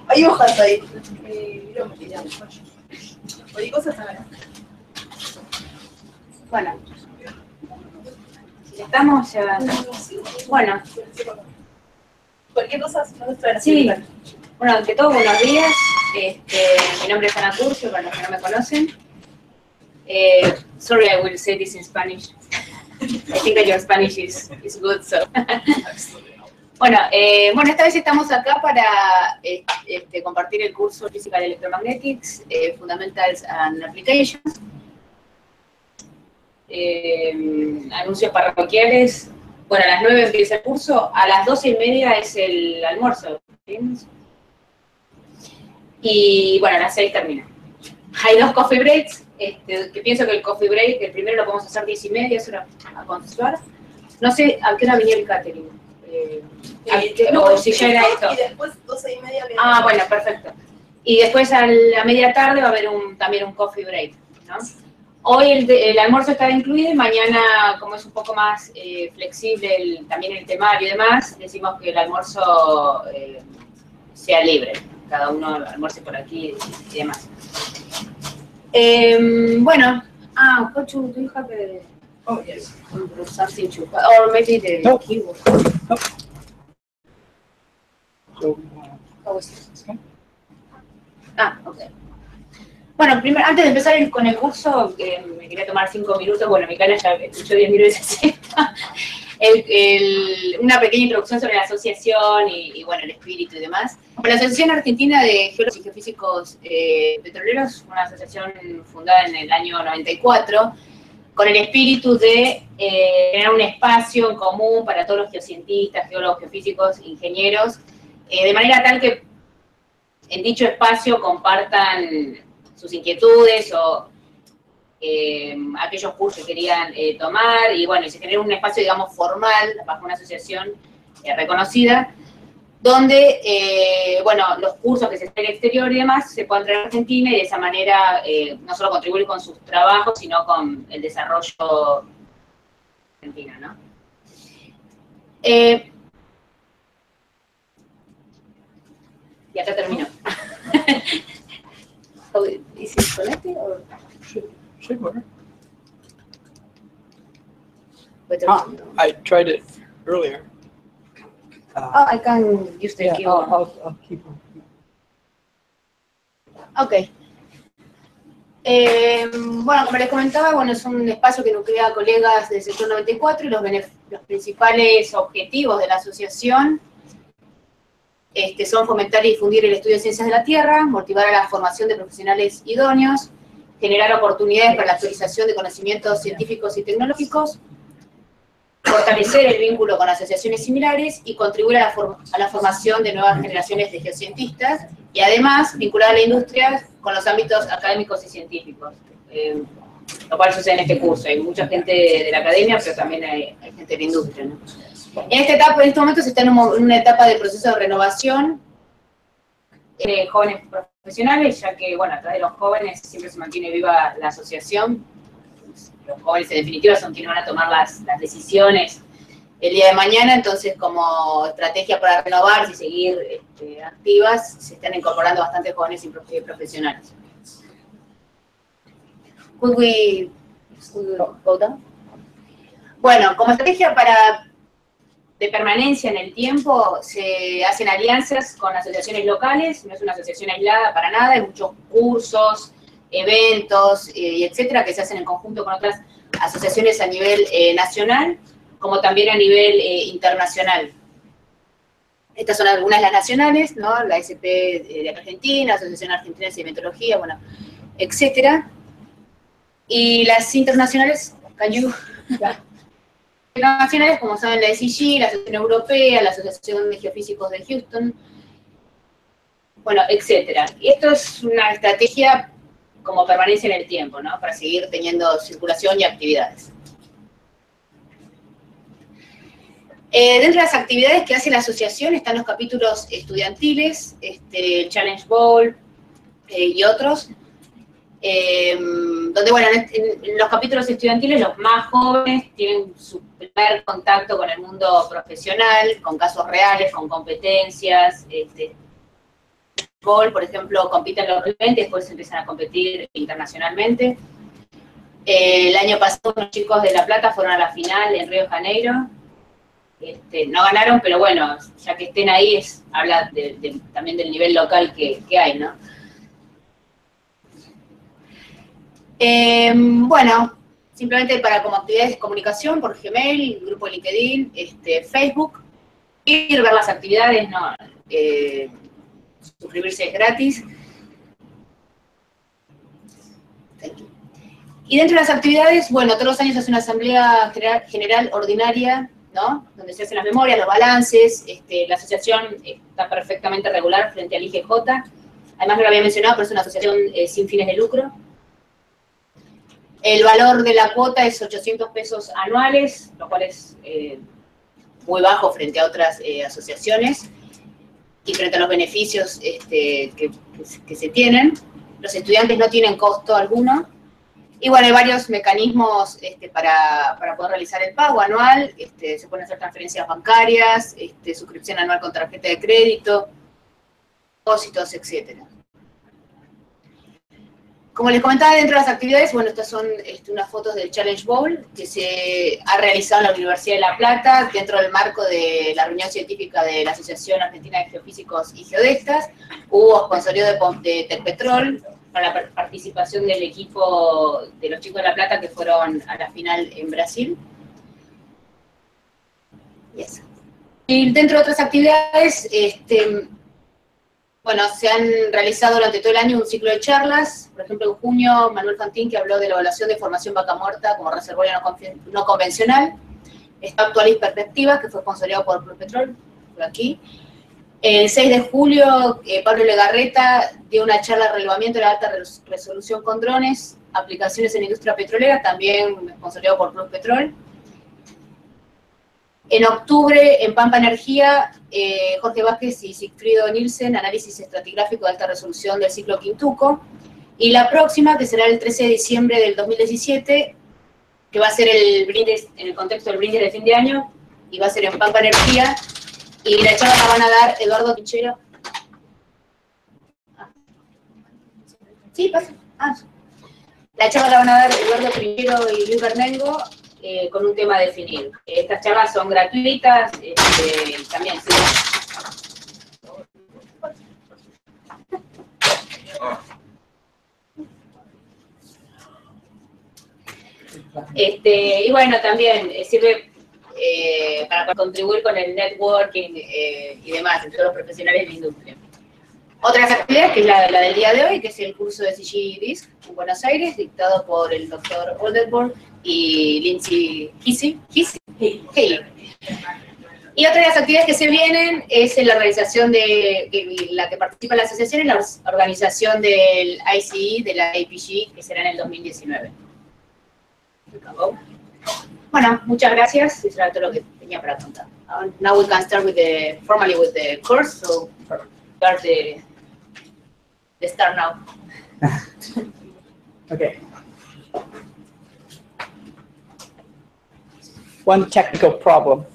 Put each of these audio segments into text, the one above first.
Hay hojas ahí. Hay cosas acá. Bueno. Estamos ya... Bueno. Cualquier cosa, no te sí. Bueno, ante todo, buenos días. Mi nombre es Ana Curcio, para los que no me conocen. Sorry, I will say this in Spanish. I think that your Spanish is good, so. Bueno, esta vez estamos acá para compartir el curso Physical Electromagnetics, Fundamentals and Applications. Anuncios parroquiales. Bueno, a las 9 empieza el curso, a las 12:30 es el almuerzo. Y bueno, a las 6 termina. Hay 2 coffee breaks, que pienso que el coffee break, el primero lo podemos hacer 10:30, eso era a consensuar. No sé a qué hora venía el catering. O si ya era esto. Y después 12:30. Ah, bueno, perfecto. Y después a la media tarde va a haber también un coffee break, ¿no? Hoy el almuerzo está incluido y mañana, como es un poco más flexible también el temario y demás, decimos que el almuerzo sea libre. Cada uno almuerce por aquí y demás. Bueno, Cochu, do you have a... Oh, yes. Something to... Or maybe the keyboard. No. So, How is it? Okay. Bueno, primero, antes de empezar con el curso, me quería tomar 5 minutos, bueno, mi canal ya escuchó 10 minutos una pequeña introducción sobre la asociación y bueno, el espíritu y demás. La Asociación Argentina de Geólogos y Geofísicos Petroleros, una asociación fundada en el año 94, con el espíritu de tener un espacio en común para todos los geocientistas, geólogos, geofísicos, ingenieros, de manera tal que en dicho espacio compartan sus inquietudes o aquellos cursos que querían tomar, y bueno, y se genera un espacio, digamos, formal, bajo una asociación reconocida, donde, bueno, los cursos que se hacen en el exterior y demás se puedan traer a Argentina y de esa manera no solo contribuir con sus trabajos, sino con el desarrollo argentino, ¿no? Y acá termino. Is it connected or should work. I tried it earlier. I can use the keyboard. I'll keep them. Ok. Bueno, como les comentaba, bueno, es un espacio que nuclea a colegas del sector 94 y los principales objetivos de la asociación son fomentar y difundir el estudio de ciencias de la Tierra, motivar a la formación de profesionales idóneos, generar oportunidades para la actualización de conocimientos científicos y tecnológicos, fortalecer el vínculo con asociaciones similares y contribuir a la formación de nuevas generaciones de geocientistas y además vincular a la industria con los ámbitos académicos y científicos, lo cual sucede en este curso. Hay mucha gente de la academia, pero también hay gente de la industria, ¿no? En este momento se está en una etapa de proceso de renovación de jóvenes profesionales, ya que, bueno, a través de los jóvenes siempre se mantiene viva la asociación. Los jóvenes, en definitiva, son quienes van a tomar las decisiones el día de mañana, entonces, como estrategia para renovarse y seguir activas, se están incorporando bastantes jóvenes y profesionales. Could we go down? Bueno, como estrategia de permanencia en el tiempo, se hacen alianzas con asociaciones locales, no es una asociación aislada para nada, hay muchos cursos, eventos, etcétera, que se hacen en conjunto con otras asociaciones a nivel nacional, como también a nivel internacional. Estas son algunas de las nacionales, ¿no? La SP de Argentina, Asociación Argentina de Sedimentología, bueno, etcétera. Y las internacionales, internacionales, como saben, la ECG, la Asociación Europea, la Asociación de Geofísicos de Houston, bueno, etcétera. Y esto es una estrategia como permanencia en el tiempo, ¿no? Para seguir teniendo circulación y actividades. Dentro de las actividades que hace la asociación están los capítulos estudiantiles, el Challenge Bowl y otros. donde, bueno, en los capítulos estudiantiles los más jóvenes tienen su primer contacto con el mundo profesional, con casos reales, con competencias, por ejemplo, compiten localmente y después empiezan a competir internacionalmente. El año pasado unos chicos de La Plata fueron a la final en Río de Janeiro. No ganaron, pero bueno, ya que estén ahí, habla también del nivel local que hay, ¿no? Bueno, simplemente como actividades de comunicación por Gmail, grupo LinkedIn, Facebook, ir ver las actividades, ¿no? Suscribirse es gratis. Y dentro de las actividades, bueno, todos los años se hace una asamblea general ordinaria, ¿no? Donde se hacen las memorias, los balances, la asociación está perfectamente regular frente al IGJ. Además no lo había mencionado, pero es una asociación sin fines de lucro. El valor de la cuota es 800 pesos anuales, lo cual es muy bajo frente a otras asociaciones y frente a los beneficios que se tienen. Los estudiantes no tienen costo alguno. Y bueno, hay varios mecanismos para poder realizar el pago anual. Se pueden hacer transferencias bancarias, suscripción anual con tarjeta de crédito, depósitos, etcétera. Como les comentaba, dentro de las actividades, bueno, estas son unas fotos del Challenge Bowl que se ha realizado en la Universidad de La Plata dentro del marco de la reunión científica de la Asociación Argentina de Geofísicos y Geodestas. Hubo sponsorio de Tecpetrol para la participación del equipo de los chicos de La Plata que fueron a la final en Brasil. Yes. Y dentro de otras actividades, bueno, se han realizado durante todo el año un ciclo de charlas. Por ejemplo, en junio, Manuel Fantín, que habló de la evaluación de formación vaca muerta como reservorio no convencional. Está Actual y Perspectivas, que fue sponsoreado por Plus Petrol, por aquí. El 6 de julio, Pablo Legarreta dio una charla de relevamiento de la alta resolución con drones, aplicaciones en la industria petrolera, también sponsoreado por Plus Petrol. En octubre, en Pampa Energía, Jorge Vázquez y Sigfrido Nielsen, análisis estratigráfico de alta resolución del ciclo Quintuco. Y la próxima, que será el 13 de diciembre del 2017, que va a ser el brindis, en el contexto del brindis de fin de año, y va a ser en Pampa Energía. Y la charla la van a dar Eduardo Pinchero. Sí, pasa. La charla la van a dar Eduardo Pinchero y Luis Bernengo, con un tema a definir. Estas charlas son gratuitas, también sí. Y bueno, también sirve para contribuir con el networking y demás entre los profesionales de la industria. Otras actividades, que es la del día de hoy, que es el curso de CG en Buenos Aires, dictado por el doctor Oldenburg y Lindsay Haley. Y otra de las actividades que se vienen es en la organización la que participa la asociación, y la organización del ICE, de la APG, que será en el 2019. Bueno, muchas gracias. Eso era todo lo que tenía para contar. Now we can start formally with the course, so start the start now. Okay. One technical problem.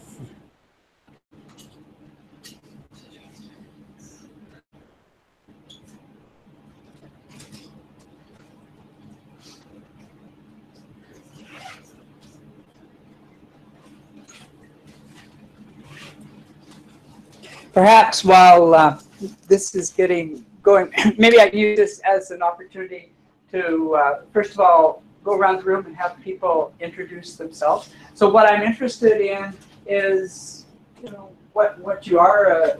Perhaps while this is going, maybe I use this as an opportunity to, first of all, go around the room and have people introduce themselves. So what I'm interested in is, what you are, a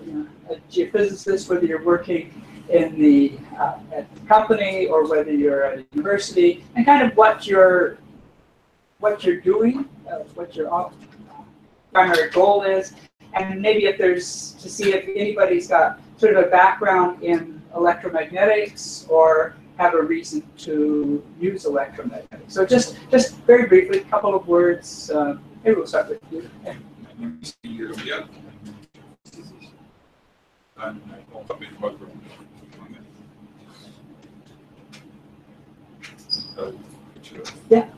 geophysicist, whether you're working in the at the company or whether you're at a university, and kind of what you're doing, what your primary goal is. And maybe if there's, to see if anybody's got sort of a background in electromagnetics or have a reason to use electromagnetics. So just very briefly, a couple of words. Maybe we'll start with you. Yeah.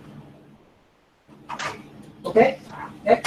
Okay. Yeah.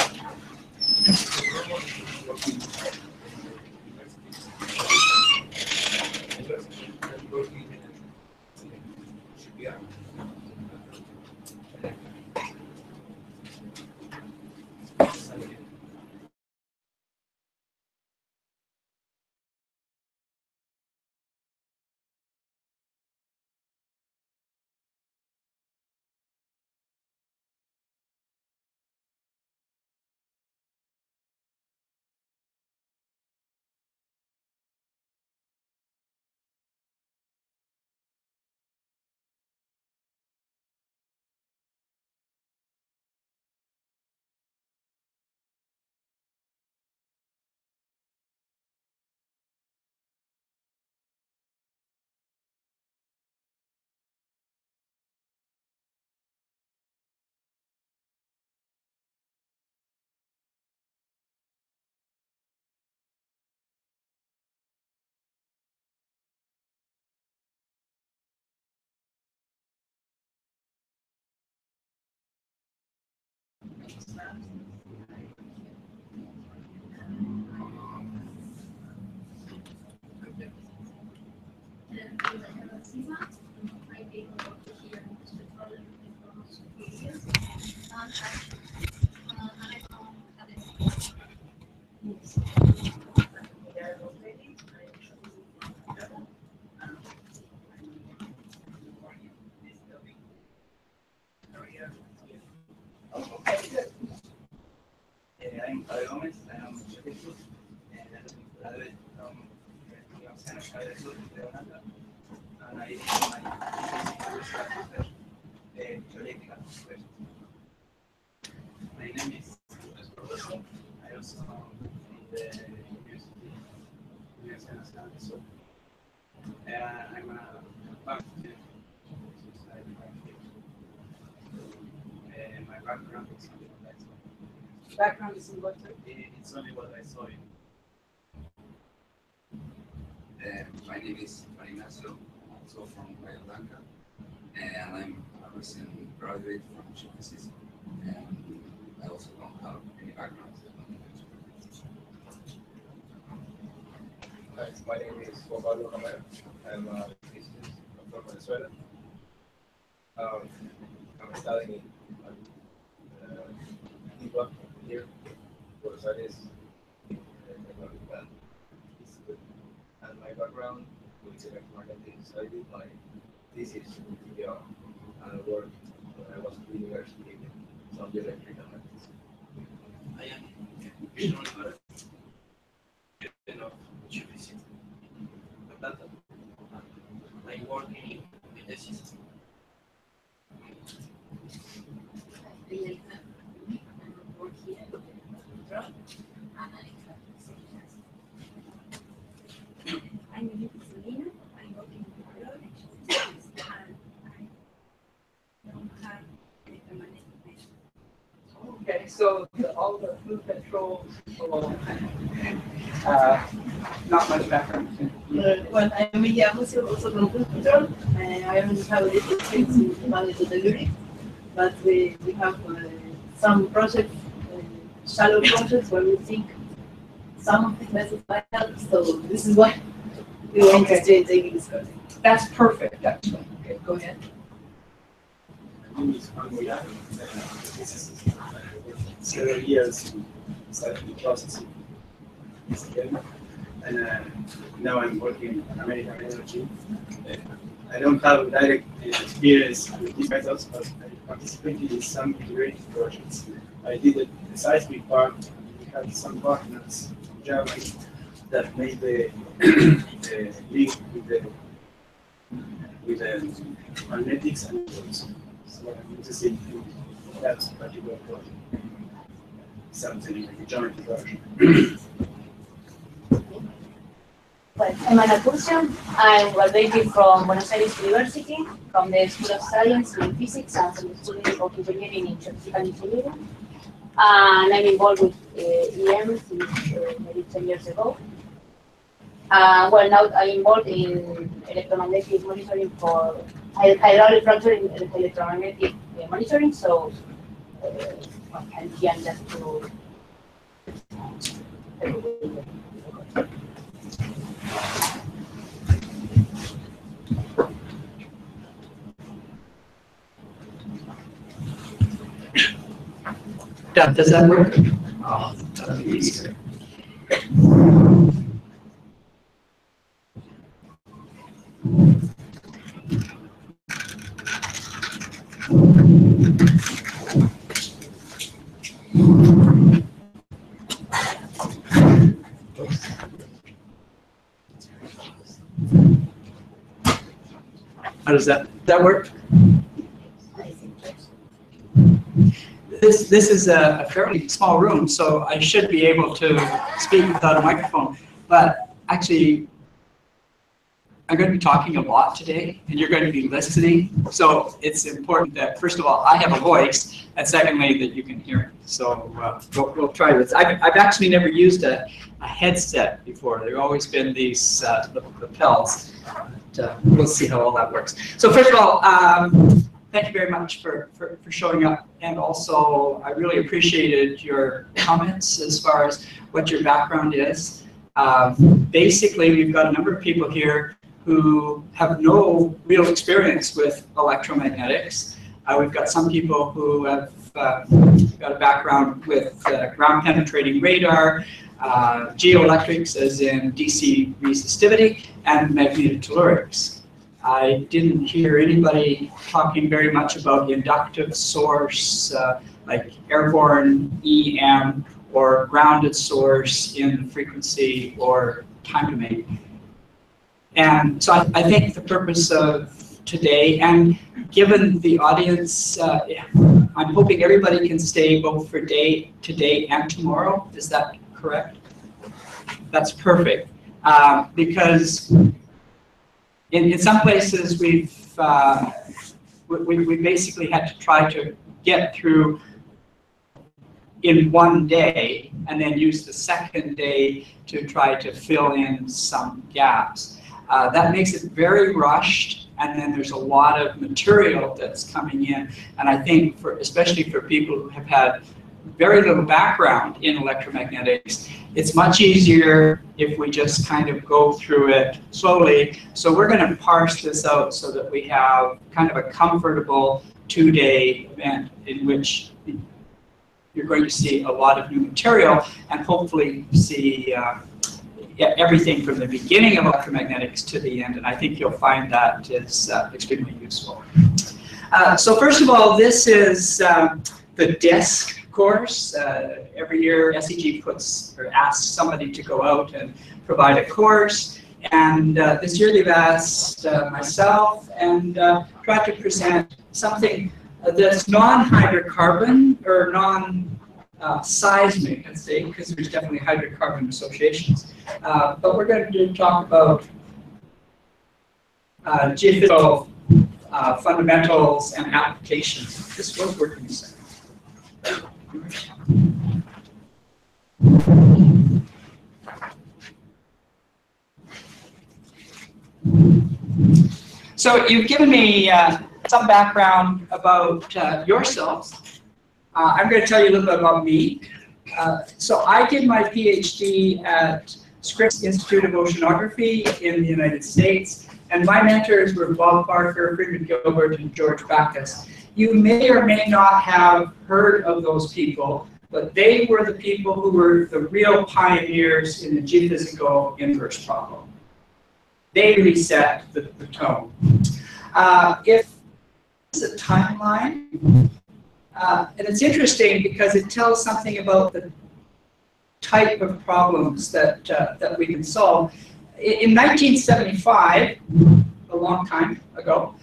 I'm Gomez, I'm Geophysical, and I graduated from Geoscientists, and I did my research theoretical questions. My name is Buenos. I also in the university, Geoscientists, I'm a faculty. My background is only what I saw. Background is in what? It's only what I saw. My name is Ignacio, also from Bahia Blanca, and I'm a recent graduate from Geophysical, and I also don't have any background. Hi, my name is Juan Pablo Romero. I'm a physicist from Venezuela. I'm studying DIPA here, Buenos Aires, and my background is electromagnetics. I did my thesis in TBR and I worked when I was at the university on Dielectric and magnetics. I am Instrumentation of Geophysical. I work in the system. I'm Selena. I'm working in biology, and I don't have electromagnetic. Okay, so all the fluid controls, not much background. Well, I'm Emilia Musio, also from Fluid Control. I don't have a little experience in magnetic delivery, but we have some projects, shallow projects, where we think some of the methods might help. So this is why we were interested in taking this course. That's perfect, actually. Okay, go ahead. My name is Juan Moyano. Several years studying the processing, and now I'm working in American Energy. I don't have direct experience with these methods, but I participated in some integrated projects. I did the seismic part. We had some partners in Germany that made the link with the magnetics and those. So I'm interested in that particular project. Something like a geometry version. Well, I'm Ana Curcio. I'm graduated from Buenos Aires University, from the School of Science in Physics and from the School of Engineering in Geophysical Engineering. And I'm involved with EM since maybe 10 years ago. Well, now I'm involved in electromagnetic monitoring for hydraulic fracture in electromagnetic monitoring, so I can just to Does that work? Oh, that'll be easier. How does that work? This is a fairly small room, so I should be able to speak without a microphone. But actually, I'm going to be talking a lot today, and you're going to be listening. So it's important that, first of all, I have a voice, and secondly, that you can hear me. So we'll try this. I've actually never used a headset before. There have always been these lapels. But, we'll see how all that works. So first of all, thank you very much for showing up. And also, I really appreciated your comments as far as what your background is. Basically, we've got a number of people here who have no real experience with electromagnetics. We've got some people who have got a background with ground-penetrating radar, geoelectrics, as in DC resistivity, and magnetotellurics. I didn't hear anybody talking very much about the inductive source, like airborne EM, or grounded source in frequency or time domain. And so I think the purpose of today, and given the audience, I'm hoping everybody can stay both for today and tomorrow. Is that correct? That's perfect. Because in some places we basically had to try to get through in one day and then use the second day to try to fill in some gaps. That makes it very rushed, and then there's a lot of material that's coming in. And I think, especially for people who have had very little background in electromagnetics, it's much easier if we just kind of go through it slowly. So we're going to parse this out so that we have kind of a comfortable 2-day event in which you're going to see a lot of new material and hopefully see everything from the beginning of electromagnetics to the end. And I think you'll find that is extremely useful. So first of all, this is the DISC course. Every year, SEG asks somebody to go out and provide a course. And this year they've asked myself and tried to present something that's non-hydrocarbon or non-seismic, let's say, because there's definitely hydrocarbon associations. But we're going to talk about geophysical fundamentals and applications. This was working a second. So you've given me some background about yourselves. I'm going to tell you a little bit about me. So I did my PhD at Scripps Institute of Oceanography in the United States, and my mentors were Bob Parker, Freeman Gilbert, and George Backus. You may or may not have heard of those people, but they were the people who were the real pioneers in the geophysical inverse problem. They really set the tone. If this is a timeline, and it's interesting because it tells something about the type of problems that we can solve. In 1975, a long time ago,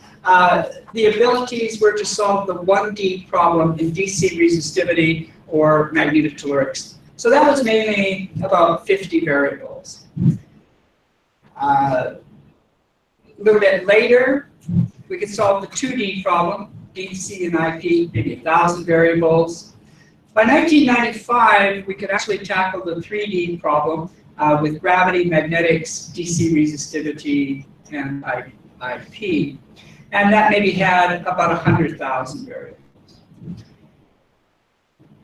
the abilities were to solve the 1D problem in DC resistivity or magnetotellurics. So that was mainly about 50 variables. A little bit later, we could solve the 2D problem, DC and IP, maybe 1,000 variables. By 1995, we could actually tackle the 3D problem with gravity, magnetics, DC resistivity, and IP. And that maybe had about 100,000 variables.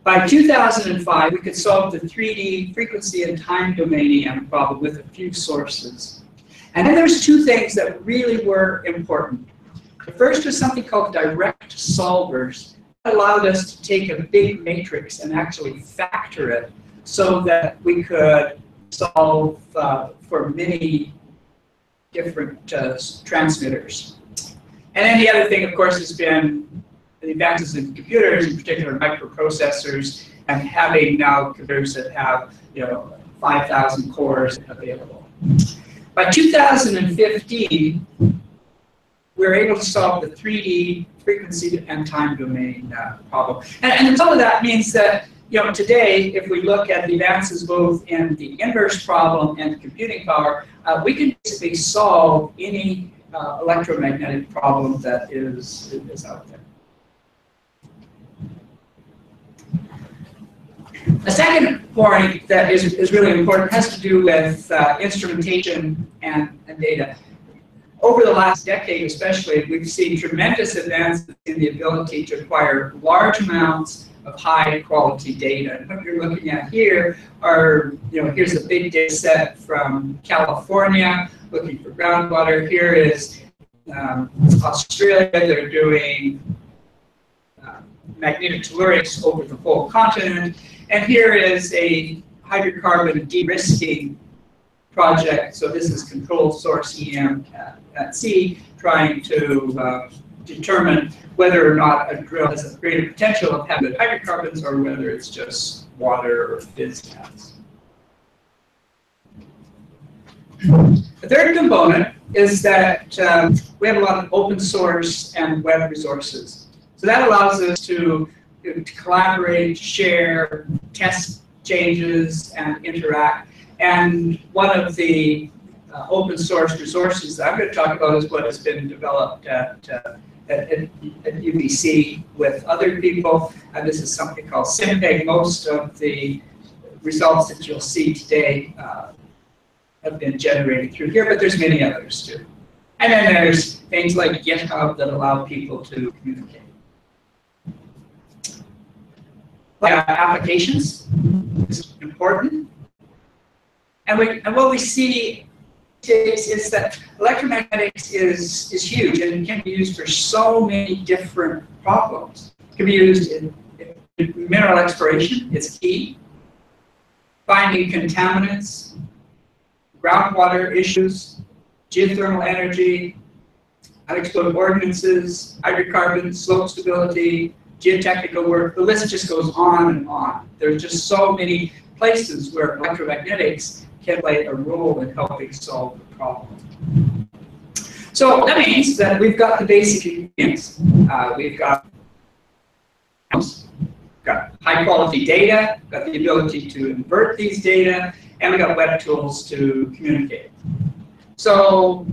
By 2005, we could solve the 3D frequency and time domain EM problem with a few sources. And then there's two things that really were important. The first was something called direct solvers. That allowed us to take a big matrix and actually factor it so that we could solve for many different transmitters. And then the other thing, of course, has been the advances in computers, in particular microprocessors, and having now computers that have 5,000 cores available. By 2015, we were able to solve the 3D frequency and time domain problem. And the result of that means that today, if we look at the advances both in the inverse problem and computing power, we can basically solve any electromagnetic problem that is out there. A second point that is really important has to do with instrumentation and data. Over the last decade especially, we've seen tremendous advances in the ability to acquire large amounts of high quality data. And what you're looking at here are, here's a big data set from California looking for groundwater. Here is Australia. They're doing magnetotellurics over the whole continent. And here is a hydrocarbon de-risking project. So this is control source EM at sea, trying to determine whether or not a drill has a greater potential of having hydrocarbons or whether it's just water or fizz gas. The third component is that we have a lot of open source and web resources. So that allows us to collaborate, share, test changes, and interact. And one of the open source resources that I'm going to talk about is what has been developed at UBC with other people. And this is something called SIMPEG. Most of the results that you'll see today have been generated through here, but there's many others too. And then there's things like GitHub that allow people to communicate. Applications is important. And what we see is that electromagnetics is huge and can be used for so many different problems. It can be used in mineral exploration, it's key. Finding contaminants, groundwater issues, geothermal energy, unexploded ordnances, hydrocarbons, slope stability, geotechnical work, the list just goes on and on. There's just so many places where electromagnetics can play a role in helping solve the problem. So that means that we've got the basic ingredients. We've got high quality data, got the ability to invert these data, and we've got web tools to communicate. So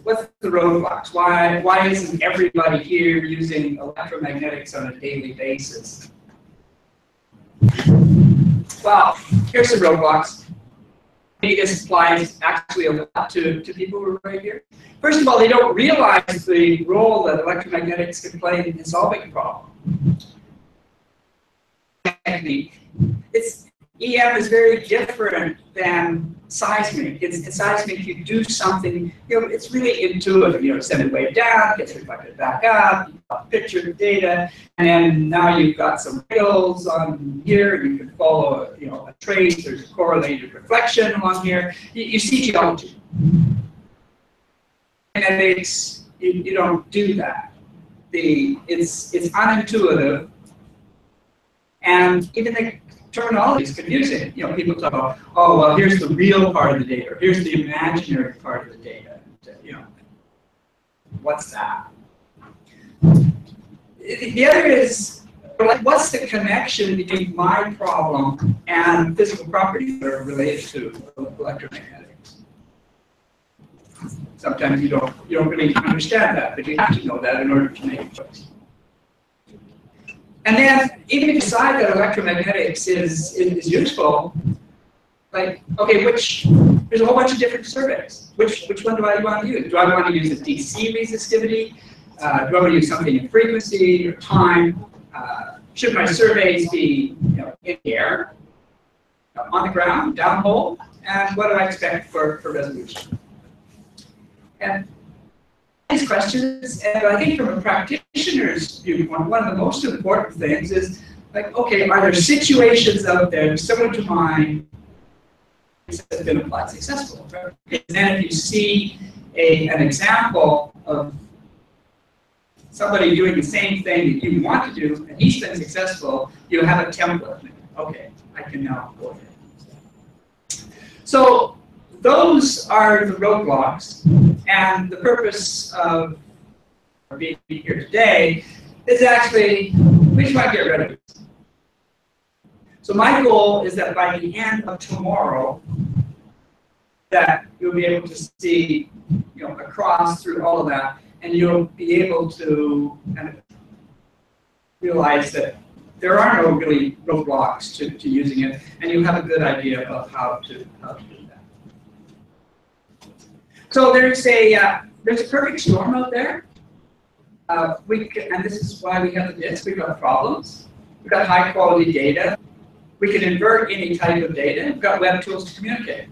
what's the roadblocks? Why isn't everybody here using electromagnetics on a daily basis? Well, here's the roadblocks. Maybe this applies actually a lot to people who are right here. First of all, they don't realize the role that electromagnetics can play in solving a problem. Technique. EM is very different than seismic. It's seismic, you do something, it's really intuitive. Send a wave down, gets reflected back up, you picture the data, and then now you've got some rails on here, you can follow a trace, there's a correlated reflection along here. You see geology. And you don't do that. It's unintuitive, and even the terminology is confusing. People talk about, oh, well, here's the real part of the data, or here's the imaginary part of the data. What's that? The other is, what's the connection between my problem and physical properties that are related to electromagnetics? Sometimes you don't really understand that, but you have to know that in order to make a choice. And then, even if you decide that electromagnetics is useful, like, okay, there's a whole bunch of different surveys. Which one do I want to use? Do I want to use a DC resistivity Do I want to use something in frequency or time? Should my surveys be in the air, on the ground, downhole? And what do I expect for resolution? And these questions, and I think from a practitioner's viewpoint, one of the most important things is, like, okay, are there situations out there similar to mine that have been applied successfully? Right? And then if you see an example of somebody doing the same thing that you want to do, and he's been successful, you have a template. Okay, I can now go ahead. So those are the roadblocks, and the purpose of being here today is actually, we just want to get rid of it. So my goal is that by the end of tomorrow, that you'll be able to see, across through all of that, and you'll be able to kind of realize that there are no really roadblocks to using it, and you have a good idea of how to do that. So there's a perfect storm out there. And this is why we have the disk. We've got problems. We've got high quality data. We can invert any type of data. We've got web tools to communicate.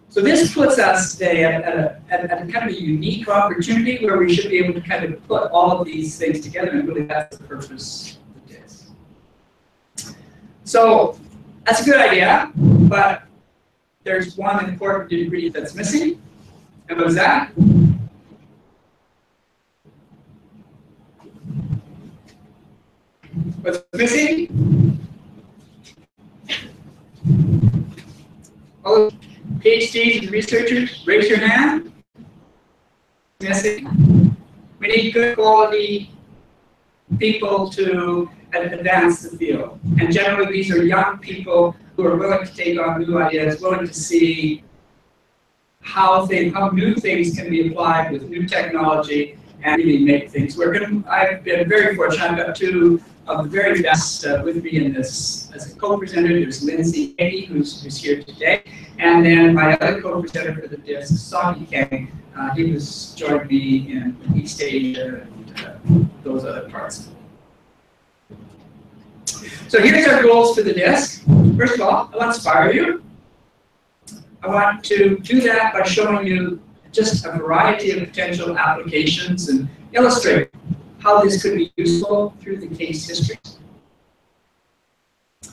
So this puts us today at a kind of a unique opportunity where we should be able to kind of put all of these things together, and really that's the purpose of this. So that's a good idea, but there's one important ingredient that's missing. And what's that? What's missing? Oh, PhDs and researchers, raise your hand. Missing. We need good quality people to advance the field. And generally these are young people who are willing to take on new ideas, willing to see how new things can be applied with new technology and really make things work. And I've been very fortunate. I've got two of the very best with me in this as a co-presenter. There's Lindsay Katie, who's here today, and then my other co-presenter for the disc, Saki Kang. He was joined me in East Asia and those other parts. So here's our goals for the disc. First of all, I want to inspire you. I want to do that by showing you just a variety of potential applications and illustrate how this could be useful through the case history. I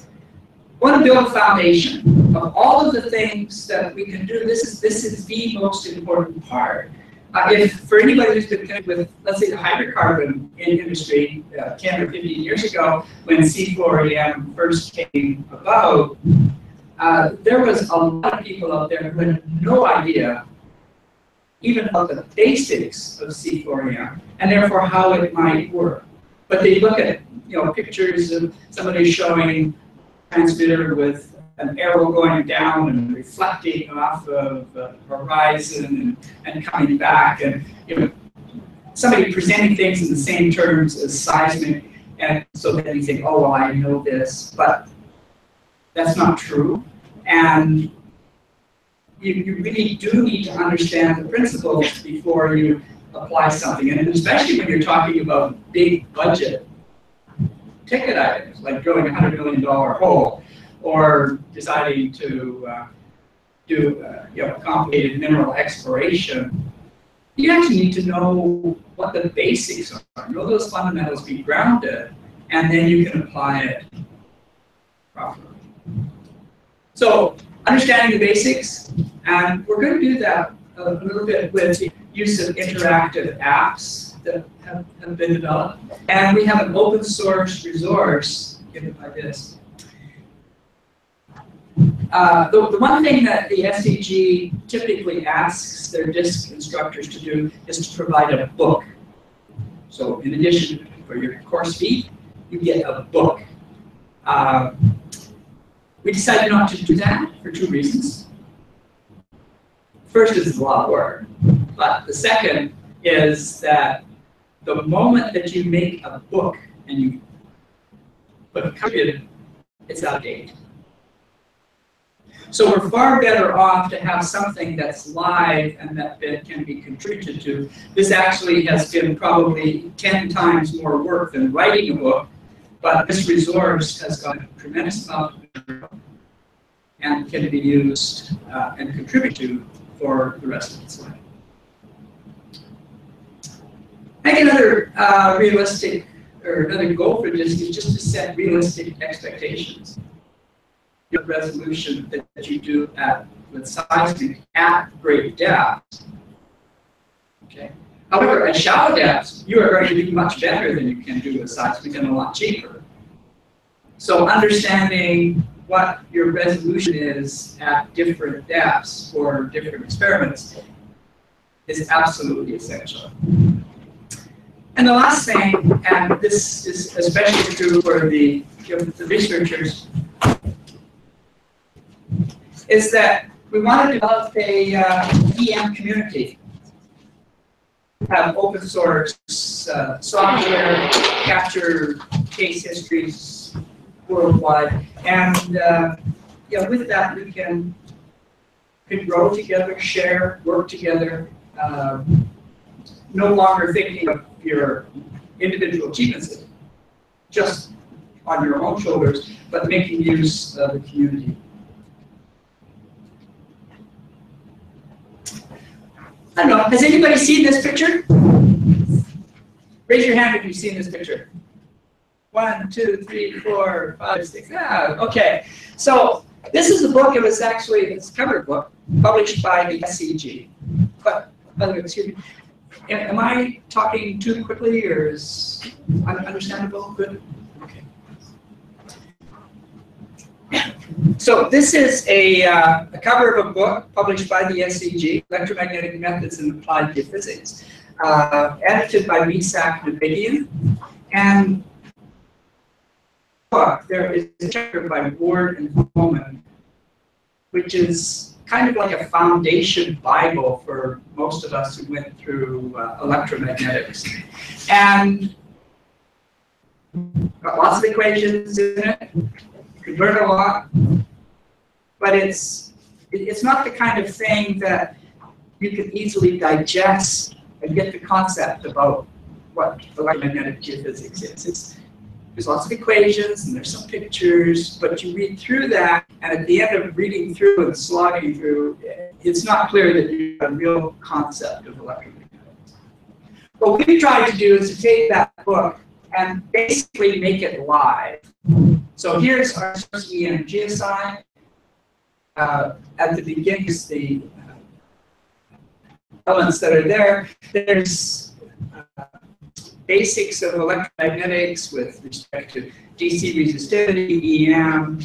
want to build a foundation of all of the things that we can do. This is the most important part. If for anybody who's been connected with, let's say, the hydrocarbon industry 10 or 15 years ago, when C4EM first came about, there was a lot of people out there who had no idea even about the basics of C4EM, and therefore how it might work. But they look at pictures of somebody showing a transmitter with an arrow going down and reflecting off of the horizon and coming back, and somebody presenting things in the same terms as seismic, and so then you think, oh well, I know this, but that's not true. And you really do need to understand the principles before you apply something, and especially when you're talking about big budget ticket items, like drilling a $100 million hole, or deciding to do complicated mineral exploration. You actually need to know what the basics are, know those fundamentals, be grounded, and then you can apply it properly. So, understanding the basics, and we're going to do that a little bit with the use of interactive apps that have been developed. And we have an open source resource given by this. The one thing that the SCG typically asks their disc instructors to do is to provide a book. So in addition for your course fee, you get a book. We decided not to do that for two reasons. First is it's a lot of work, but the second is that the moment that you make a book and you put a period, it's outdated. So we're far better off to have something that's live and that can be contributed to. This actually has been probably 10 times more work than writing a book, but this resource has got a tremendous amount of material and can be used and contribute to for the rest of its life. I think another realistic, or another goal for this is just to set realistic expectations. The resolution that you do with seismic at great depths. Okay. However, at shallow depths, you are going to do much better than you can do with seismic and a lot cheaper. So understanding what your resolution is at different depths for different experiments is absolutely essential. And the last thing, and this is especially true for the researchers, is that we want to develop a EM community. Have open source software, capture case histories worldwide, and with that we can grow together, share, work together. No longer thinking of your individual achievements just on your own shoulders, but making use of the community. I don't know, has anybody seen this picture? Raise your hand if you've seen this picture. 1, 2, 3, 4, 5, 6. Okay. So this is a book. It was actually it's a cover book published by the SCG. But by the way, excuse me. Am I talking too quickly, or is understandable? Good. Okay. So this is a cover of a book published by the SCG, Electromagnetic Methods in Applied Geophysics, edited by Misak Nabidian. And there is a chapter by Ward and Holman, which is kind of like a foundation Bible for most of us who went through electromagnetics. And got lots of equations in it, could learn a lot, but it's not the kind of thing that you can easily digest and get the concept about what electromagnetic geophysics is. There's lots of equations and there's some pictures, but you read through that, and at the end of reading through and slogging through, it's not clear that you have a real concept of electromagnetics. What we tried to do is to take that book and basically make it live. So here's our source EM.geosci. At the beginning is the elements that are there. There's basics of electromagnetics with respect to DC resistivity, EM,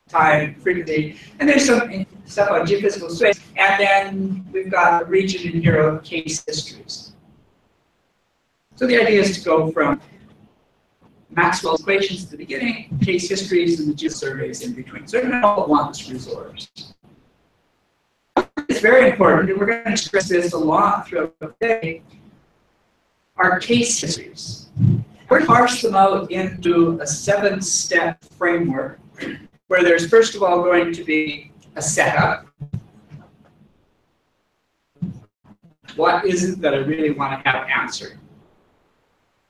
time, frequency, and there's some stuff on geophysical space. And then we've got a region in here of case histories. So the idea is to go from Maxwell's equations at the beginning, case histories, and the geosurveys in between. So they're all at once resource. It's very important, and we're going to stress this a lot throughout the day, are case histories. We're going to parse them out into a 7-step framework where there's first of all going to be a setup. What is it that I really want to have answered?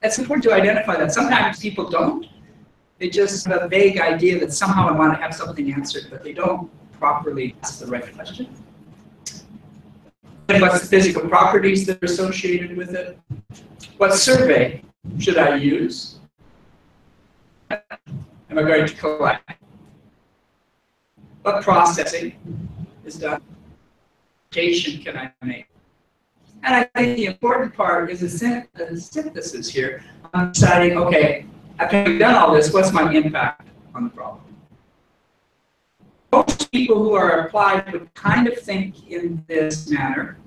It's important to identify that. Sometimes people don't. They just have a vague idea that somehow I want to have something answered, but they don't properly ask the right question. And what's the physical properties that are associated with it? What survey should I use? Am I going to collect? What processing is done? What application can I make? And I think the important part is the synthesis here on deciding, okay, after I've done all this, what's my impact on the problem? Most people who are applied would kind of think in this manner.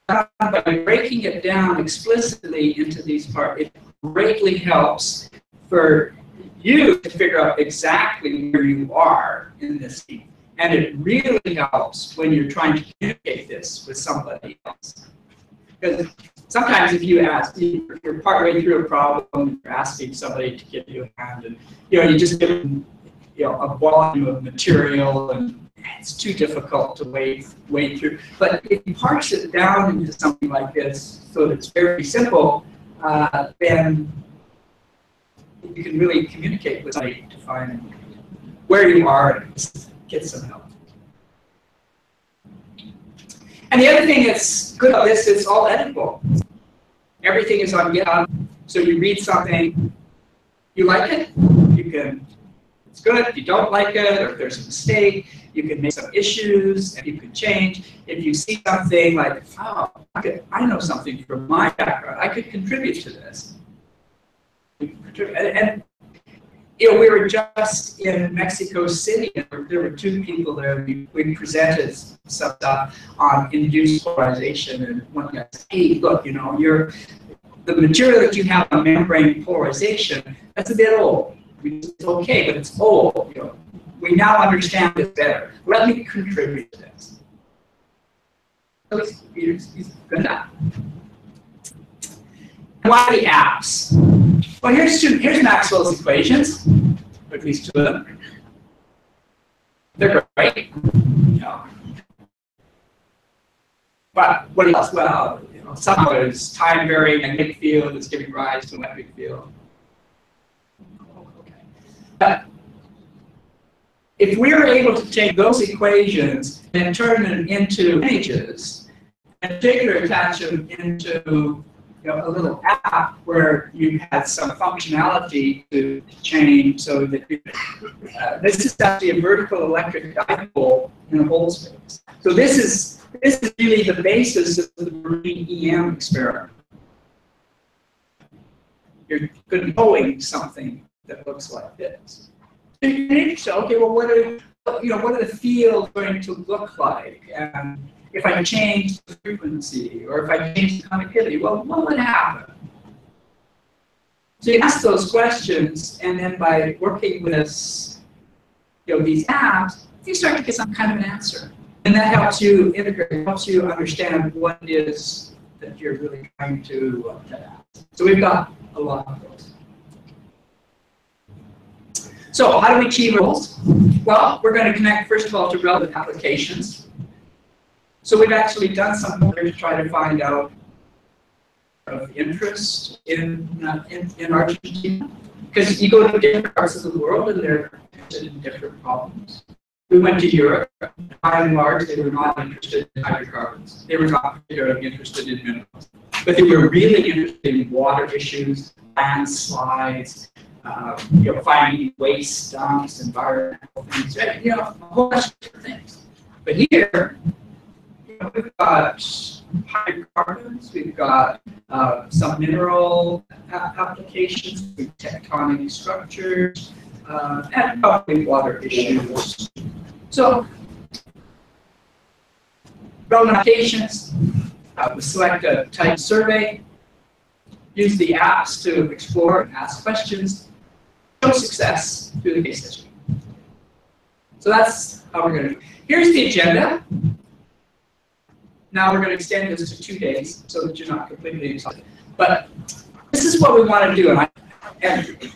By breaking it down explicitly into these parts, it greatly helps for you to figure out exactly where you are in this scheme. And it really helps when you're trying to communicate this with somebody else. Because sometimes if you ask, you're partway through a problem, you're asking somebody to give you a hand, and you just give them, a volume of material, and it's too difficult to wade through. But if you parse it down into something like this, so that it's very simple, then you can really communicate with somebody to find where you are and get some help. And the other thing that's good about this is all editable. Everything is on GitHub. So you read something, you like it, you can, it's good. If you don't like it, or if there's a mistake, you can make some issues and you can change. If you see something like, oh, I know something from my background, I could contribute to this. And you know, we were just in Mexico City, and there were 2 people there. We presented some stuff on induced polarization, and one guy said, hey, look, you know, the material that you have on membrane polarization, that's a bit old. It's okay, but it's old. You know, we now understand it better. Let me contribute to this. So he's good at that. Why the apps? Well, here's Maxwell's equations, or at least 2 of them. They're great. You know. But what else? Well, you know, somehow there's time varying magnetic field that's giving rise to an electric field. Okay. But if we were able to take those equations and turn them into images, and particularly attach them into a little app where you had some functionality to change, so that this is actually a vertical electric dipole in a hole space. So this is really the basis of the marine EM experiment. You're going to be knowing something that looks like this. So, okay, well, what are the fields going to look like? And if I change the frequency, or if I change the conductivity, well, what would happen? So you ask those questions, and then by working with these apps, you start to get some kind of an answer. And that helps you integrate, helps you understand what it is that you're really trying to ask. So we've got a lot of those. So how do we achieve our goals? Well, we're going to connect, first of all, to relevant applications. So we've actually done some work to try to find out of interest in Argentina, because you go to different parts of the world and they're interested in different problems. We went to Europe. By and large, they were not interested in hydrocarbons. They were not particularly interested in minerals, but they were really interested in water issues, landslides, finding waste dumps, environmental things, a whole bunch of different things. But here, we've got hydrocarbons, we've got some mineral applications, tectonic structures, and probably water issues. So, relevant applications, we select a type survey, use the apps to explore and ask questions, show success through the case history. So that's how we're going to do it. Here's the agenda. Now we're going to extend this to 2 days so that you're not completely exhausted. But this is what we want to do. And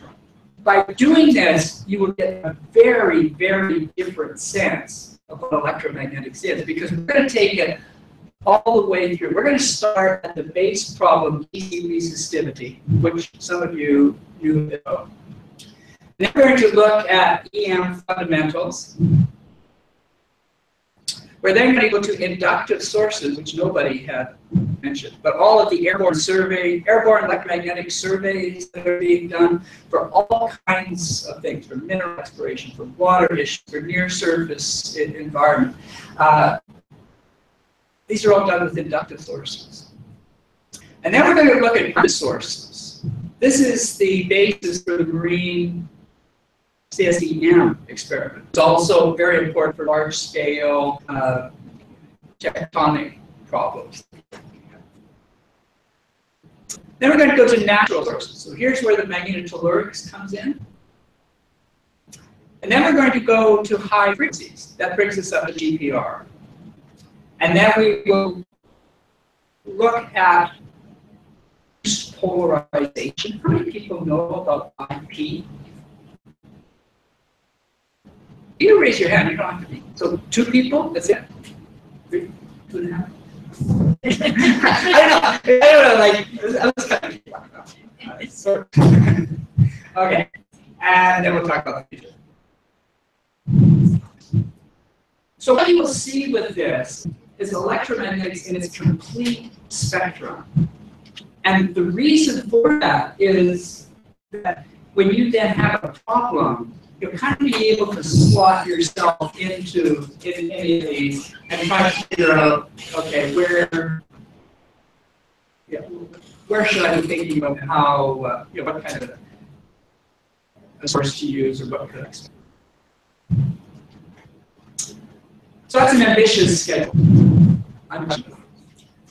by doing this, you will get a very, very different sense of what electromagnetics is, because we're going to take it all the way through. We're going to start at the base problem, DC resistivity, which some of you knew about. Then we're going to look at EM fundamentals. We're then going to go to inductive sources, which nobody had mentioned, but all of the airborne electromagnetic surveys that are being done for all kinds of things, for mineral exploration, for water issues, for near-surface environment. These are all done with inductive sources. And then we're going to look at grid sources. This is the basis for the marine CSEM experiment. It's also very important for large-scale tectonic problems. Then we're going to go to natural sources. So here's where the magnetotellurics comes in. And then we're going to go to high frequencies. That brings us up to GPR. And then we will look at polarization. How many people know about IP? You raise your hand, you don't have to be. So 2 people, that's it? 3, 2.5? I don't know, like, I was kind of okay, and then we'll talk about the future. So what you will see with this is electromagnetics in its complete spectrum. And the reason for that is that when you then have a problem, you'll kind of be able to slot yourself into any of these and try to figure out, okay, where should I be thinking about how, what kind of a source to use or what could I expect. So that's an ambitious schedule.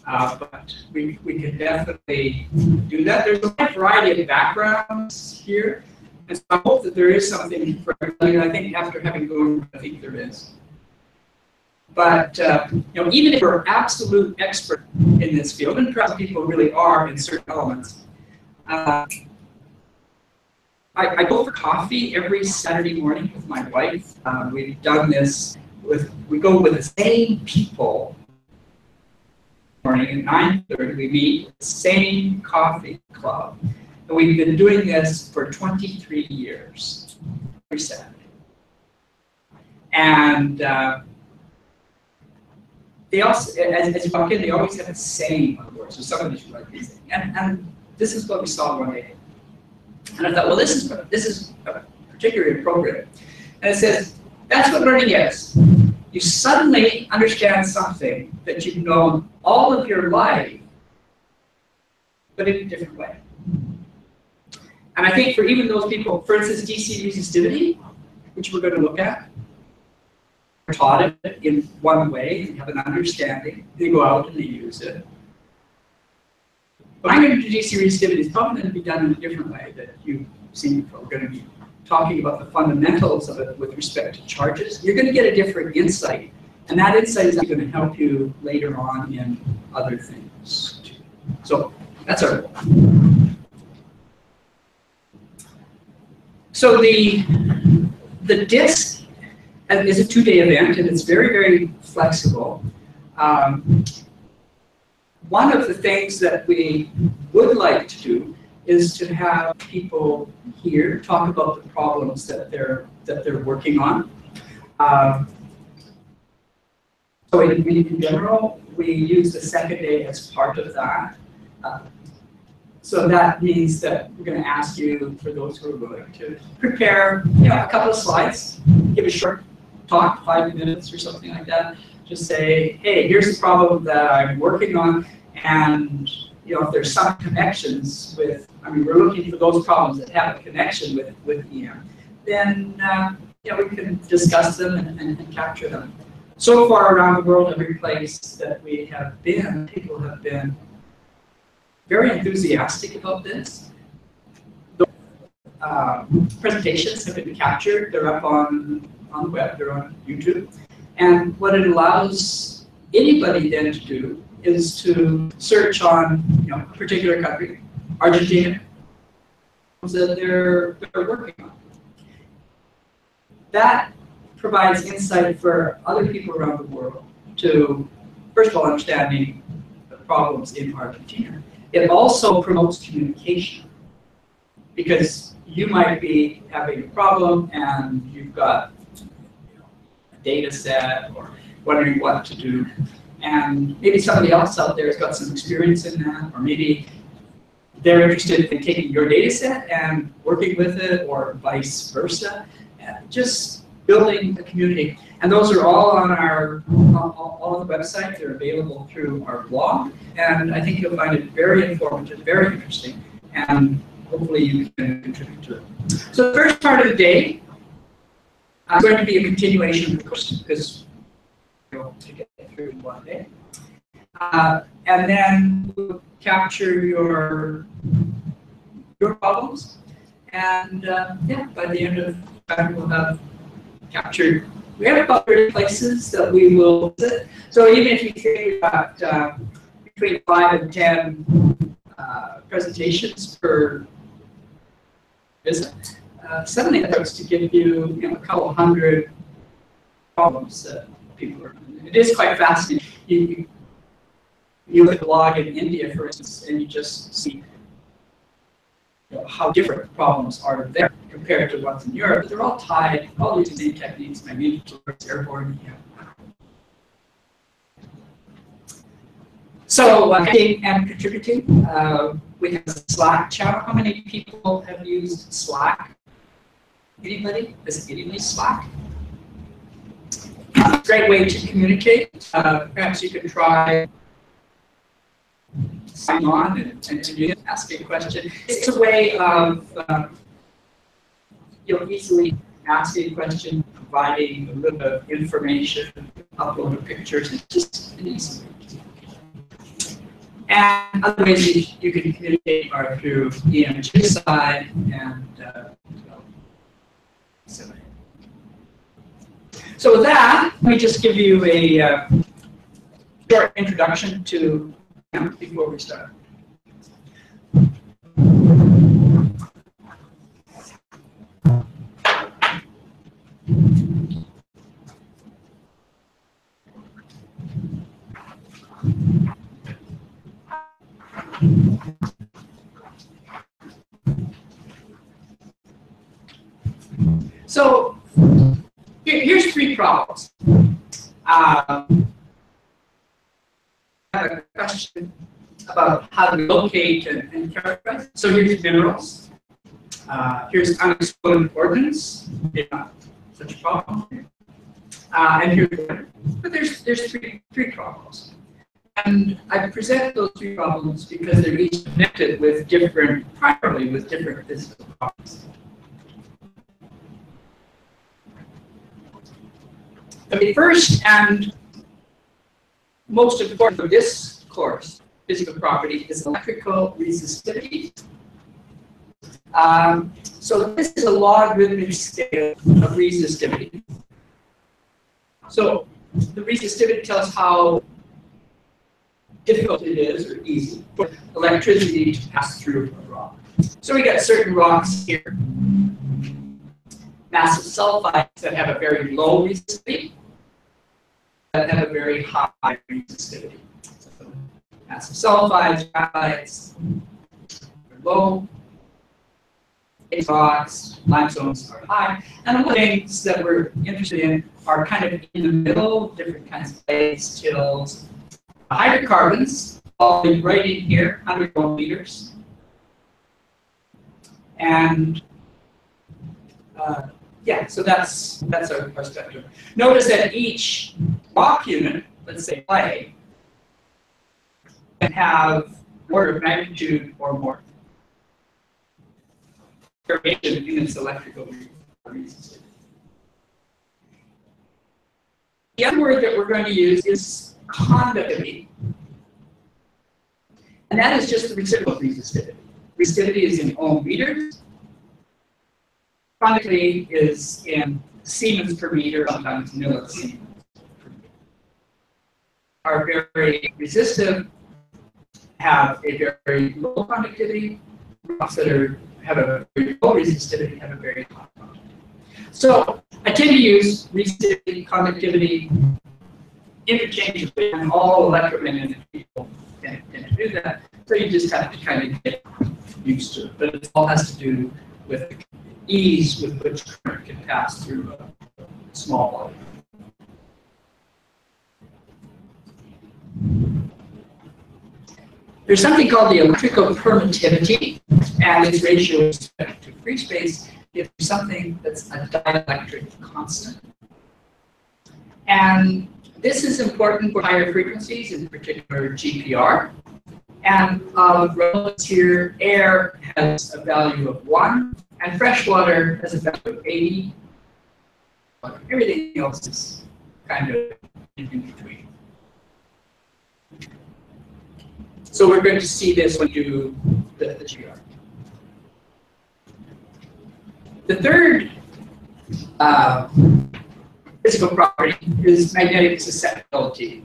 But we can definitely do that. There's a wide variety of backgrounds here. And so I hope that there is something for everybody. I think after having gone, I think there is. But even if we're absolute expert in this field, and perhaps people really are in certain elements, I go for coffee every Saturday morning with my wife. We've done this we go with the same people. Morning at 9:30, we meet at the same coffee club. And we've been doing this for 23 years, every Saturday. And they also, as you walk in, they always have a saying on board. So somebody should write these things. And this is what we saw one day. And I thought, well, this is particularly appropriate. And it says, that's what learning is. You suddenly understand something that you've known all of your life, but in a different way. And I think for even those people, for instance, DC resistivity, which we're going to look at, are taught it in one way, they have an understanding, they go out and they use it. But I'm going to do DC resistivity, it's probably going to be done in a different way that you've seen before. We're going to be talking about the fundamentals of it with respect to charges. You're going to get a different insight, and that insight is going to help you later on in other things too. So that's our goal. So the DISC is a 2-day event, and it's very, very flexible. One of the things that we would like to do is to have people here talk about the problems that they're working on. So in general, we use the second day as part of that. So that means that we're going to ask you, for those who are willing, to prepare a couple of slides, give a short talk, 5 minutes or something like that. Just say, hey, here's the problem that I'm working on, and if there's some connections with, we're looking for those problems that have a connection with EM, then we can discuss them and capture them. So far around the world, every place that we have been, people have been very enthusiastic about this. The presentations have been captured. They're up on the web. They're on YouTube. And what it allows anybody then to do is to search on a particular country, Argentina, that they're working on. That provides insight for other people around the world to, first of all, understanding the problems in Argentina. It also promotes communication, because you might be having a problem and you've got a data set or wondering what to do, and maybe somebody else out there has got some experience in that, or maybe they're interested in taking your data set and working with it, or vice versa, and just building a community. And those are all on all on the website. They're available through our blog, and I think you'll find it very informative, very interesting, and hopefully you can contribute to it. So the first part of the day is going to be a continuation of the course, because we'll take it through one day. And then we'll capture your problems, and by the end of the time we'll have captured. We have about 30 places that we will visit. So even if you think we've got between 5 and 10 presentations per visit, suddenly that starts to give you, a couple hundred problems that people are. It is quite fascinating. You look at the log in India, for instance, and you just see how different problems are there compared to ones in Europe. But they're all tied, all using the same techniques, magnetic source, airborne. So, editing and contributing. We have a Slack channel. How many people have used Slack? Anybody? Does anybody use Slack? It's a great way to communicate. Perhaps you could try sign on and you ask a question. It's a way of you'll easily ask a question, providing a little bit of information, upload of pictures. It's just an easy way. And other ways you can communicate are through EM.geosci and so with that, let me just give you a short introduction to EM before we start. So here's three problems. I have a question about how to locate and characterize. So here's minerals. Here's unexploded ordnance. Such a problem. And here's but there's three problems. And I present those three problems because they're each connected with primarily with different physical problems. The first and most important for this course, physical property, is electrical resistivity. So this is a logarithmic scale of resistivity. So the resistivity tells how difficult it is or easy for electricity to pass through a rock. So we got certain rocks here, massive sulfides that have a very low resistivity, that have a very high resistivity. So massive sulfides, graphites are low, rocks, limestones are high, and the things that we're interested in are kind of in the middle, different kinds of clays, tills, hydrocarbons, all right in here, 100 meters, and yeah, so that's our spectrum. Notice that each rock unit, let's say clay, can have order of magnitude or more variation in its electrical resistance. The other word that we're going to use is conductivity. And that is just the reciprocal resistivity. Resistivity is in ohm meters. Conductivity is in Siemens per meter, sometimes millisiemens per meter. Are very resistive, have a very low conductivity. Rocks that have a very low resistivity have a very high conductivity. So I tend to use resistivity, conductivity interchangeably, and all electromagnetic people tend to do that. So you just have to kind of get used to it. But it all has to do with the ease with which current can pass through a small volume. There's something called the electrical permittivity, and its ratio with respect to free space if something that's a dielectric constant. And this is important for higher frequencies, in particular GPR. And relevance here, air has a value of 1, and freshwater has a value of 80. Everything else is kind of in between. So we're going to see this when you do the GR. The third physical property is magnetic susceptibility,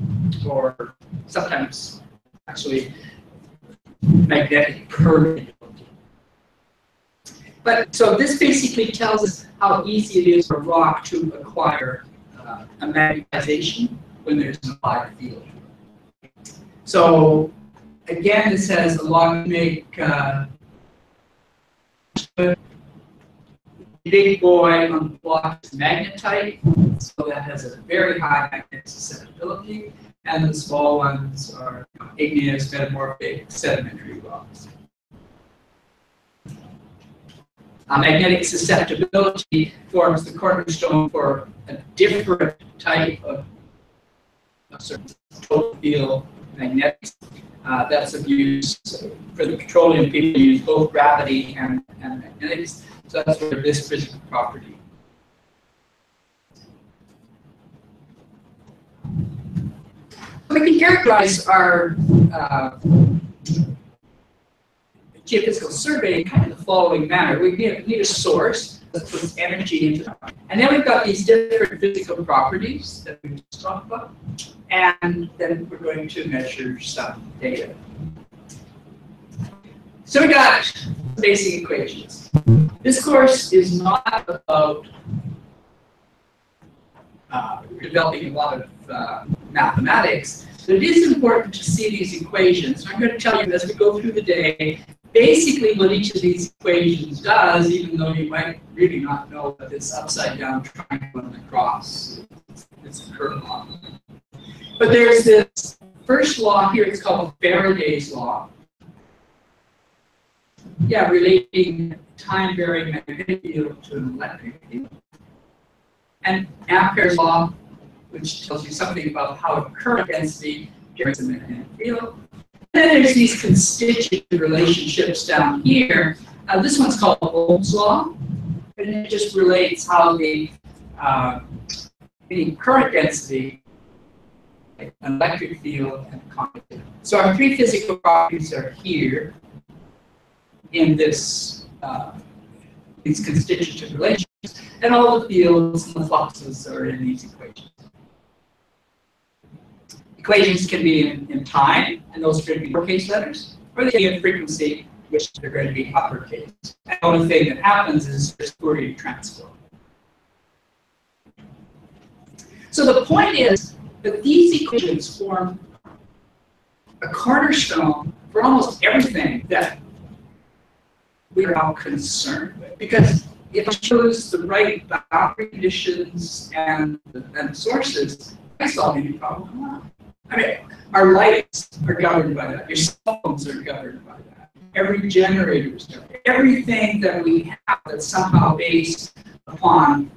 or sometimes actually magnetic permeability. But so this basically tells us how easy it is for a rock to acquire a magnetization when there's an applied field. So again, this has a logarithmic big boy on the block is magnetite, so that has a very high magnetic susceptibility, and the small ones are igneous, metamorphic, sedimentary rocks. Magnetic susceptibility forms the cornerstone for a different type of certain total field magnetics. That's of use for the petroleum people use both gravity and magnetics. So that's for this physical property. We can characterize our geophysical survey in kind of the following manner. We need a source that puts energy into it. And then we've got these different physical properties that we just talked about. And then we're going to measure some data. So we got basic equations. This course is not about developing a lot of mathematics, but it is important to see these equations. So I'm going to tell you as we go through the day, basically what each of these equations does, even though you might really not know that this upside down triangle on the cross is a curve law. But there's this first law here, it's called Faraday's law. Yeah, relating time-varying magnetic field to an electric field. And Ampere's law, which tells you something about how a current density generates a magnetic field. And then there's these constituent relationships down here. This one's called Ohm's law, and it just relates how the current density, an electric field, and conductivity. So our three physical properties are here in this these constituent relationships, and all the fields and the fluxes are in these equations. Equations can be in time, and those could be lowercase letters, or they can be in frequency, which they're going to be uppercase. And the only thing that happens is there's Fourier transform. So the point is that these equations form a cornerstone for almost everything that we are now concerned with, because if it shows the right boundary conditions and the sources, I solve any problem. I mean, our lights are governed by that. Your cell phones are governed by that. Every generator is governed. Everything that we have that's somehow based upon,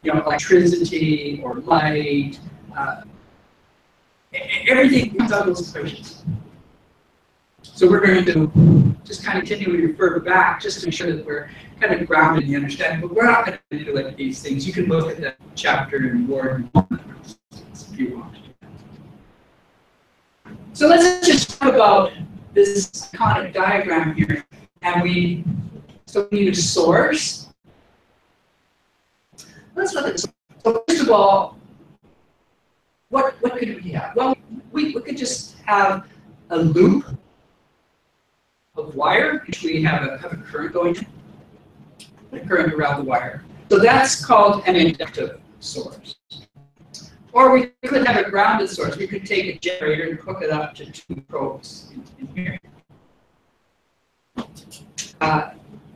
electricity or light, everything comes out of those equations. So we're going to just kind of continually refer back just to make sure that we're kind of grounded in the understanding, but we're not going to manipulate these things. You can look at that chapter and more if you want. So let's just talk about this iconic diagram here. And we need a source. Let's look at this. So first of all, what could we have? Well, we could just have a loop of wire, which we have a current going in, a current around the wire. So that's called an inductive source. Or we could have a grounded source. We could take a generator and hook it up to two probes in here.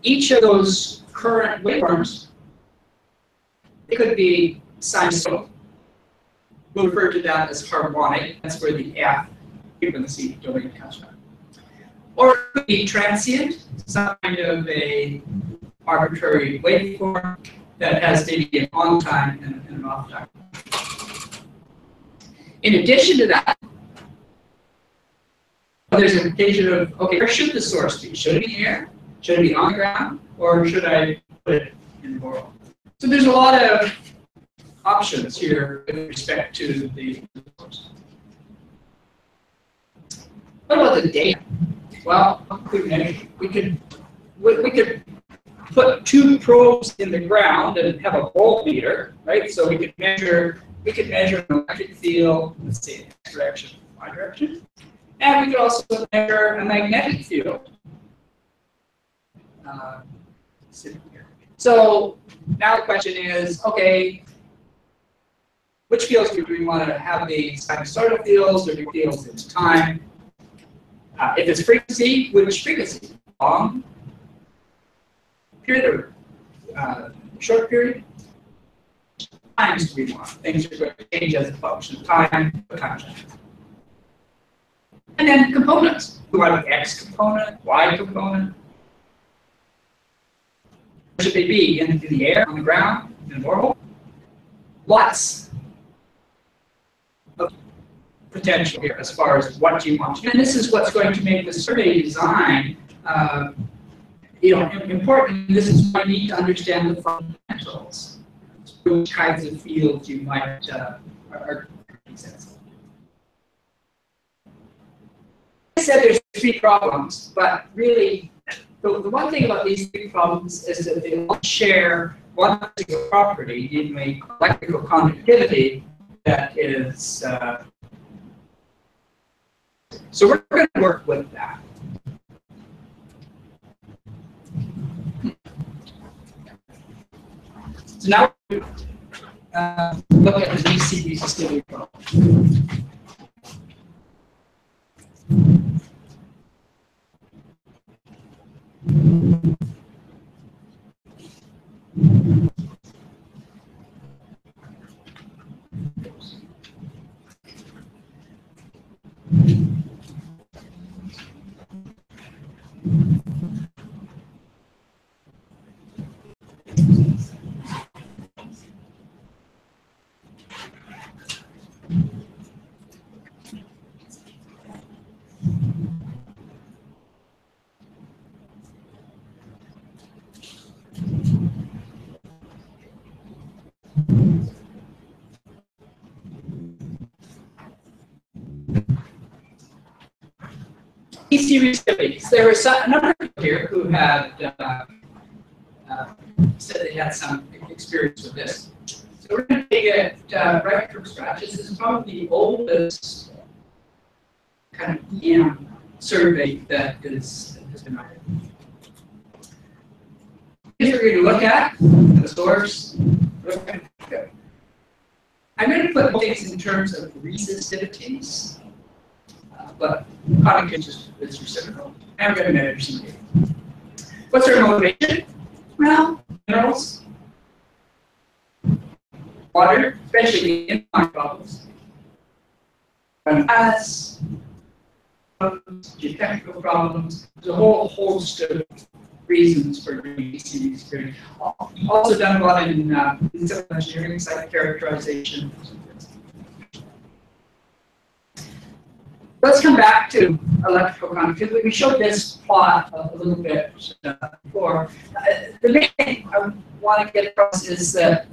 Each of those current waveforms, it could be sinusoidal. We'll refer to that as harmonic. That's where the F frequency domain comes from. Or it could be transient, some kind of a arbitrary waveform that has maybe an on time and an off time. In addition to that, there's an indication of, okay, where should the source be? Should it be here? Should it be on the ground? Or should I put it in the world? So there's a lot of options here with respect to the source. What about the data? Well, we could put two probes in the ground and have a voltmeter, right? So we could measure an electric field, let's say in X direction, Y direction, and we could also measure a magnetic field. Sitting here. So now the question is, okay, Which fields do we want to have the sinusoidal fields or do fields in time? If it's frequency, which frequency? Long period or short period? Times do we want? Things are going to change as a function of time. And then components. We want an X component, Y component. Where should they be? In the air, on the ground, in normal? Lots of potential here as far as what you want. And this is what's going to make the survey design important. This is why you need to understand the fundamentals. Which kinds of fields you might are sensible. I said there's 3 problems, but really the one thing about these 3 problems is that they all share one particular property, namely electrical conductivity, that is. So we're going to work with that. So now look at the DC resistivity problem. DC resistivity. There were a number of people here who had said they had some experience with this. So we're going to take it right from scratch. This is probably the oldest kind of EM survey that has been written. Here's what we're going to look at the source. I'm going to put things in terms of resistivities. But conductivity is reciprocal, and we're going to measure some data. What's our motivation? Well, minerals, water, especially the inline bubbles, gas, geotechnical problems. There's a whole host of reasons for doing DC experiment. Also done a lot in civil engineering, site characterization. Let's come back to electrical conductivity. We showed this plot a little bit before. The main thing I want to get across is that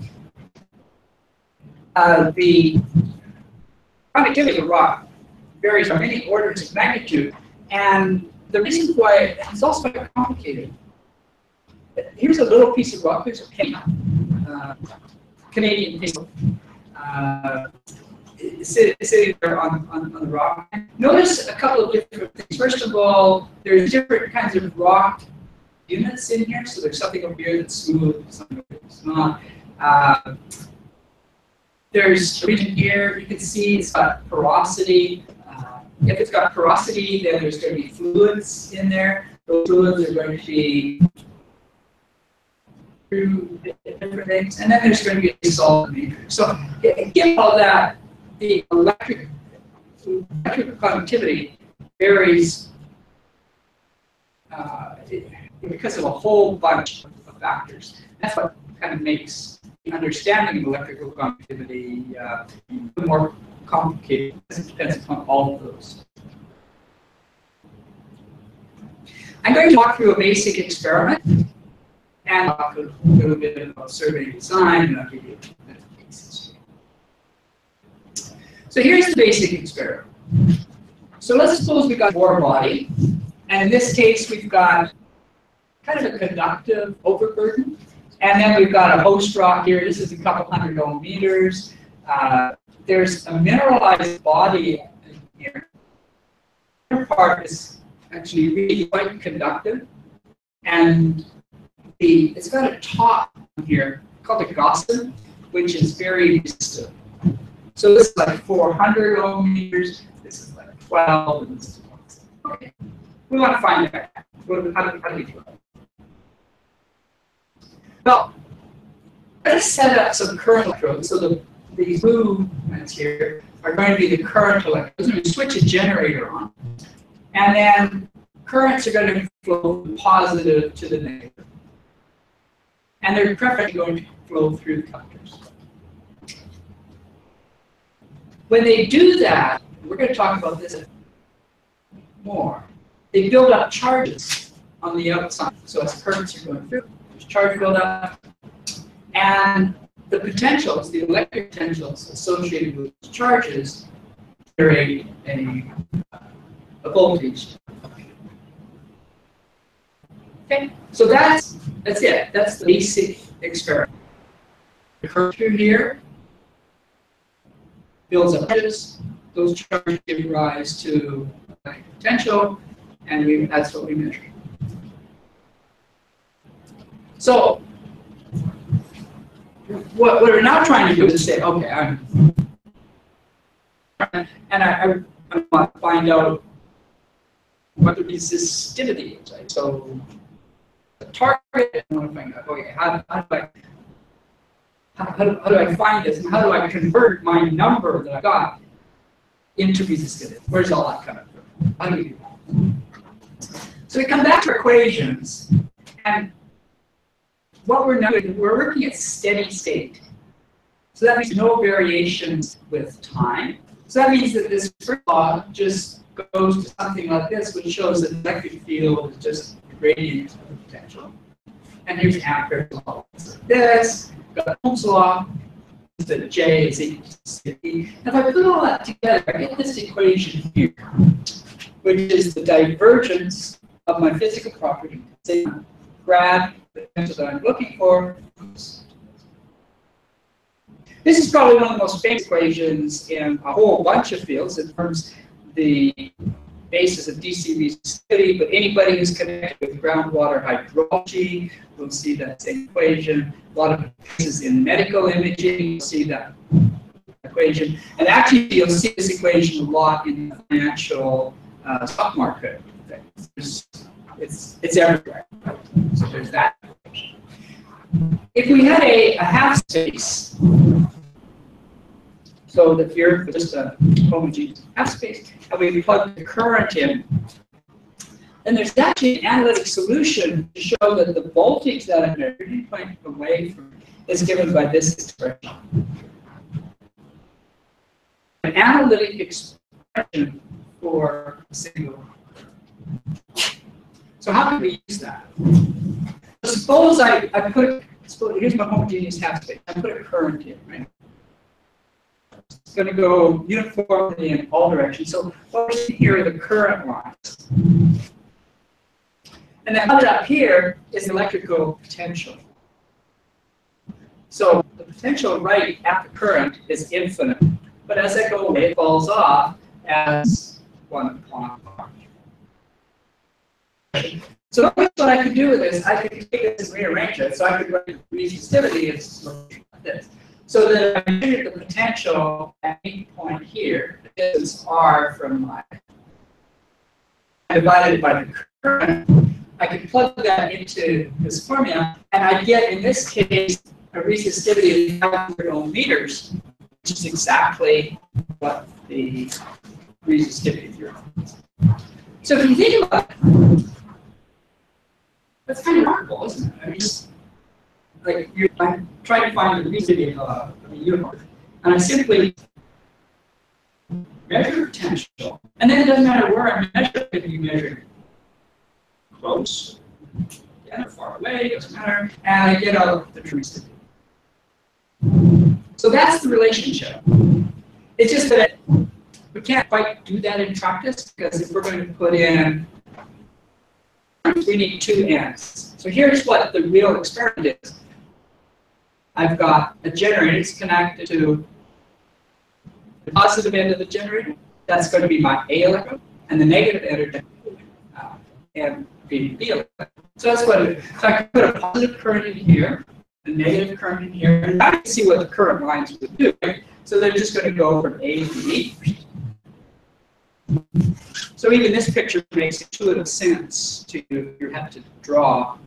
the conductivity of rock varies by many orders of magnitude, and the reason why it's also quite complicated. Here's a little piece of rock. Here's a penny, Canadian peso. Sitting there on the rock. Notice a couple of different things. First of all, there's different kinds of rock units in here. So there's something over here that's smooth, something over here that's not. There's a region here, you can see it's got porosity. If it's got porosity, then there's going to be fluids in there. Those fluids are going to be through different things. And then there's going to be a solid matrix. So given all that, the electrical conductivity varies because of a whole bunch of factors. That's what kind of makes the understanding of electrical conductivity more complicated, because it depends upon all of those. I'm going to talk through a basic experiment and talk a little bit about survey design, and I'll give you a bit of cases. So here's the basic experiment. So let's suppose we've got a ore body, and in this case we've got kind of a conductive overburden, and then we've got a host rock here. This is a couple hundred ohm meters. There's a mineralized body here. The part is actually really quite conductive, and it's got a top here called a gossamer, which is very resistive. So this is like 400 ohm meters. This is like 12. And this is 1. Okay. We want to find that. How do we do it? Well, let's set up some current electrodes. So these blue ones here are going to be the current electrodes. We switch a generator on. And then currents are going to flow from positive to the negative. And they're preferably going to flow through the conductors. When they do that, we're going to talk about this more. They build up charges on the outside. So as currents are going through, there's charge buildup. And the potentials, the electric potentials associated with those charges, generate a voltage. Okay, so that's it. That's the basic experiment. The current through here builds up charges. Those charges give rise to potential, and that's what we measure. So what we're now trying to do is say, okay, I want to find out what the resistivity is. Right? So the target, I want to find out, okay, how do I find this? And how do I convert my number that I got into resistivity? Where's all that coming from? How do we do that? So we come back to equations, and what we're now doing, we're working at steady state. So that means no variations with time. So that means that this first law just goes to something like this, which shows that the electric field is just the gradient of the potential. And here's Ampere's law. So this, got Ohm's law, that J is equal to C. And if I put all that together, I get this equation here, which is the divergence of my physical property. Say, grab the potential that I'm looking for. This is probably one of the most famous equations in a whole bunch of fields. It forms the basis of DC resistivity, but anybody who's connected with groundwater hydrology will see that same equation. A lot of cases in medical imaging, you'll see that equation. And actually, you'll see this equation a lot in the financial stock market. It's everywhere. So there's that equation. If we had a half space, so that the Earth was just a homogeneous half space, and we plug the current in, then there's actually an analytic solution to show that the voltage that I'm measuring point away from is given by this expression. An analytic expression for a single. So how can we use that? Suppose here's my homogeneous half space. I put a current in, right? It's going to go uniformly in all directions. So what we're seeing here are the current lines. And then up here is the electrical potential. So the potential right at the current is infinite. But as I go away, it falls off as 1 upon r. So what I could do with this, I could take this and rearrange it. So I could write resistivity as like this. So that I measure the potential at any point here, this is R from my divided by the current. I can plug that into this formula, and I get, in this case, a resistivity of 500 ohm meters, which is exactly what the resistivity theorem is. So if you think about it, that's kind of remarkable, isn't it? I mean, just like I'm trying to find the resistivity of a uniform, and I simply measure potential, and then it doesn't matter where I measure. If you measure close, or far away, doesn't matter, and I get out the resistivity. So that's the relationship. It's just that we can't quite do that in practice, because if we're going to put in, we need 2 ends. So here's what the real experiment is. I've got a generator that's connected to the positive end of the generator. That's going to be my A electrode, and the negative end and B electrode. So that's what it is. So I can put a positive current in here, a negative current in here, and I can see what the current lines would do. So they're just going to go from A to B. So even this picture makes intuitive sense to you. You have to draw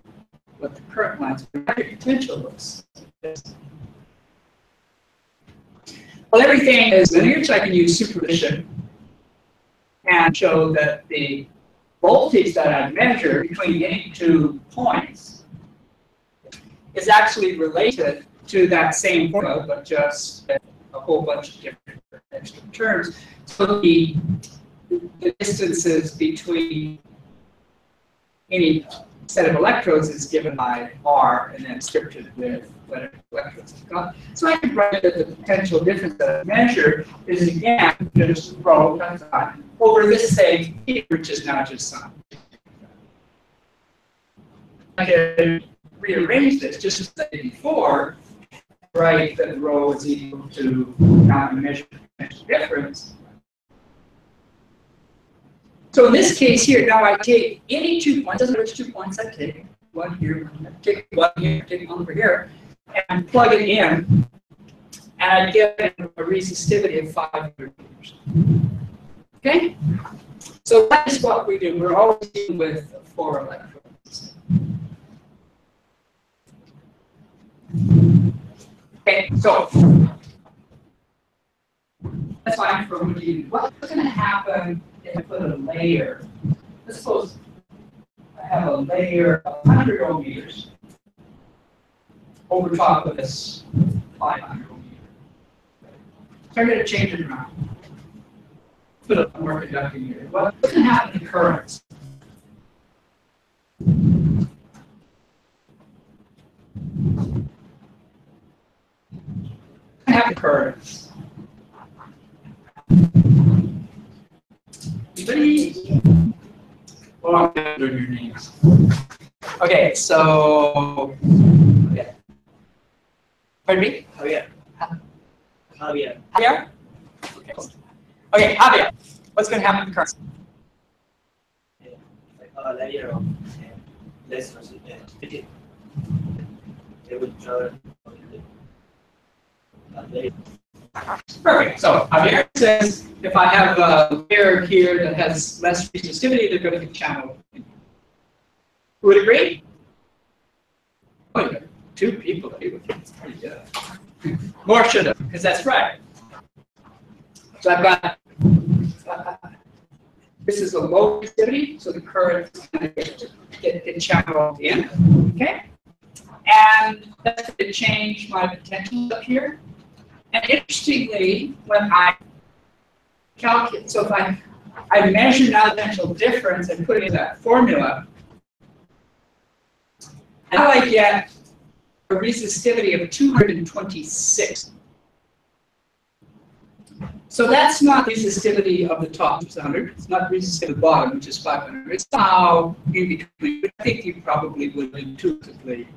what the current lines, but your potential looks like this. Well, everything is linear, so I can use superposition and show that the voltage that I measure between any two points is actually related to that same formula, but just a whole bunch of different extra terms. So the distances between any set of electrodes is given by R and then scripted with whatever electrodes I've got. So I can write that the potential difference that I measure is again just rho times I over this same here, which is now just sum. I can rearrange this just as I did before, write that rho is equal to now I measure the potential difference. So in this case here, now I take any 2 points, doesn't matter which 2 points I take, one here, take one here, take one over here, and plug it in, and I get a resistivity of 500 meters. Okay? So that's what we do. We're always dealing with 4 electrodes. Okay, so that's fine for what you do. What's going to happen if I put a layer? Let's suppose I have a layer of 100 ohm meters over top of this 500 ohm meter. So I'm going to change it around. Put a more conducting meter. What's going to happen to currents? Happen to currents. Anybody? Well, I'm going to do your names. Okay, so yeah. Pardon me? Javier. Javier. Javier? Okay. Okay, Javier. What's going to happen to currents? A layer of less resistivity. They would travel that layer. Perfect. So Javier says if I have a layer here that has less resistivity, they're going to be channeled. Who would agree? Oh, you got 2 people agree with you. It's pretty good. More should have, because that's right. So I've got this is a low resistivity, so the current is going to get channeled in. Okay, and that's going to change my potential up here. And interestingly, when I calculate, so if I measure now the potential difference and put it in that formula, now I get a resistivity of 226. So that's not resistivity of the top, which is 100. It's not resistivity of the bottom, which is 500. It's somehow in between, but I think you probably would intuitively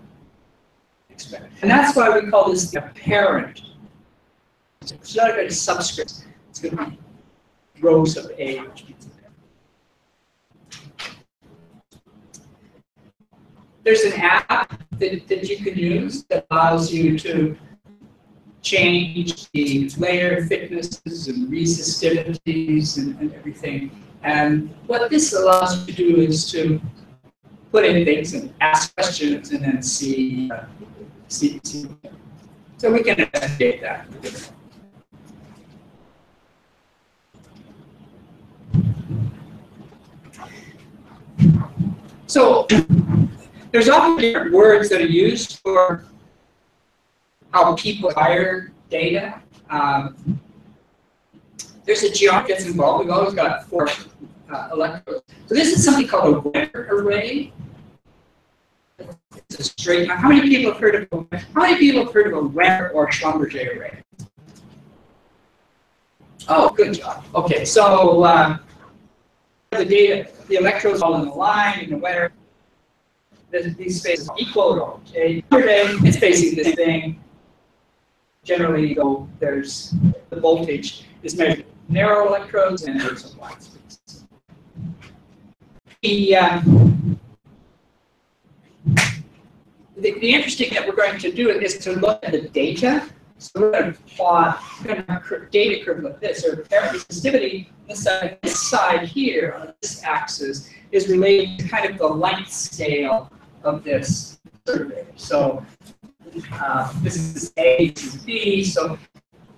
expect. And that's why we call this the apparent. It's not going to be subscripts. It's going to be rows of A, which means there's an app that you can use that allows you to change the layer thicknesses and resistivities and everything. And what this allows you to do is to put in things and ask questions and then see. So we can investigate that. So there's often different words that are used for how people acquire data. There's a geometry that's involved. We've always got 4 electrodes. So this is something called a Wenner array. It's a straight line. How many people have heard of a Wenner or Schlumberger array? Oh, good job. Okay, so the data, the electrodes all in a line in the Wenner. These spaces are equal. Okay, it's basically the thing. Generally, though, there's the voltage is measured in narrow electrodes and there's a wide space. The interesting that we're going to do is to look at the data So we're going to plot a data curve like this, or apparent resistivity. This side here on this axis is related to kind of the length scale of this survey. So this is A, this is B. So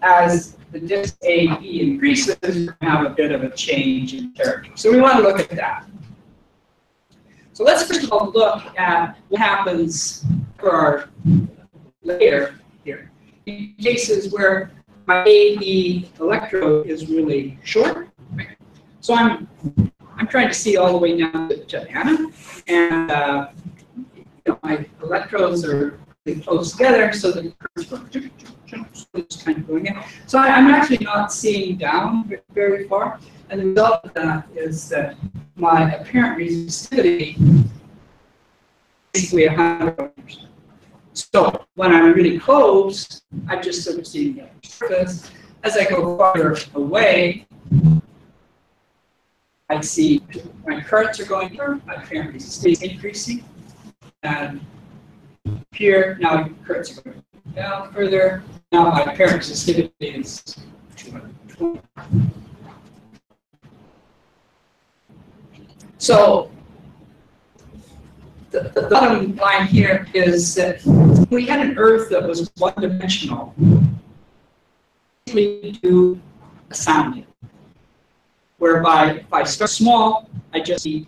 as the disk AB increases, we're going to have a bit of a change in character. So we want to look at that. So let's first of all look at what happens for our layer here. In cases where my AB electrode is really short. So I'm trying to see all the way down to Anna, and my electrodes are really close together, so the current's kind of going in. So I'm actually not seeing down very far, and the result of that is that my apparent resistivity is basically 100 ohms. So when I'm really close, I'm just sort of seeing the surface. As I go farther away, I see my currents are going here, my apparent resistance is increasing. And here, now currents are going down further. Now my apparent resistivity is 220. So the bottom line here is that we had an Earth that was one-dimensional. We do a sounding, whereby if I start small, I just see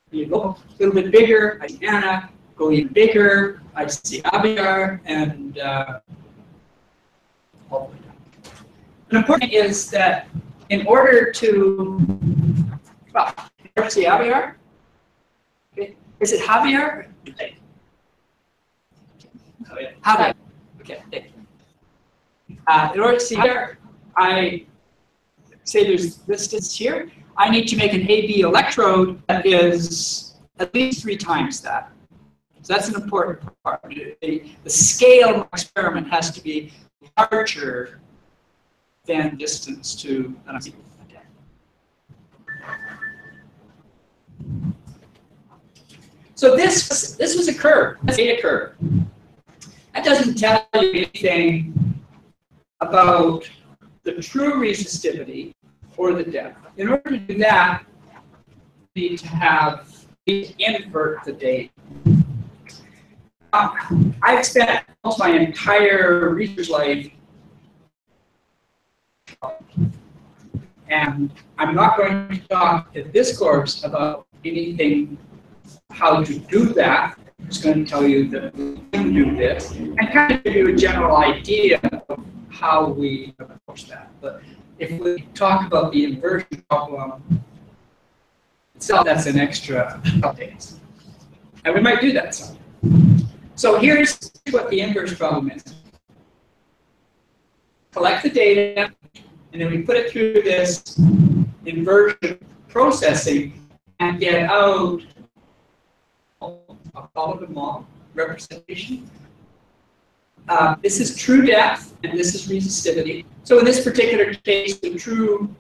you go a little bit bigger, I see Anna, go even bigger, I see Abiar, and all the way down. An important thing is that in order to, well, see Abiar? Okay. Is it Javier? Okay. Javier. Okay, thank you. In order to see Javier, I say there's this distance here. I need to make an AB electrode that is at least 3 times that. So that's an important part. The scale of the experiment has to be larger than distance to an AB. So this was a curve, a data curve. That doesn't tell you anything about the true resistivity or the depth. In order to do that, you need to invert the data. I've spent almost my entire research life, and I'm not going to talk in this course about anything how to do that. I'm just going to tell you that we can do this and kind of give you a general idea of how we approach that. But if we talk about the inversion problem itself, that's an extra update. And we might do that some. So here's what the inverse problem is. Collect the data, and then we put it through this inversion processing and get out, I'll call it a model representation. This is true depth, and this is resistivity. So in this particular case, the true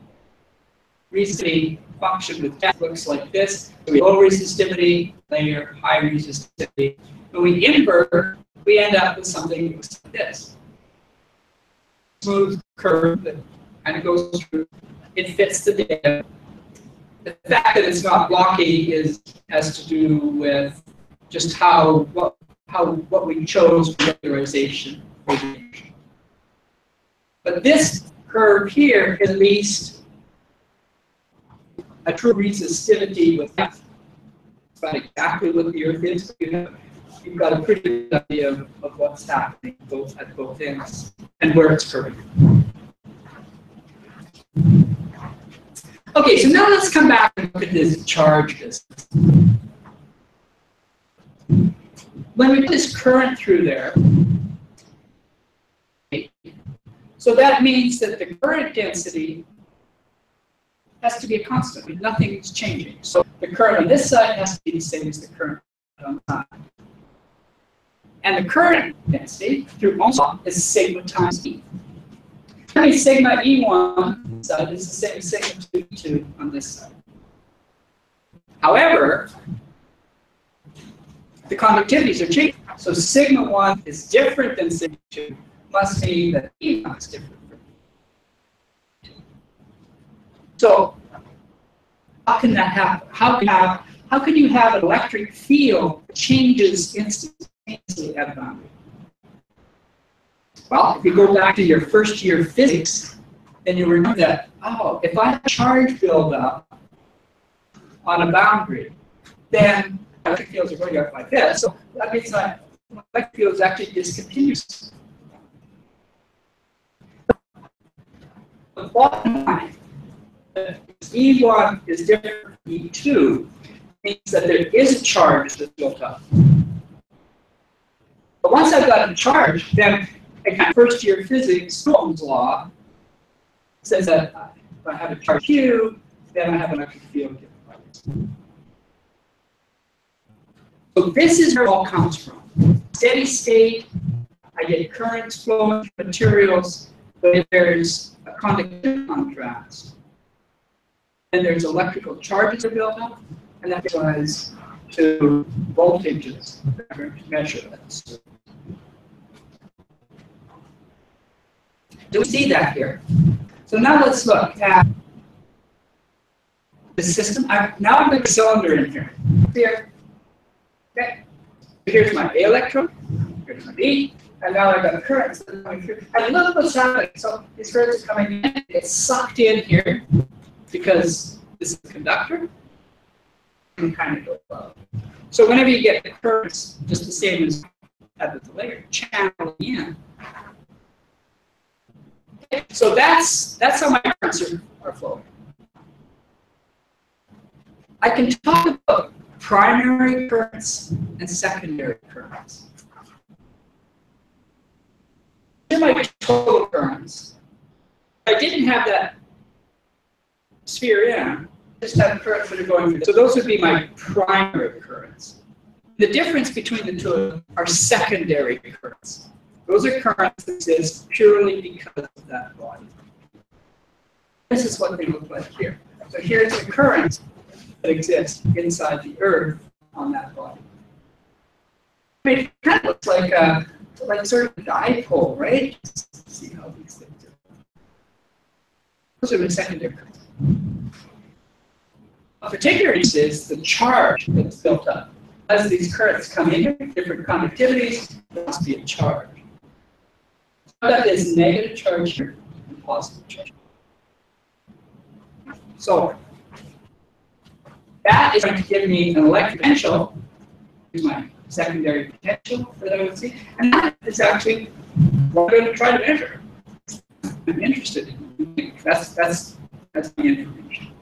resistivity function with depth looks like this. So we have low resistivity, layer, high resistivity. When we invert, we end up with something that looks like this. Smooth curve that kind of goes through. It fits the data. The fact that it's not blocky has to do with just what we chose for regularization. But this curve here is at least a true resistivity with depth. It's not exactly what the Earth is. You've got a pretty good idea of what's happening at both ends and where it's curving. Okay, so now let's come back and look at this charge business. When we put this current through there, so that means that the current density has to be a constant. Nothing's changing. So the current on this side has to be the same as the current on the side. And the current density through Ohm's law is sigma times E. Sigma E1 on this side is the same as sigma 2 on this side. However, the conductivities are changing. So sigma 1 is different than sigma 2. must mean that E is different from E2. So how can that happen? How can you have an electric field that changes instantaneously at a boundary? Well, if you go back to your first year physics, then you remember that, oh, if I have charge buildup on a boundary, then electric fields are going up like this. So that means that electric field is actually discontinuous. The bottom line, E1 is different from E2, means that there is a charge that's built up. But once I've got a charge, then again, first year physics, Ohm's law says that if I have a charge Q, then I have an electric field. So this is where it all comes from. Steady state, I get currents flowing through materials, but if there's a conductivity contrast, then there's electrical charges are built up, and that gives rise to voltages that are measured. Do we see that here? So now let's look at the system. Now I'm going to cylinder in here. Here. Okay. Here's my A electron. Here's my B. And now I've got currents coming through. And look what's happening. So these currents are coming in. It's sucked in here because this is a conductor. And kind of go above. So whenever you get the currents, just the same as at the layer, channeling in. So that's how my currents are flowing. I can talk about primary currents and secondary currents. These are my total currents. If I didn't have that sphere in, I just have currents that are going through. So those would be my primary currents. The difference between the two of them are secondary currents. Those are currents that exist purely because of that body. This is what they look like here. So here's the current that exists inside the Earth on that body. I mean, it kind of looks like sort of a dipole, right? Just see how these things are. Those are the secondary currents. A particular use is the charge that's built up. As these currents come in, different conductivities, there must be a charge. That is negative charge here and positive charge. So that is going to give me an electric potential. Here's my secondary potential that I would see. And that is actually what I'm going to try to measure. I'm interested in. That's the information.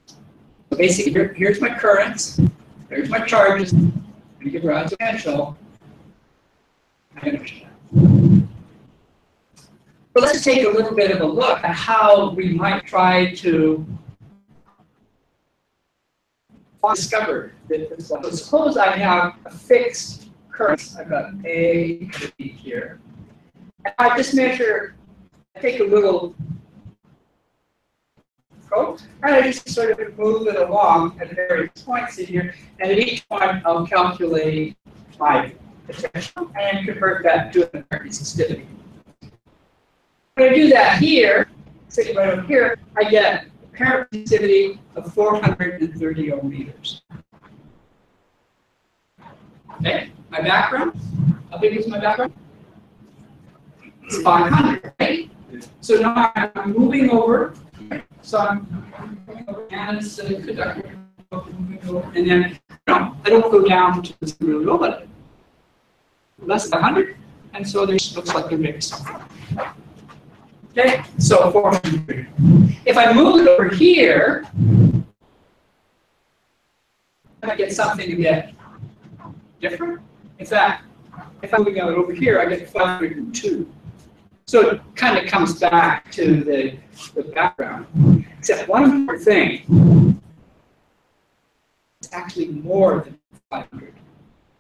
So basically, here's my currents. There's my charges. I'm going to give rise to potential. I'm going to measure that. But let's take a little bit of a look at how we might try to discover this. So suppose I have a fixed current. I've got A and B here. And I just measure, I take a little probe, and I just sort of move it along at various points in here. And at each point, I'll calculate my potential and convert that to an resistivity. When I do that here, sitting right over here, I get apparent resistivity of 430 ohm meters. Okay, my background. How big is my background? It's 500, right? So now I'm moving over. So I'm moving over as a conductor, and then I don't go down to this really low, but less than 100, and so there looks like there may be something. Okay, so 400. If I move it over here, I get something a bit different. In fact, if I'm moving it over here, I get 502. So it kind of comes back to the background. Except one important thing, it's actually more than 500.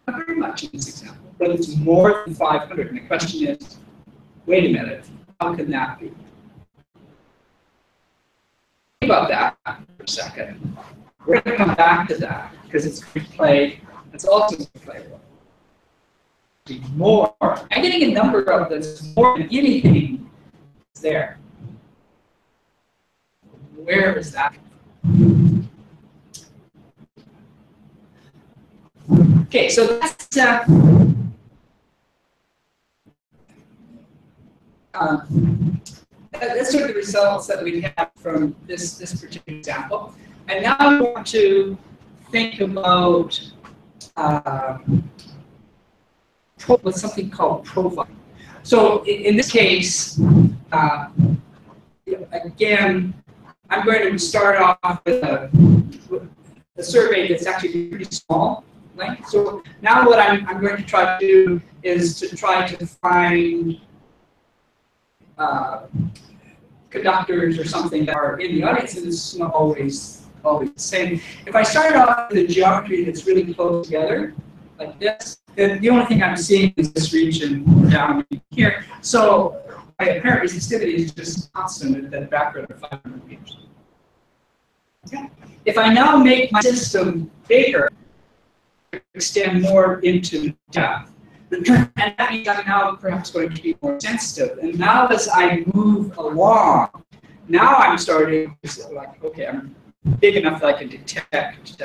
Not very much in this example, but it's more than 500. And the question is, wait a minute, how can that be? Think about that for a second. We're going to come back to that because it's going to play, it's also going to play a role. actually more. I'm getting a number of this more than anything is there. Where is that? Okay, so that's that's sort of the results that we have from this particular example. And now I want to think about what's something called profiling. So in this case, again, I'm going to start off with a survey that's actually pretty small. Right? So now what I'm going to try to do is to try to find conductors or something that are in the audience, and it's not always the same. If I start off with a geometry that's really close together, like this, then the only thing I'm seeing is this region down here. So my apparent resistivity is just constant at that background of 500 meters. Okay. If I now make my system bigger, extend more into depth, and that means I'm now perhaps going to be more sensitive. And now as I move along, now I'm starting to say, like, okay, I'm big enough that I can detect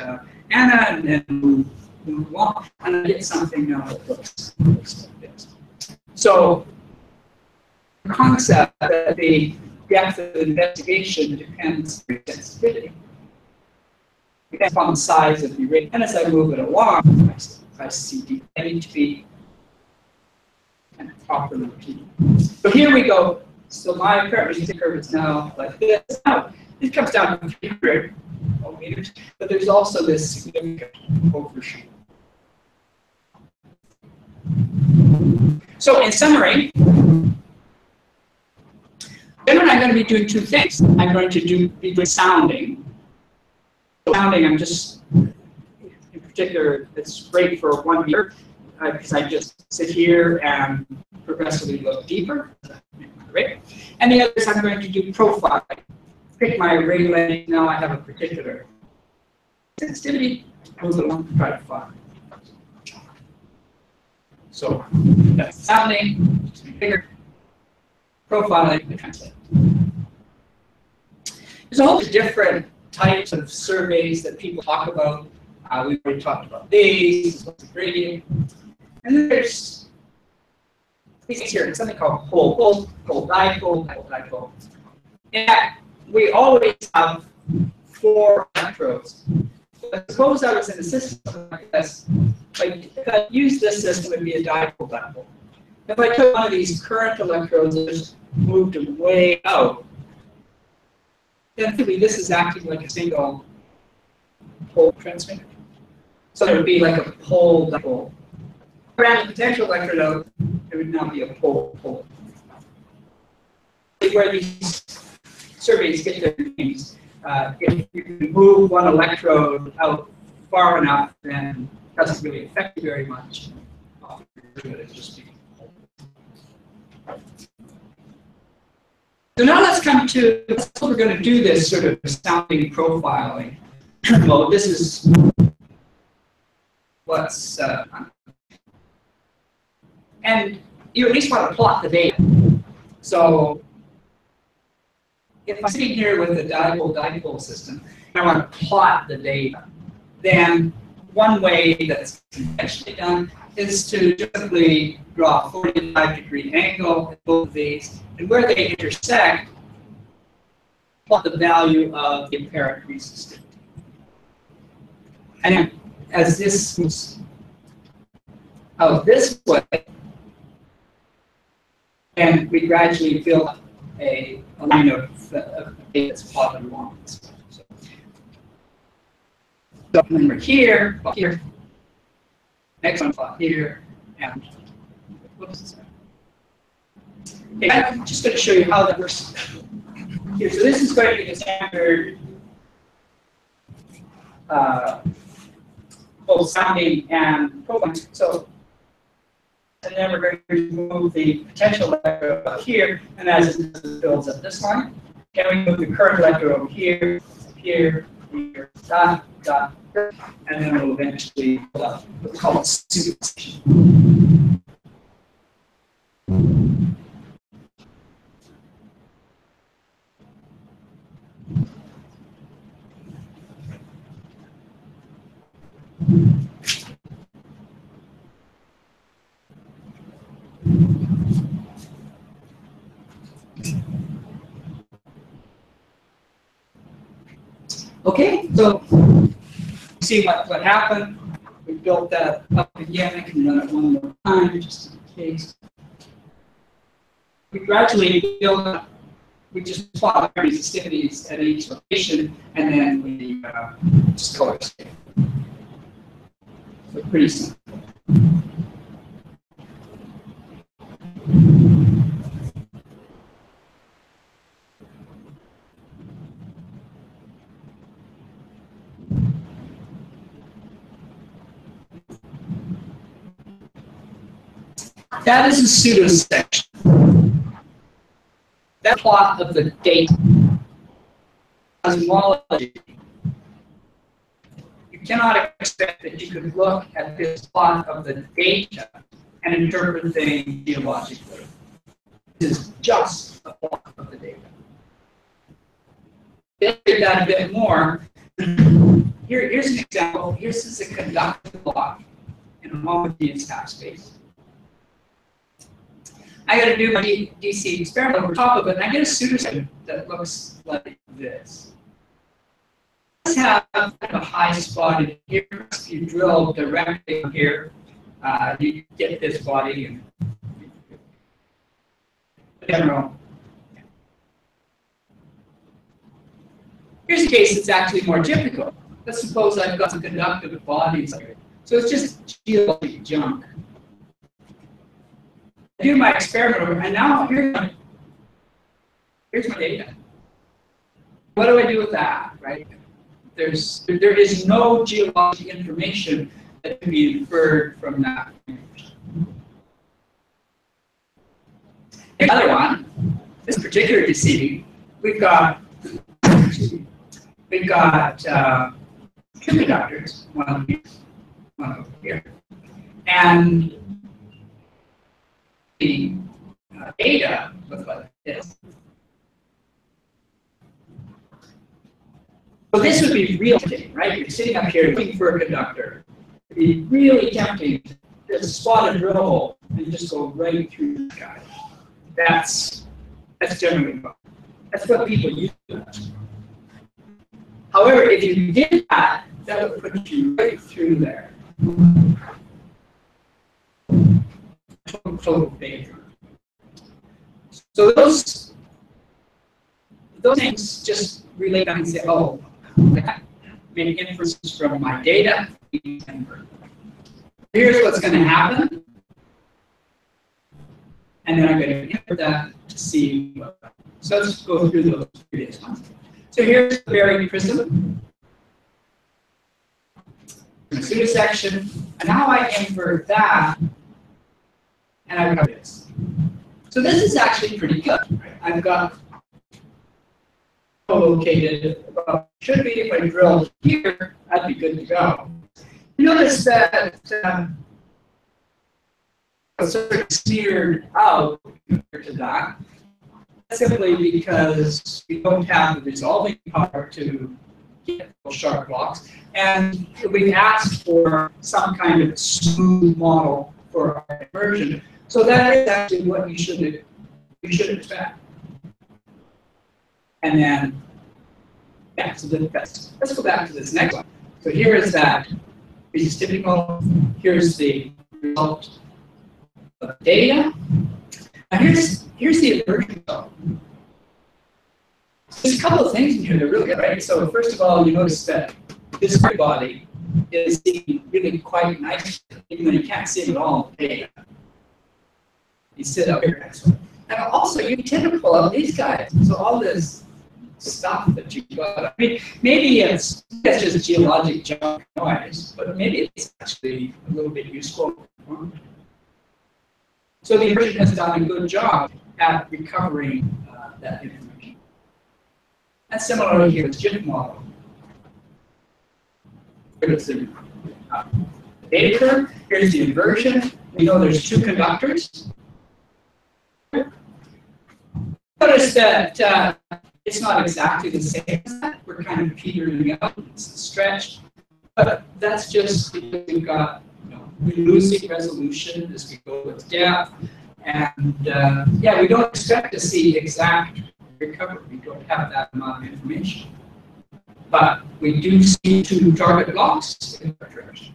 Anna, and then move along, and I get something now that looks like this. So the concept that the depth of investigation depends on sensitivity. Depends on the size of the array. And as I move it along, I see I need to be kind of properly repeated. So here we go. So my apparent resistivity curve is now like this. Now, it comes down to 300 meters, but there's also this significant overshoot. So in summary, then I'm going to be doing two things. I'm going to be doing sounding. Sounding, I'm just, in particular, it's great for 1 meter, because I just sit here and progressively look deeper. Right? And the other is I'm going to do profiling. Pick my array length. Now I have a particular sensitivity. Move it along to try to find. So that's sounding, just be bigger. Profiling, and translate. There's a whole bunch of different types of surveys that people talk about. We've already talked about these, gradient. And then there's these here, something called pole dipole. And we always have 4 electrodes. But suppose I was in a system like this. If I use this system, it would be a dipole. If I took one of these current electrodes and just moved them way out, then this is acting like a single pole transmitter. So there would be like a pole dipole. Around the potential electrode, it would now be a pole. Where these surveys get their names, if you can move one electrode out far enough, then it doesn't really affect you very much. It's just so now let's come to what we're going to do this sort of sounding profiling. Well, this is what's and you at least want to plot the data. So if I'm sitting here with a dipole system, and I want to plot the data, then one way that's conventionally done is to simply draw a 45-degree angle at both of these, and where they intersect, plot the value of the apparent resistivity. And then, as this moves out this way, and we gradually build a line of data that's plotted along this way. So number here, next one plot here, and whoops. Okay, I'm just going to show you how that works here. So this is going to be the standard both sounding and profiling. So, and then we're going to move the potential electrode up here, and as it builds up this line, can we move the current electrode over here, here, dot, and then we'll eventually build up what's called a superposition. Okay, so see what happened. We built that up again. I can run it one more time just in case. We gradually build up. We just plot resistivities at each location, and then we just color scale. So pretty simple. That is a pseudo section. That plot of the data cosmology. You cannot expect that you could look at this plot of the data and interpret things geologically. This is just a plot of the data. Then we got a bit more. Here's an example. Here's just a conductive block in a homogeneous half space. I got to do my DC experiment over top of it, and I get a pseudo that looks like this. Let's have a high spot in here. If you drill directly here, you get this body. And general. Here's a case that's actually more typical. Let's suppose I've got some conductive bodies here. So it's just geologic junk. I do my experiment over, and now here's my data. What do I do with that, right? There is no geologic information that can be inferred from that. Here's another one. This particular deceiving. We've got two conductors, one over here, and the data looks like this. So this would be real tempting, right? You're sitting up here looking for a conductor. It'd be really tempting to just spot a drill hole and just go right through the guy. That's generally what. That's what people use. However, if you did that, that would put you right through there. Total failure. So those things just relate back and say, oh, I made inferences from my data. Here's what's going to happen. And then I'm going to infer that to see what. So let's go through those previous ones. So here's the varying prism. Pseudo section. And now I infer that. And I've got this. So this is actually pretty good. Right? I've got located, should be if I drill here, I'd be good to go. You notice that sort of smeared out compared to that, simply because we don't have the resolving power to get those sharp blocks, and we've asked for some kind of smooth model for our immersion. So that is actually what you should expect. And then, yeah, so let's go back to this next one. So here is that resistivity model. Here's the result of data. Now here's the immersion model. There's a couple of things in here that are really good, right? So first of all, you notice that this body is seen really quite nice, even though you can't see it at all in the data. You sit up here next one. And also, you tend to pull out these guys. So all this stuff that you got, I mean, maybe it's just geologic junk noise, but maybe it's actually a little bit useful. So the immersion has done a good job at recovering that information. That's similar here with GIF model. Here's the data curve. Here's the inversion. We know there's two conductors. notice that it's not exactly the same as that. We're kind of petering out. It's a stretch. But that's just because we've got we lose resolution as we go with depth. And yeah, we don't expect to see exact recovery. We don't have that amount of information. But we do see two target blocks in that direction.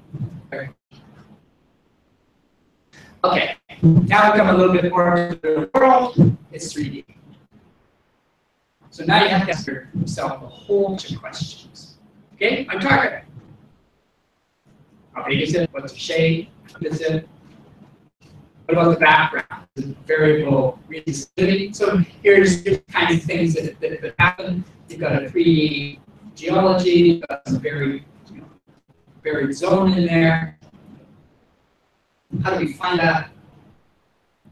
Okay, now we come a little bit more to the world. It's 3D. So now you have to ask yourself a whole bunch of questions. Okay, my target. How big is it? What's the shade? What is it? What about the background? The variable resistivity. So here's the kind of things that could happen. You've got a 3D geology, you've got some very varied zone in there. How do we find that?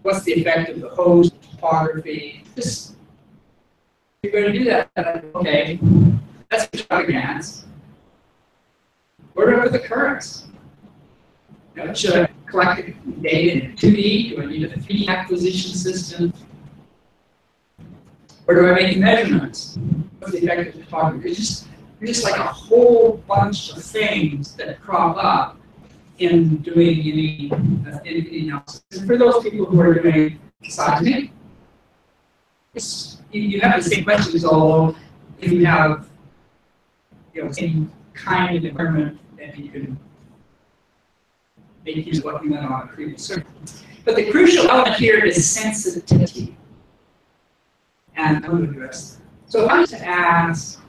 What's the effect of the host, topography? Just, you're going to do that. Okay, that's the target gas. What about the currents? Should I collect data in 2D? Do I need a 3D acquisition system? Or do I make measurements? What's the effect of topography? It's just like a whole bunch of things that crop up in doing any analysis. And for those people who are doing seismic, you have the same questions, although if you have any kind of environment that you can make use of what we went on a previous survey. But the crucial element here is sensitivity. And I'm going to address that. So if I was to ask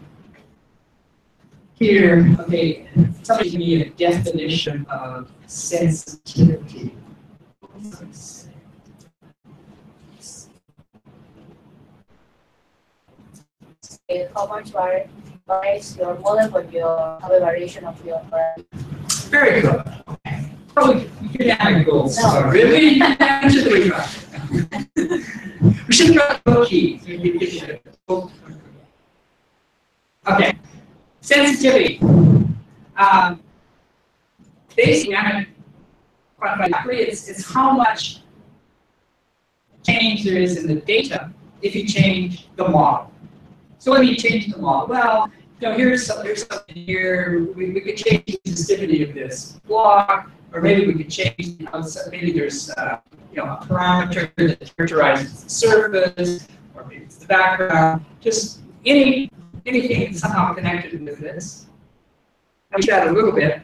here, okay, somebody give me a definition of sensitivity. How much varies your model when you have a variation of your parameters? Very good. Probably you can add goals. No. So really? We should try low key. Okay. Sensitivity. Basically, it's how much change there is in the data if you change the model. So when you change the model, well, here's something here. We could change the resistivity of this block, or maybe we could change. Maybe there's a parameter that characterizes the surface, or maybe it's the background. Just anything somehow connected with this. We chat a little bit,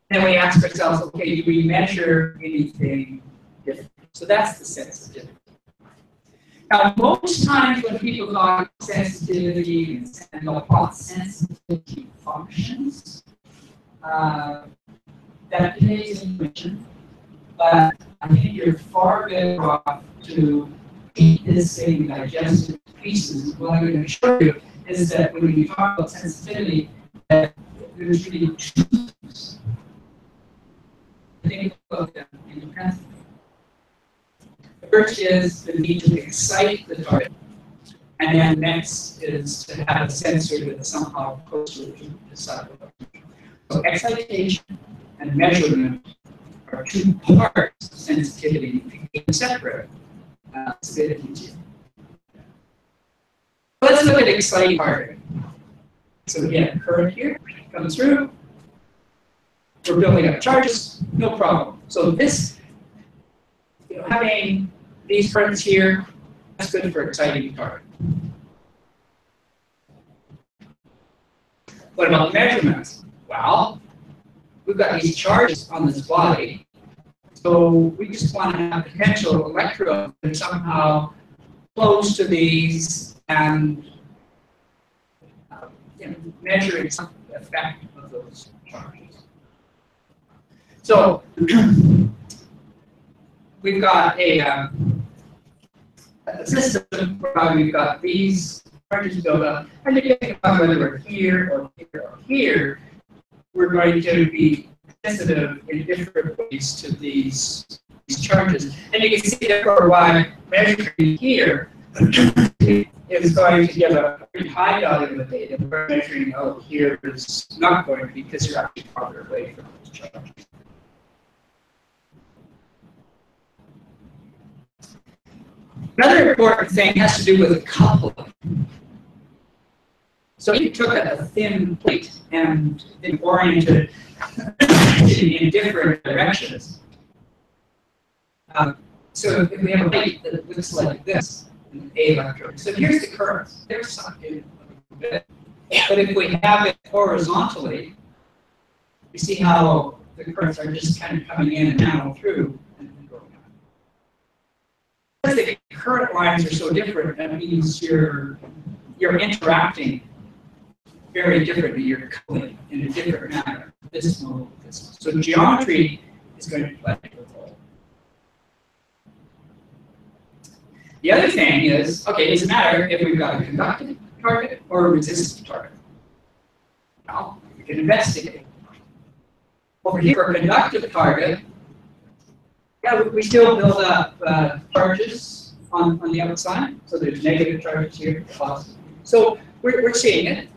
and we ask ourselves, okay, do we measure anything different? So that's the sensitivity. Now, most times when people talk sensitivity and they'll call it sensitivity functions, that contains information, but I think you're far better off to eat this thing digested pieces. What I'm going to show you is that when we talk about sensitivity, that there's really two things. Think about them independently. The first is the need to excite the target, and then next is to have a sensor that somehow closer to the side. So excitation and measurement are two parts of sensitivity. If you keep separate, it's a bit easier. Let's look at exciting target. So again, current here comes through. We're building up charges, no problem. So this, having these currents here, that's good for exciting target. What about measurements? Well, we've got these charges on this body, so we just want to have potential electrodes that are somehow close to these and measuring some effect of those charges. So we've got a system where we've got these charges built up, and depending on whether we're here or here or here, we're going to be sensitive in different ways to these charges. And you can see therefore why measuring here is going to give a pretty high value of the data. We're measuring here is not going to be because you're actually farther away from those charges. Another important thing has to do with coupling. So if you took a thin plate and then oriented it in different directions. So if we have a plate that looks like this, an A electrode. So here's the currents. They're sucked in a little bit. But if we have it horizontally, you see how the currents are just kind of coming in and channel through and going out. Because the current lines are so different, that means you're interacting very differently. You're coupling in a different manner. This one with this one. So geometry is going to play a role. The other thing is, okay, does it matter if we've got a conductive target or a resistive target? Well, we can investigate. Over here, for a conductive target, yeah, we still build up charges on the outside. So there's negative charges here, positive. So we're seeing it.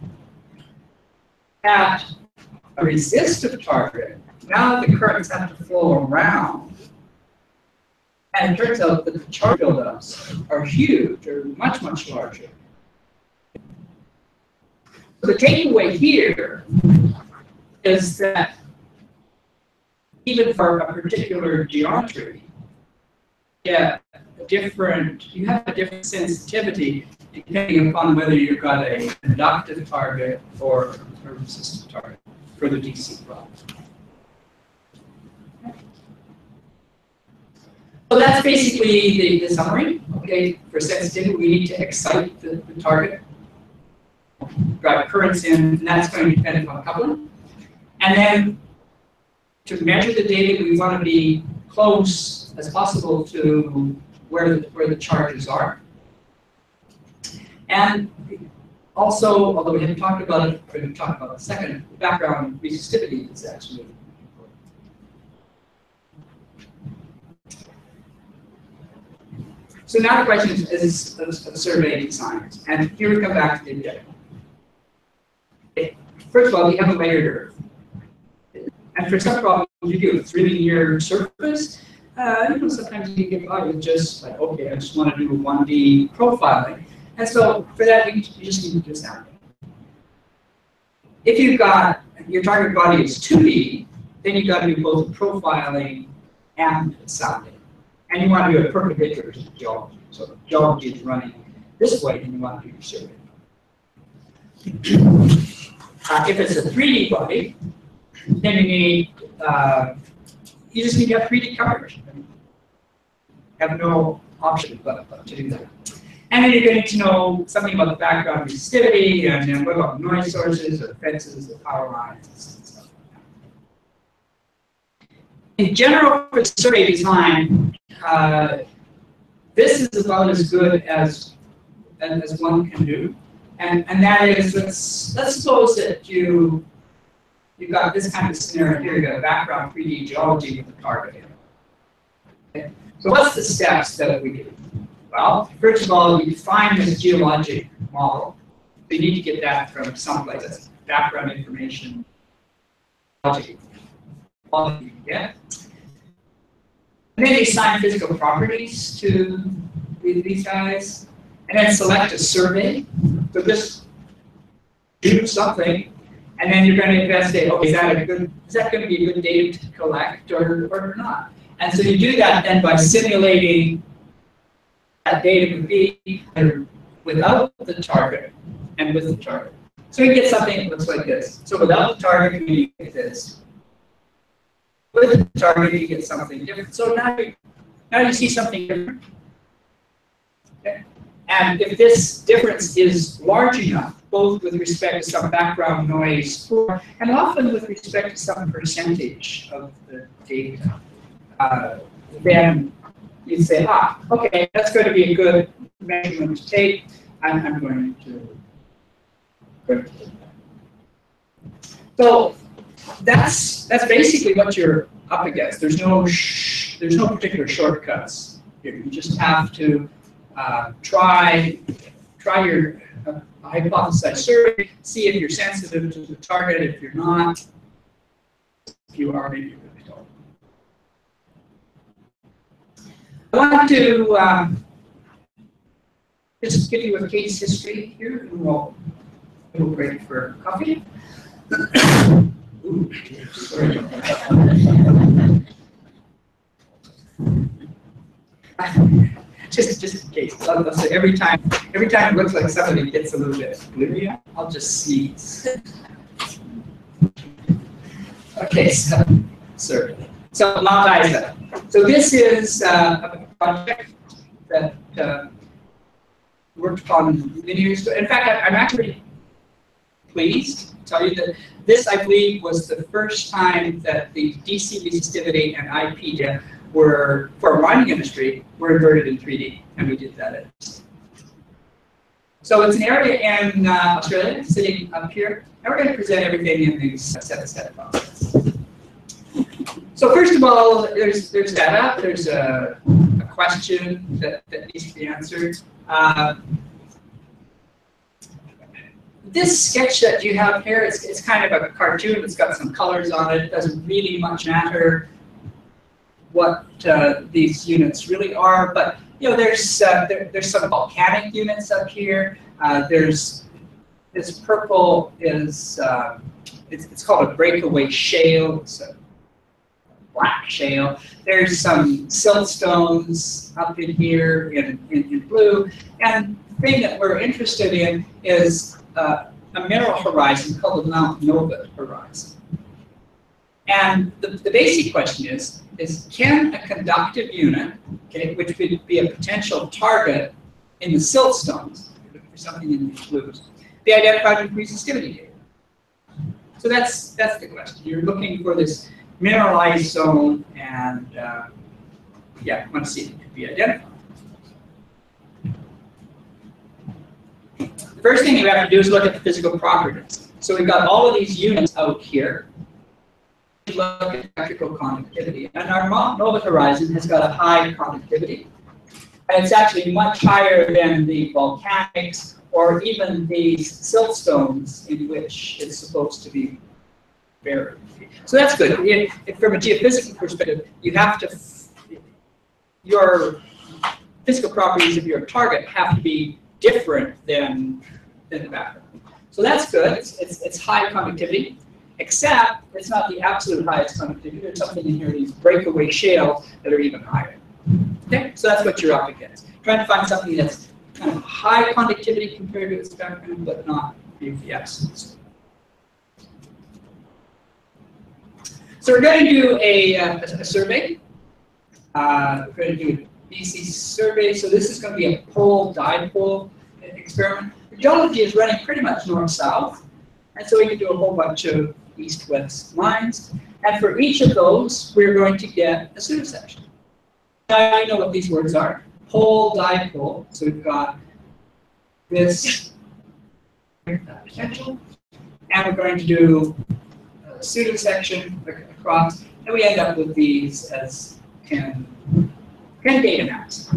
At a resistive target, now the currents have to flow around. And it turns out that the charge buildups are huge, or much, much larger. So the takeaway here is that even for a particular geometry, you have a different sensitivity depending upon whether you've got a conductive target or a resistive target for the DC problem. So that's basically the summary. Okay, for sensitivity, we need to excite the target, drive currents in, and that's going to depend upon coupling. And then to measure the data, we want to be close as possible to where the charges are. And also, although we haven't talked about it, we're going to talk about it in a second, background resistivity is actually important. So now the question is of survey design. And here we come back to the objective. Okay. First of all, we have a layered Earth. And for some problems, you do a 3-linear surface. Sometimes you get by with just like, okay, I just want to do 1D profiling. And so for that, you just need to do sounding. If you've got your target body is 2D, then you've got to do both profiling and sounding. And you want to do it perpendicular to geology. So geology is running this way, and you want to do your survey. If it's a 3D body, then you just need to have 3D coverage. You have no option but to do that. And then you're going to know something about the background resistivity, and then what about noise sources, or fences, or power lines, and stuff like that. In general, for survey design, this is about as good as one can do. And that is, let's suppose that you've got this kind of scenario here. You've got a background 3D geology with a target. Okay. So what's the steps that we do? Well, first of all, we define this geologic model. So you need to get that from someplace. That's background information. All you can get. And then you assign physical properties to these guys. And then select a survey. So just do something. And then you're going to investigate, okay, is that going to be a good data to collect or not? And so you do that then by simulating that data would be without the target and with the target. So you get something that looks like this. So without the target, you get this. With the target, you get something different. So now you see something different. Okay. And if this difference is large enough, both with respect to some background noise, and often with respect to some percentage of the data, then you say, okay, that's going to be a good measurement to take. I'm going to take that. So that's basically what you're up against. There's no particular shortcuts here. You just have to try your hypothesized survey, see if you're sensitive to the target. If you're not, if you are, maybe you're really dull. I want to just give you a case history here, and we'll break for coffee. Ooh, sorry. Just in case. So every time it looks like somebody gets a little bit blurry, I'll just sneeze. Okay, so multi-set. So this is a project that worked on many years ago. In fact, I'm actually pleased to tell you that this, I believe, was the first time that the DC resistivity and IP data were, for a mining industry, were inverted in 3D, and we did that. So it's an area in Australia, sitting up here, and we're going to present everything in these set files. So first of all, there's data. There's a question that needs to be answered. This sketch that you have here, it's kind of a cartoon. It's got some colors on it. It doesn't really much matter what these units really are, but there's some volcanic units up here. There's this purple is it's called a breakaway shale. It's a black shale. There's some siltstones up in here in blue, and the thing that we're interested in is a mineral horizon called the Mount Nova horizon. And the basic question is can a conductive unit, okay, which would be a potential target in the siltstones, for something in these blues, be identified with resistivity data? So that's the question. You're looking for this mineralized zone, and yeah, you want to see if it could be identified. The first thing you have to do is look at the physical properties. So we've got all of these units out here. Look at electrical conductivity, and our Mount Nova horizon has got a high conductivity, and it's actually much higher than the volcanics or even these siltstones in which it's supposed to be buried. So that's good. From a geophysical perspective, you have to, your physical properties of your target have to be different than the background. So that's good. It's high conductivity, except it's not the absolute highest conductivity. There's something in here, these breakaway shales that are even higher. Okay, so that's what you're up against. Trying to find something that's kind of high conductivity compared to its background, but not the absolute. So we're going to do a survey. We're going to do a BC survey. So this is going to be a pole-dipole experiment. The geology is running pretty much north-south, and so we can do a whole bunch of east-west lines. And for each of those, we're going to get a pseudosection. Now you know what these words are. Pole-dipole. So we've got this potential, and we're going to do a pseudosection across, and we end up with these as 10 data maps.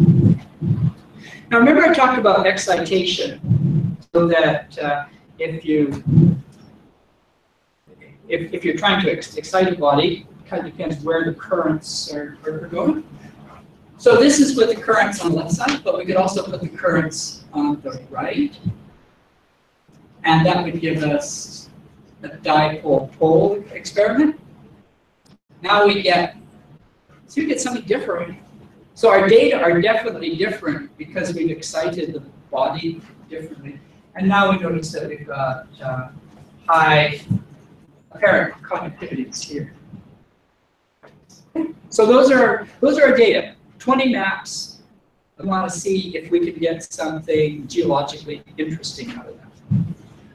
Now remember I talked about excitation, so that if you're trying to excite a body, it kind of depends where the currents are going. So this is with the currents on the left side, but we could also put the currents on the right, and that would give us a dipole-pole experiment. Now we get something different. So our data are definitely different because we've excited the body differently. And now we notice that we've got high apparent conductivities here. So those are our data. 20 maps. I want to see if we can get something geologically interesting out of that.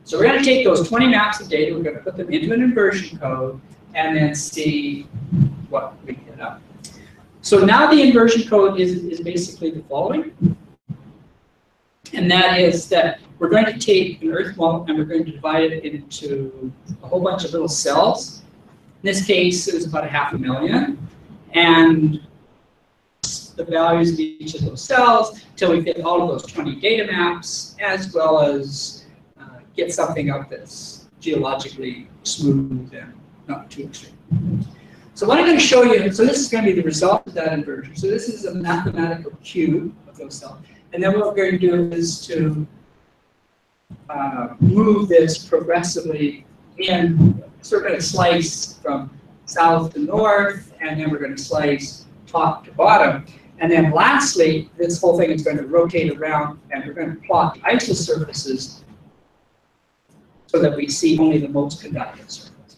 So we're going to take those 20 maps of data, we're going to put them into an inversion code, and then see what we get up. So now the inversion code is basically the following. And that is that we're going to take an earth model and we're going to divide it into a whole bunch of little cells. In this case, it was about 500,000. And the values of each of those cells until we fit all of those 20 data maps, as well as get something up that's geologically smooth and not too extreme. So what I'm going to show you, so this is going to be the result of that inversion. So this is a mathematical cube of those cells. And then what we're going to do is to move this progressively in. So we're going to slice from south to north, and then we're going to slice top to bottom. And then lastly, this whole thing is going to rotate around, and we're going to plot the isosurfaces so that we see only the most conductive surface.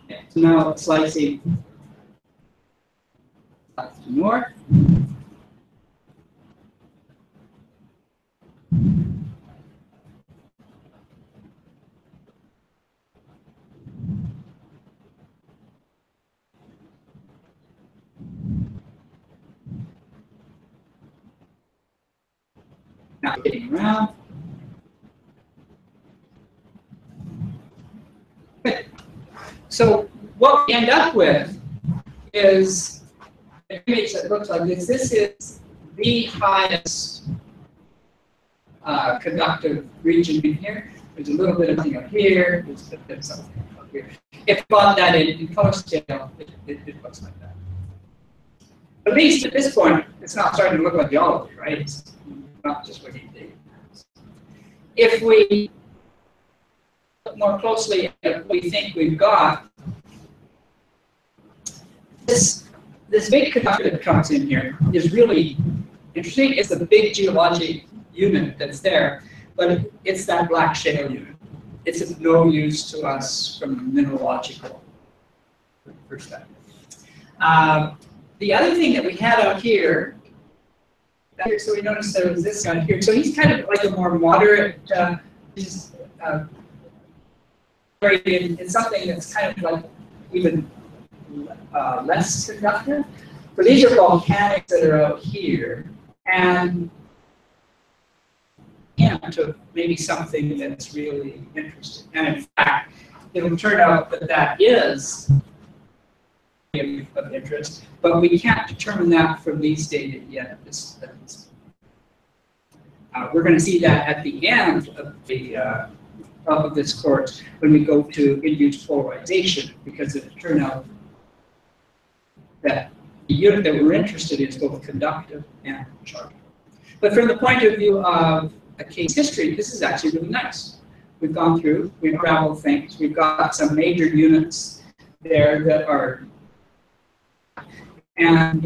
Okay, so now slicing south to north. Now getting around. Good. So what we end up with is an image that looks like this. This is the highest conductive region in here. There's a little bit of something up here. There's a bit of something up here. If you plot that in color scale, it looks like that. At least at this point, it's not starting to look like geology, right? It's not just looking at data. If we look more closely at what we think we've got, this big conductor that comes in here is really interesting. It's the big geologic unit that's there, but it's that black shale unit. It's of no use to us from a mineralogical perspective. The other thing that we had out here, so we noticed there was this guy here. So he's kind of like a more moderate, he's in something that's kind of like even less conductive. But these are volcanics that are out here, and to maybe something that's really interesting. And in fact, it'll turn out that that is of interest, but we can't determine that from these data yet. We're going to see that at the end of this course when we go to induced polarization, because it turned out that the unit that we're interested in is both conductive and charged. But from the point of view of a case history, this is actually really nice. We've gone through, we've unraveled things, we've got some major units there that are, and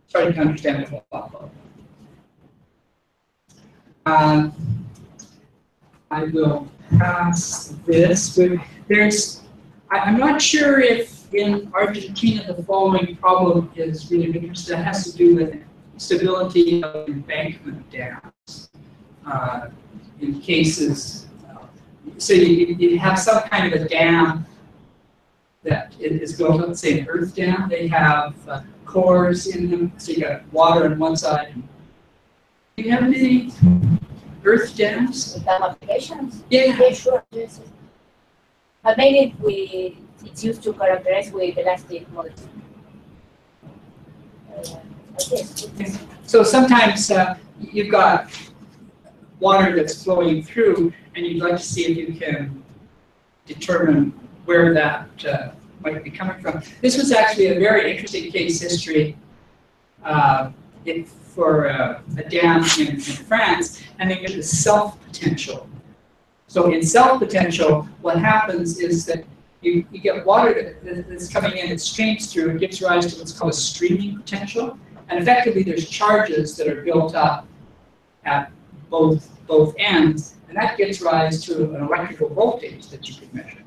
starting to understand a lot more. I will pass this. I'm not sure if in Argentina the following problem is really interesting. That has to do with stability of embankment dams. In cases, so you have some kind of a dam that is built up, say an earth dam. They have cores in them, so you got water on one side. Do you have any earth dams? Dam applications? Yeah. Sure. Yes. But mainly it's used to characterize with elastic models. So sometimes you've got water that's flowing through, and you'd like to see if you can determine where that might be coming from. This was actually a very interesting case history for a dam in France, and they get the self-potential. So in self-potential, what happens is that you get water that's coming in, it streams through, and gives rise to what's called a streaming potential. And effectively, there's charges that are built up at both ends, and that gives rise to an electrical voltage that you can measure.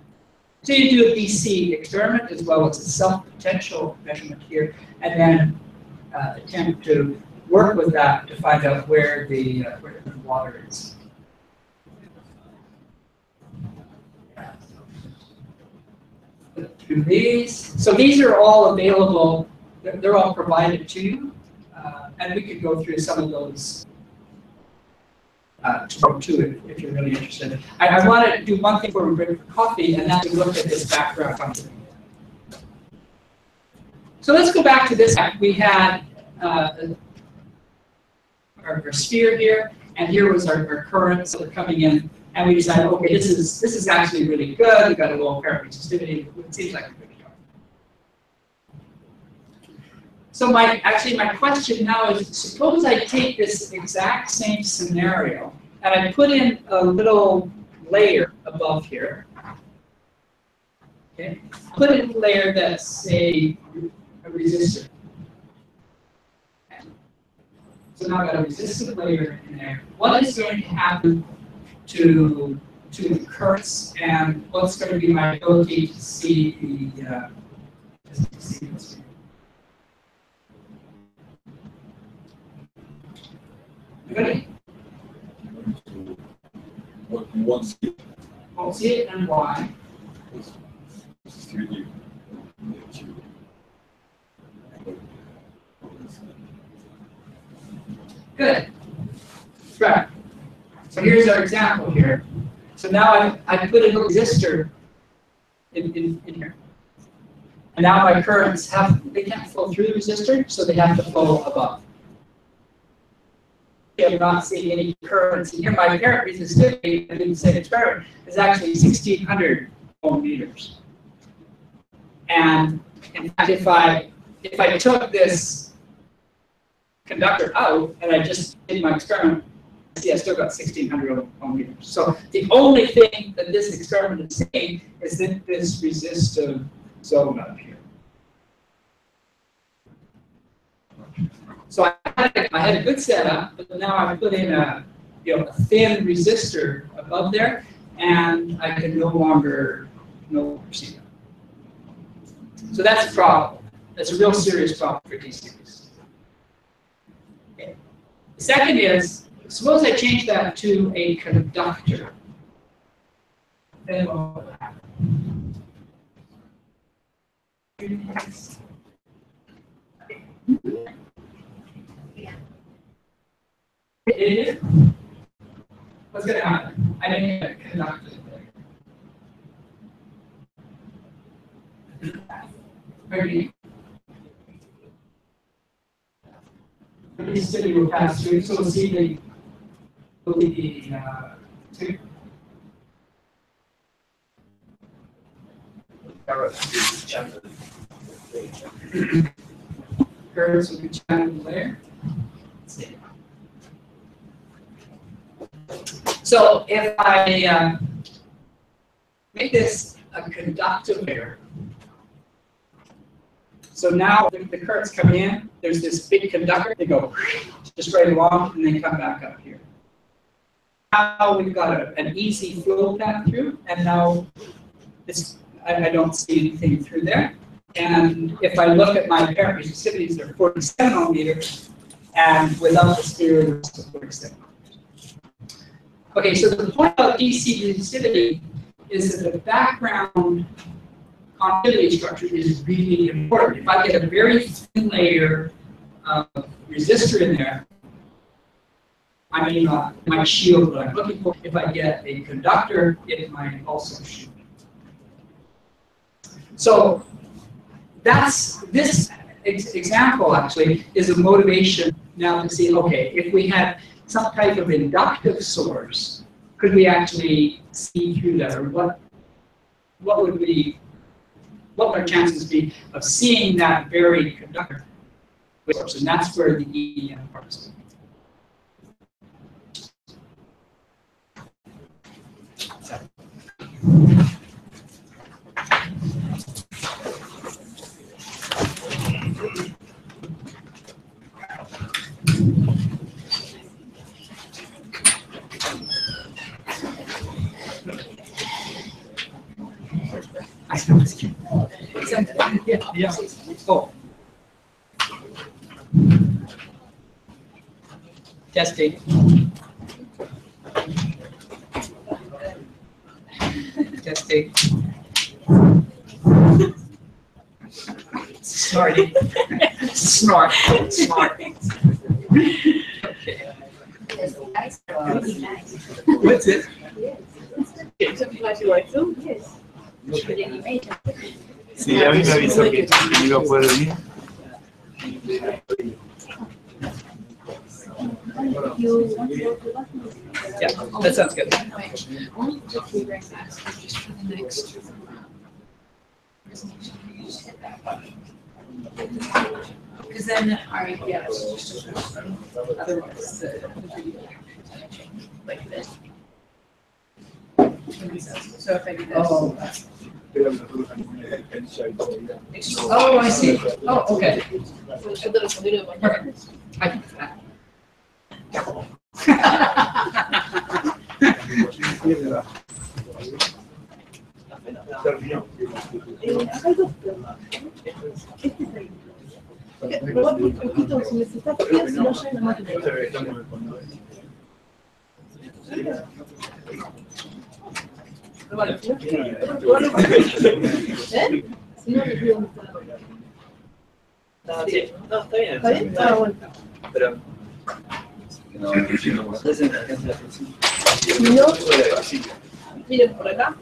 So you do a DC experiment as well as a self-potential measurement here, and then attempt to work with that to find out where the water is. So these are all available. They're all provided to you, and we could go through some of those too if you're really interested. I want to do one thing before we break for coffee, and that's to look at this background. So let's go back to this. We had our sphere here, and here was our currents that are coming in And we decided, okay, this is actually really good. We've got a low apparent resistivity. It seems like a good job. So my question now is, suppose I take this exact same scenario and I put in a little layer above here. Okay, put in a layer that's, say, a resistor. So now I've got a resistive layer in there. What is going to happen to the currents, and what's going to be my ability to see the Ready? What you won't see. Won't see it, and why? Good. Right. So here's our example here. So now I put a resistor in here. And now my currents they can't flow through the resistor, so they have to flow above. I'm not seeing any currents in here. My apparent resistivity, I didn't say experiment, is actually 1600 ohm meters. And in fact, if I took this conductor out and I just did my experiment, see I still got 1600 ohm meters. So the only thing that this experiment is saying is that this resistive zone up here. So I had a good setup, but now I put in a thin resistor above there, and I can no longer see that. So that's a problem. That's a real serious problem for DCs. Okay. The second is, suppose I change that to a conductor. Then what will happen? It is. What's going to happen? I didn't get a conductor there. Okay. The resistivity will pass through, so we'll see the curves will be channeled there. Let's see. So if I make this a conductive layer, so now the currents come in, there's this big conductor, they go just right along and then come back up here. Now we've got an easy flow path through, and now I don't see anything through there. And if I look at my apparent resistivities, they're 47 ohm meters, and without the sphere, it's 47 ohm meters. Okay, so the point about DC resistivity is that the background conductivity structure is really important. If I get a very thin layer of resistor in there, I may not might shield what I'm looking for. If I get a conductor, it might also shield. So that's this example actually is a motivation now to see, okay, if we had some type of inductive source, could we actually see through that, or what would our chances be of seeing that very conductor source? And that's where the EM part is. Yeah. Oh. Testing. Testing. Snorting. Snort. Smart. Okay. What's it? Yes. Sí, a mí me avisó que no iba a poder venir. Yeah, that sounds good. Because then, Yeah. otherwise, like this. So if I do this. Oh, I see. Oh, okay. Yo te respondí lo de mañana. I can do that. Acá hay dos temas. Este es el. Probar un poquito si necesitas frío, si no ya en la máquina. Vale. ¿Eh? Si no, le pido dónde está la máquina. Sí, no, está bien. ¿Está bien? Ah, bueno. Pero Si no, miren por acá.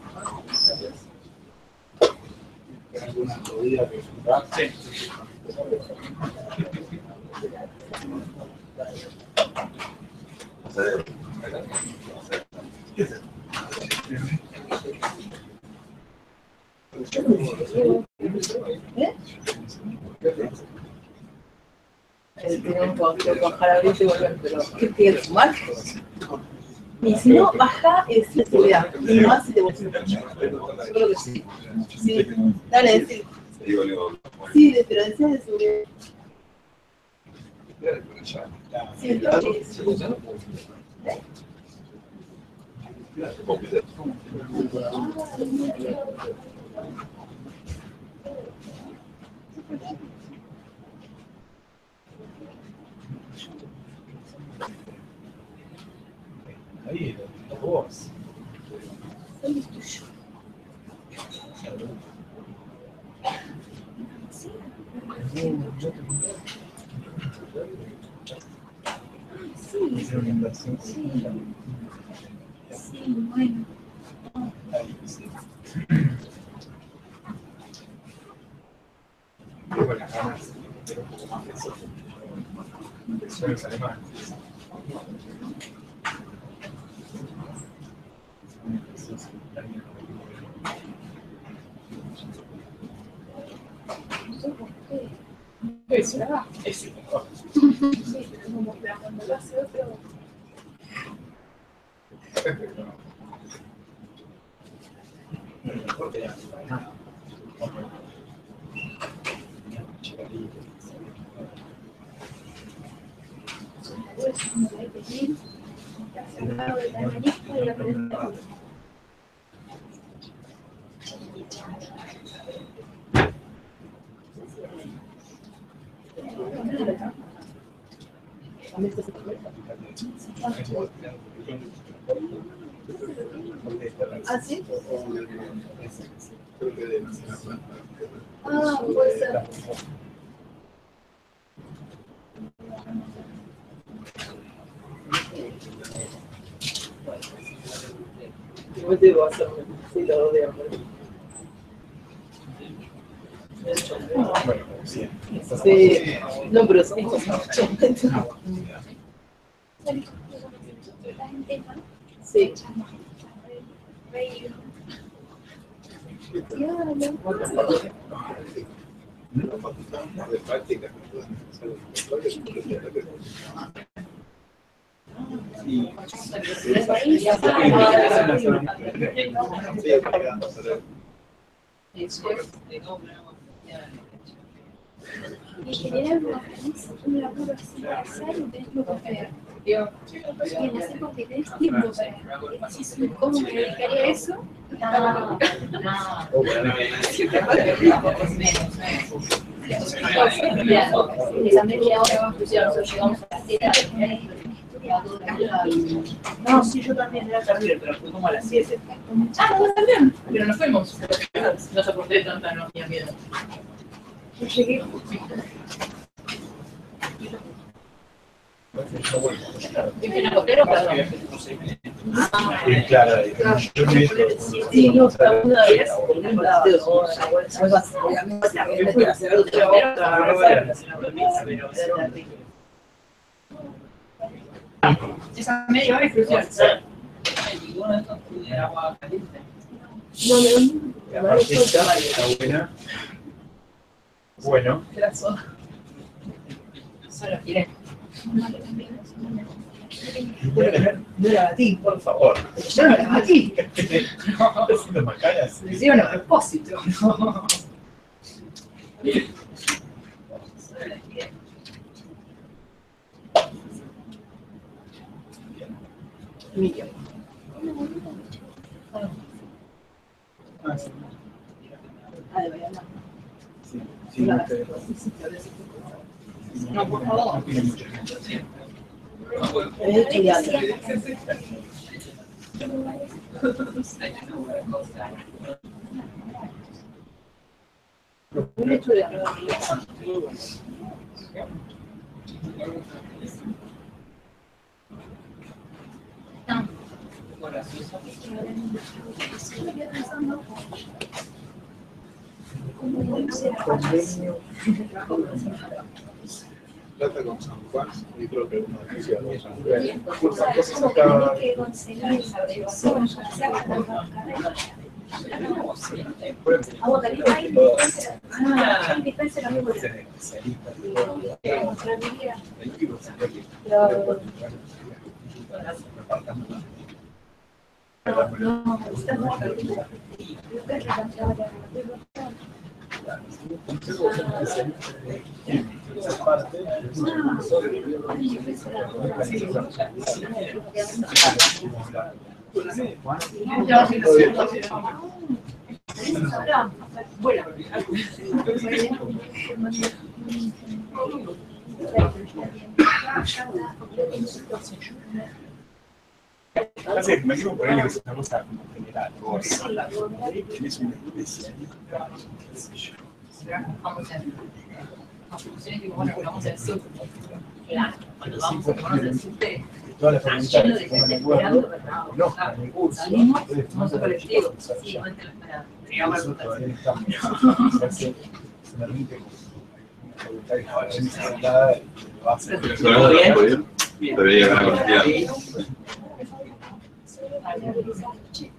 Tenemos que bajar a y volver, pero ¿qué tienes? ¿Sumar? Y si no, baja y decir seguridad. Y más si te voy a decir. Yo creo que sí. Sí, dale, decir. Sí, pero decías de seguridad. Sí, entonces. Ahí, los dos. Sí, bueno. Tengo las ganas de ver un poco más de eso. Versiones alemanas. Ese. ¿Ah, sí? Ah, puede ser. No debo hacerlo, sí lo veo. Bueno, sí. Sí, no, pero son cosas. Sí. De práctica. En general, una prueba así pasar y tenés que coger. Y en las épocas tenés tiempo para decir cómo me dedicaría a eso. Esa media hora nosotros llegamos a las 7. No, sí, yo también era tarde, pero fui como a las 7. Ah, vos también. Pero nos fuimos. No soporté tanta, no tenía miedo. Yo llegué. ¿Viste en el costero? Perdón. Claro, yo me he Sí, no, está una vez. Esa media hora es crucial. Ninguno de estos tiene agua caliente. La partita está buena. Bueno. Era soda. Solo giré. No la batí. Por favor. Yo no la batí. No, haciendo macanas. Le hicieron a propósito. Miriam. Ah, sí. Ah, de verdad. Sí, sí, no te- No, por favor. no tiene mucha gente. Plata con San Juan, yo creo que una noticia de San Juan. ¿Cómo tenés que conseguir esa averiguación? Ya sea para la carrera. Agua caliente. Ay, dispense lo mismo. No, estamos Esa parte me digo por ahí que es una cosa como general. Tienes un especialista. Vamos a funciones que bueno, vamos al sur. Claro, cuando vamos a conocer el sur de Todas las está lleno de facultades, gente como esperando, ¿verdad? no, en el curso. Salimos, somos un colectivo. Sí, aguante la parada. Eso todavía estamos. Se permite una facultad y va a ser. ¿Todo bien? Debería ganar cantidad.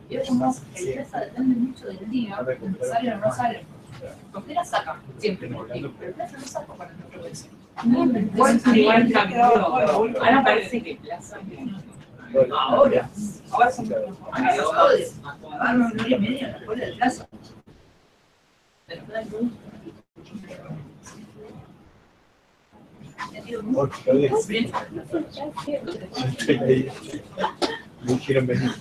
Y hoy como el plaza depende mucho del día, salen o no salen. Porque la saca, siempre. Pero el plaza no saca para nuestro vecino. Igual cambió. Ahora parece que plaza. Ahora son a las 9:30 a la escuela de plaza. Pero Me dijeron venir.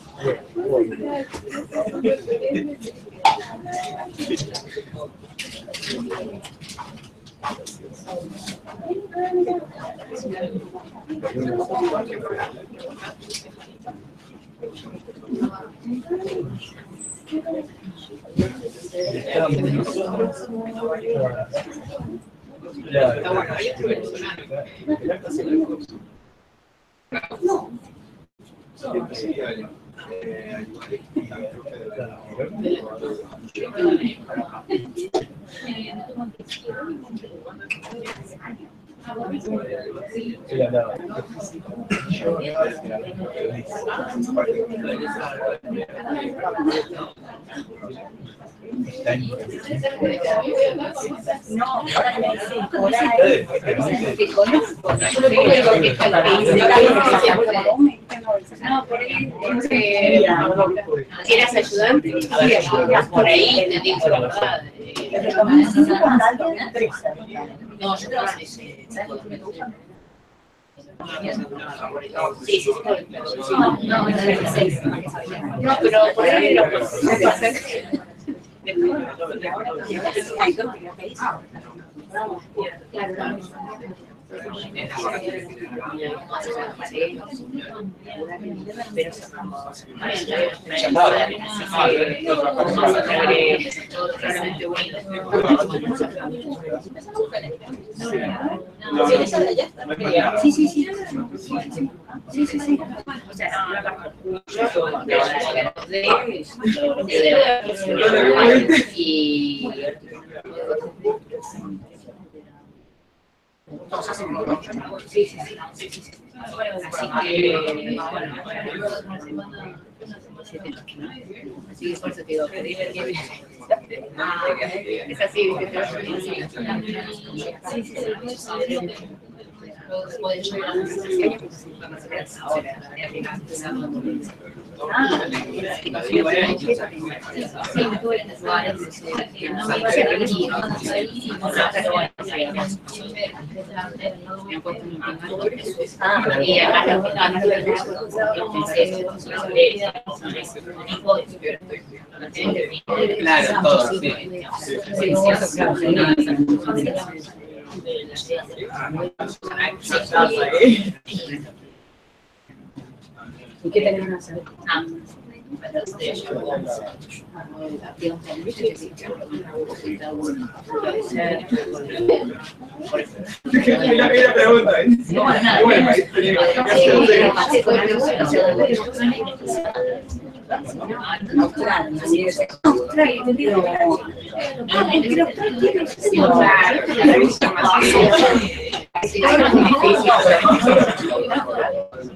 está bueno, ahí estoy venezolano. No. No, no, porque si eras ayudante, por ahí te digo la verdad. No, yo trabajo en ese, ¿sabes lo que me gusta? Sí, sí, no, pero por ahí lo sí, sí, sí. Sí, sí, sí. O sea, y Sí, sí, sí. Así que, así que por eso te digo, es así, Claro, todo, sí. ¿Y qué tenemos que hacer?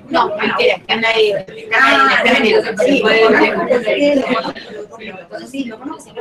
No, mentira, que nadie. Sí, lo conozco.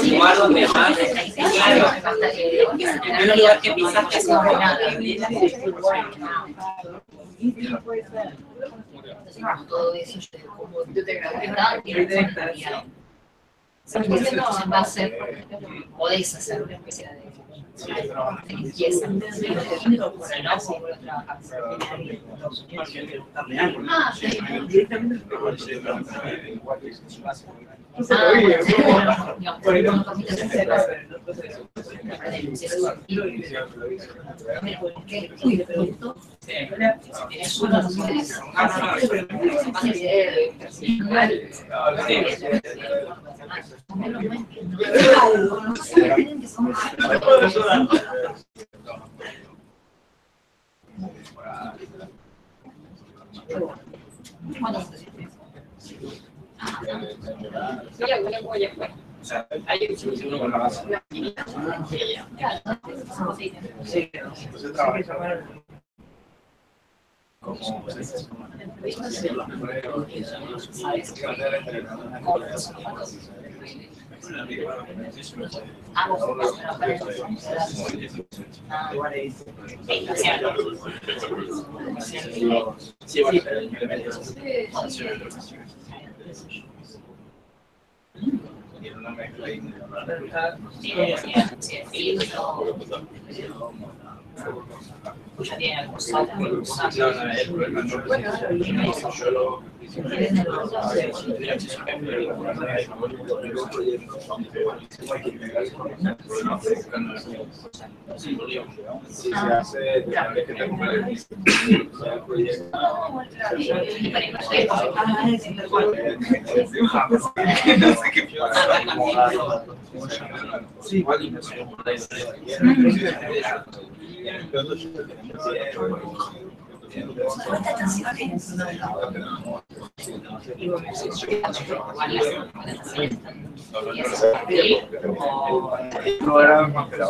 Lugar donde más, claro, en un lugar que pisaste sin nada. Todo eso, yo te agradezco. Va a ser, podés hacer una especie de limpieza. Por el ojo, por trabajar. Ya tiene algo usado. El problema no es yo lo si se hace de vez que te recuperes el proyecto. No sé qué pasa. Sí, igual no era más que la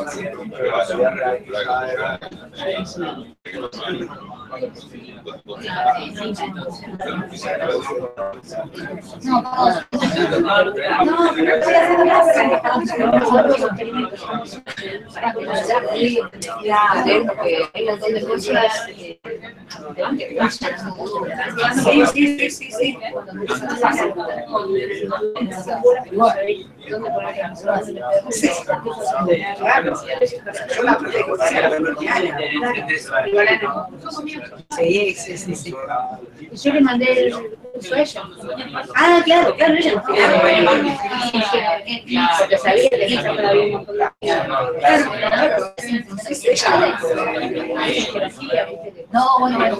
Sí. Yo le mandé el curso a ella. Ah, claro, ella. Porque sabía que ella todavía un montón de... No, bueno, bueno.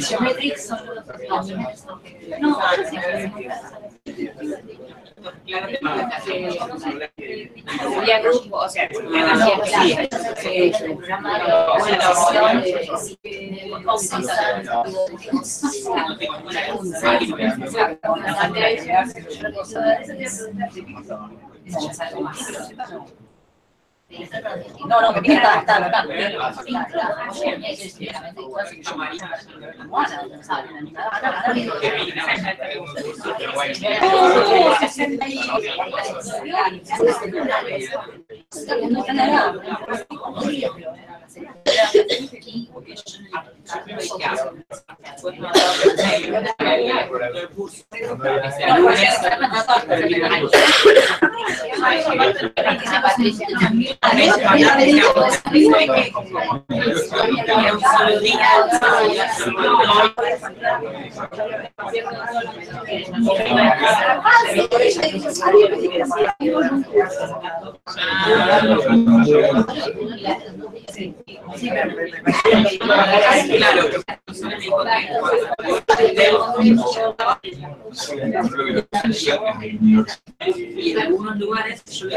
Geometrics son los sería grupo, o sea, el programa de no, que tiene está. Y en algunos lugares yo le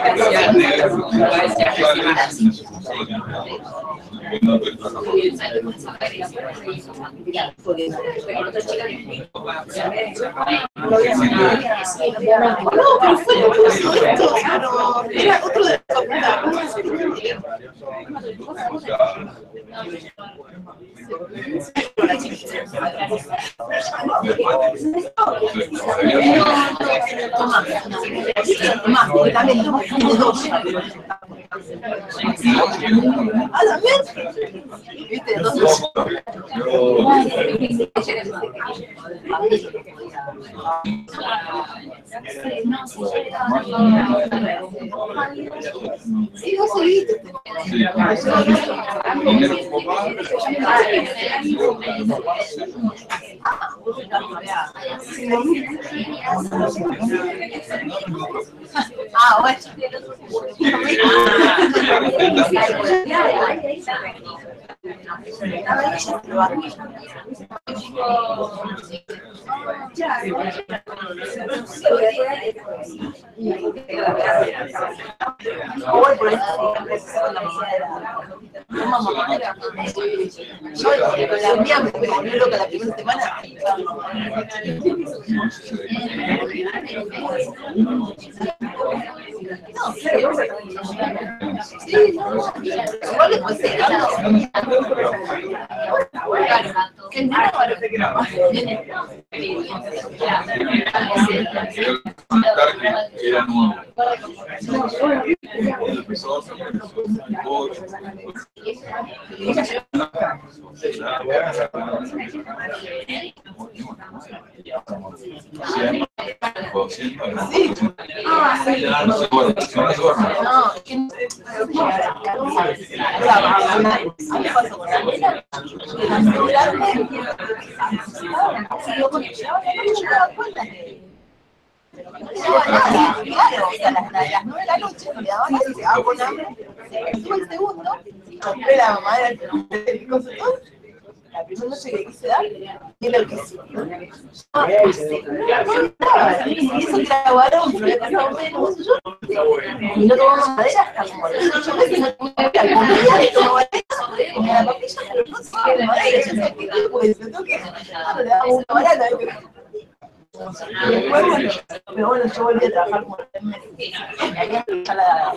La primera noche que quise dar, y lo que sí. Y eso grabaron, pero le pasaba un menos, y no tomamos madera hasta como la papilla, pero no tomaba madera, yo sé que pues, me toque, le daba una barata. Pero bueno, yo volví a trabajar como y ahí está la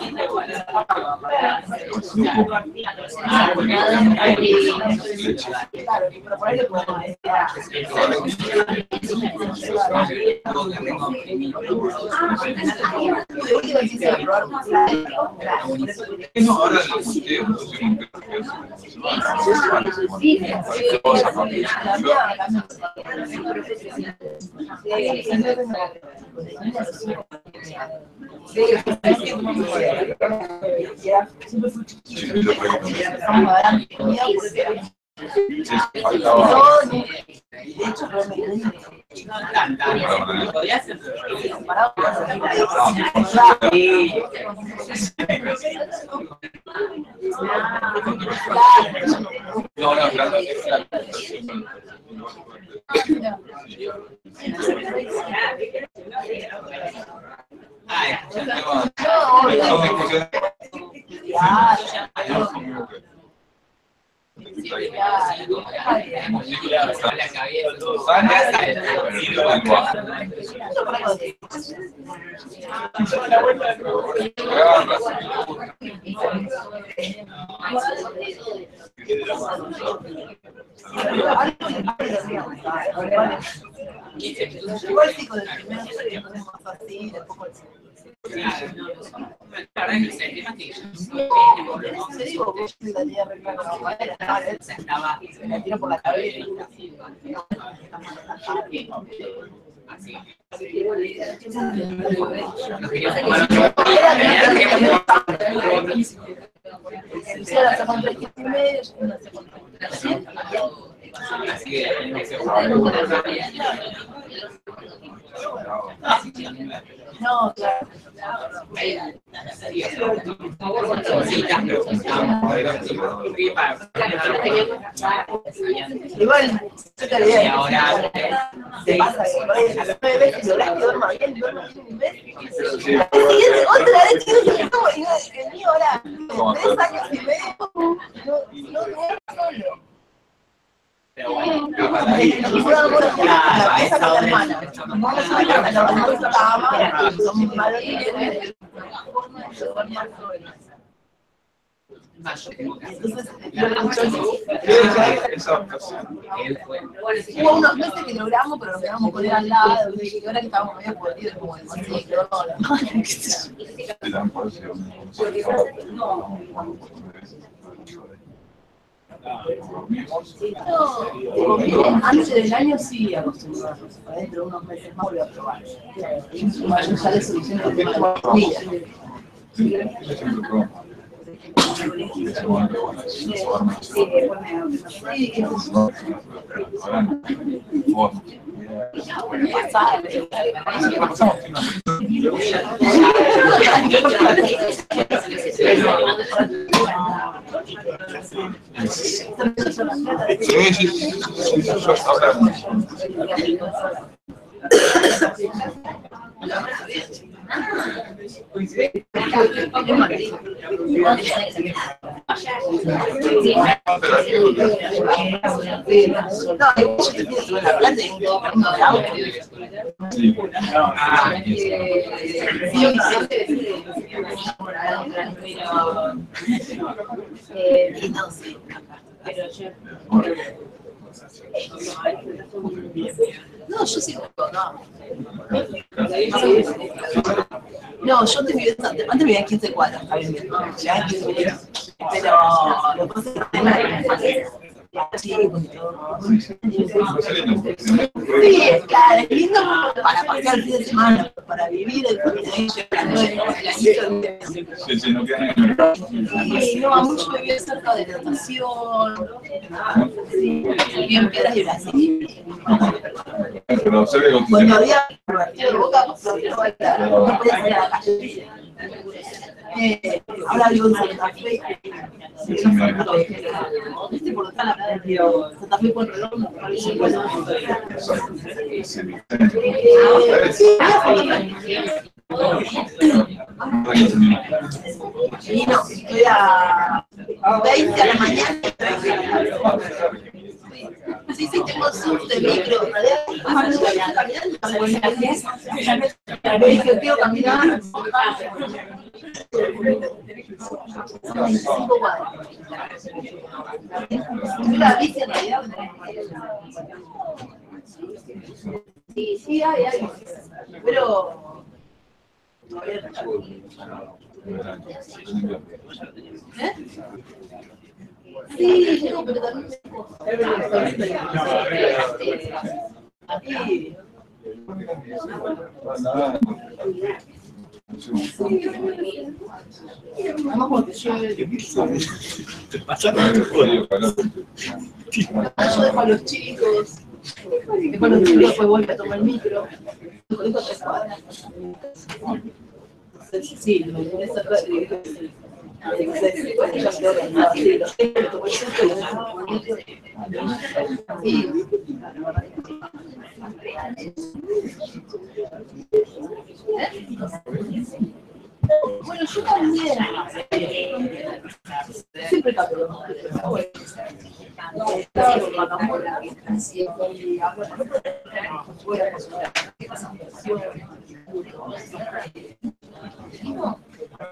claro, pero por ahí lo podemos De hecho, realmente podría ser comparado con No, no, claro. Igual sí, con el primero se pone más así, después con el segundo. Te digo, vos la tenía se la tiro por la cabeza. La sacan 3,5, una se con 3. No, claro. Igual, yo te diría, ahora te pasa que por ahí a las 9 veces lográs que duerma bien un mes. La siguiente, otra vez, que el mío ahora, 3 años y medio, no duermo solo. Hubo unos meses que logramos, pero nos quedamos con él al lado, y ahora que estábamos medio podridos, como el ciclo, antes del año sí acostumbrarnos, para dentro de unos meses más volver a probar. Ya le solucioné el tema de la comida. No, yo sí no, yo antes vivía en 15 cuadras, está bien, ya en 15 cuadras. Pero lo que pasa es que sí, claro, es lindo para pasear el fin de semana, para vivir el sí, no, mucho vivía cerca de la estación, vivía en Piedras y Brasil. Cuando había partido de Boca, no podía salir a la calle. Ahora vivo en Santa Fe. Por Santa Fe por Redondo. Y no, estoy a 20 a la mañana. Sí, sí, tengo subs de micro, en realidad, caminar. Son 25 cuadras. La bici en realidad. Sí, sí, hay. Pero. Sí, llego, pero también aquí. Vamos porque yo dejo a los chicos, después vuelvo a tomar el micro. Sí, bueno, yo también. Siempre cambio.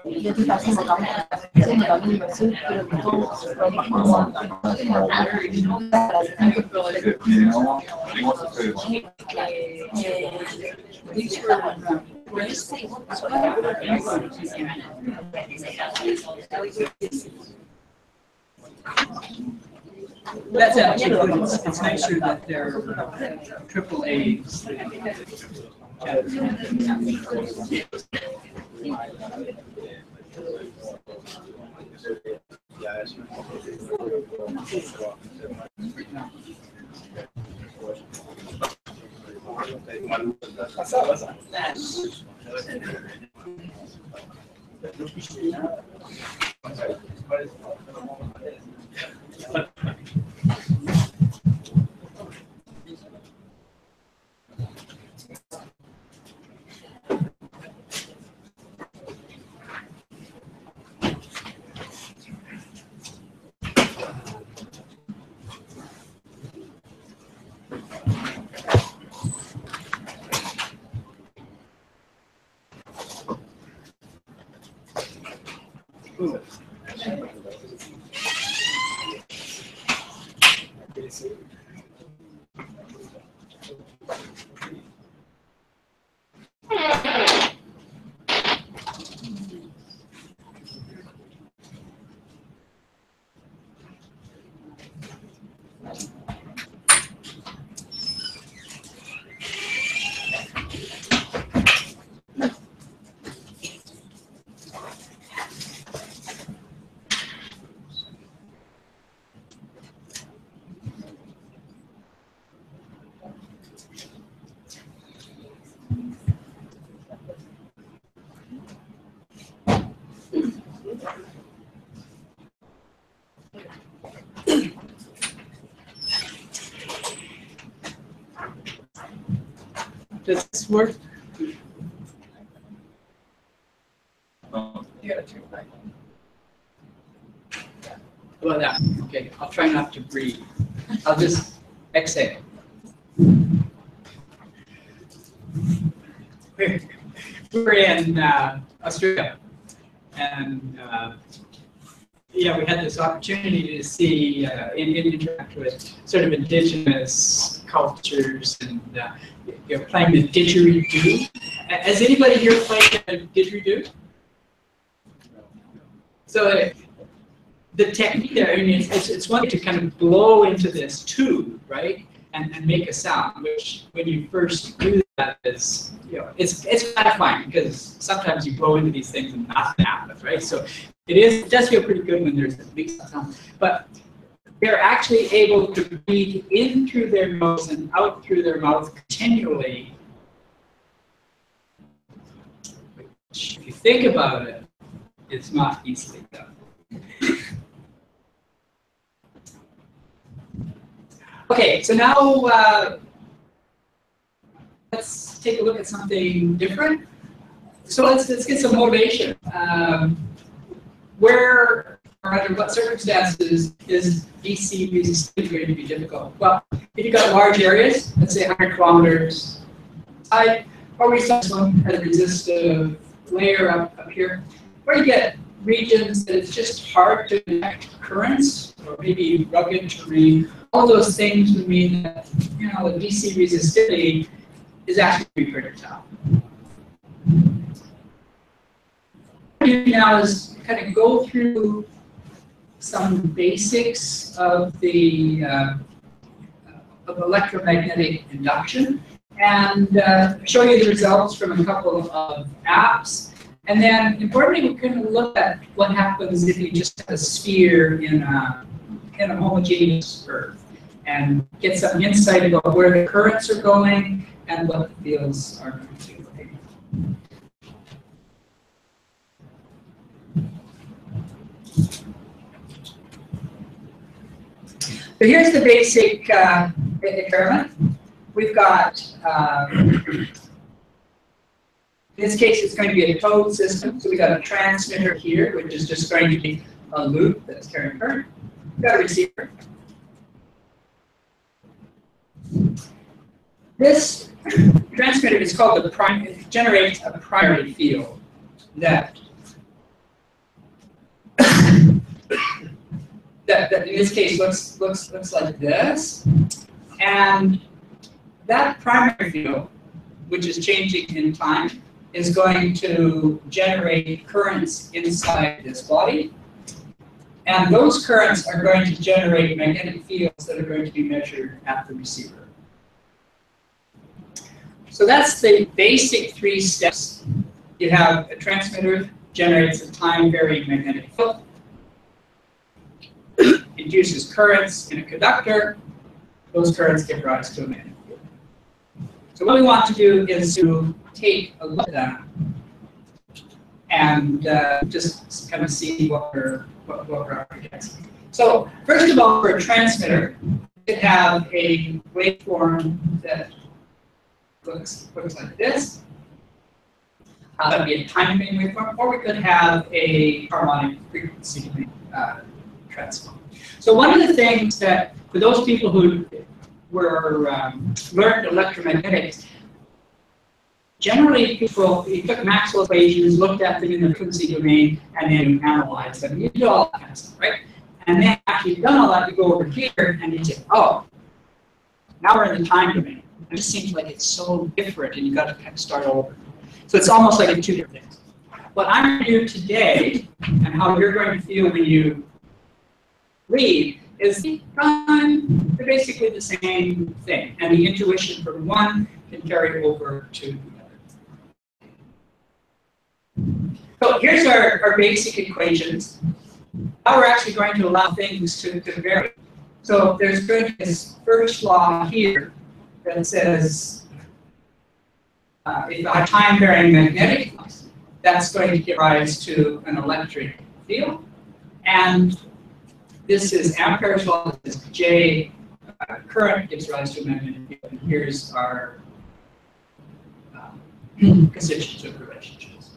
Y estoy haciendo también inversión, pero que todos That's actually good. It's nicer that they're triple A's. Does this work? You gotta turn it back on. How about that? Okay, I'll try not to breathe. I'll just exhale. We're in Australia, and yeah, we had this opportunity to see and interact with sort of indigenous cultures and you're playing the didgeridoo. Has anybody here played a didgeridoo? So the technique there, I mean, it's one to kind of blow into this tube, right, and make a sound. Which, when you first do that, is it's gratifying because sometimes you blow into these things and nothing happens, right? So it does feel pretty good when there's at least a sound, but they're actually able to breathe in through their nose and out through their mouth continually. Which, if you think about it, it's not easily done. Okay, so now let's take a look at something different. So let's get some motivation. Where or under what circumstances is DC resistivity going to be difficult? Well, if you've got large areas, let's say 100 kilometers high, or we saw some has a resistive layer up here, where you get regions that it's just hard to connect currents, or maybe rugged terrain. All those things would mean that the DC resistivity is actually pretty tough. What we do now is kind of go through some basics of the of electromagnetic induction and show you the results from a couple of apps And then, importantly, we're going to look at what happens if you just have a sphere in a homogeneous Earth and get some insight about where the currents are going and what the fields are going to be. So here's the basic experiment. We've got, in this case, it's going to be a towed system. So we've got a transmitter here, which is just going to be a loop that's carrying current. We've got a receiver. This transmitter is called the primary. It generates a primary field that that in this case looks like this, and that primary field, which is changing in time, is going to generate currents inside this body, and those currents are going to generate magnetic fields that are going to be measured at the receiver. So that's the basic 3 steps. You have a transmitter generates a time-varying magnetic field, induces currents in a conductor. Those currents give rise to a magnetic field. So what we want to do is to take a look at that and just kind of see what we're up against. So first of all, for a transmitter, we could have a waveform that looks like this. That would be a time-varying waveform, or we could have a harmonic frequency transform. So one of the things that, for those people who were learned electromagnetics, generally people, you took Maxwell's equations, looked at them in the frequency domain, and then analyzed them. You did all that kind of stuff, right? And then after you've done all that, you go over here and you say, oh, now we're in the time domain. It just seems like it's so different, and you've got to kind of start over. So it's almost like it's 2 different things. What I'm going to do today, and how you're going to feel when you read, is they're basically the same thing, and the intuition from one can carry over to the other. So here's our basic equations. Now we're actually going to allow things to vary. So there's going to be this first law here that says if I have time-varying magnetic flux, that's going to give rise to an electric field. And this is Ampere's law. This is J. Current gives rise to a magnetic field. And here's our constitutive relationships.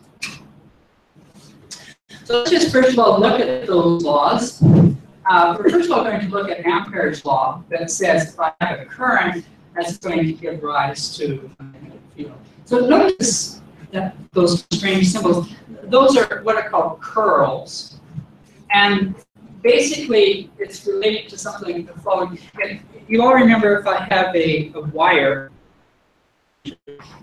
So let's just first of all look at those laws. We're first of all going to look at Ampere's law that says if I have a current, that's going to give rise to a magnetic field. So notice that those strange symbols, those are what are called curls. And basically, it's related to something the following. You all remember if I have a wire,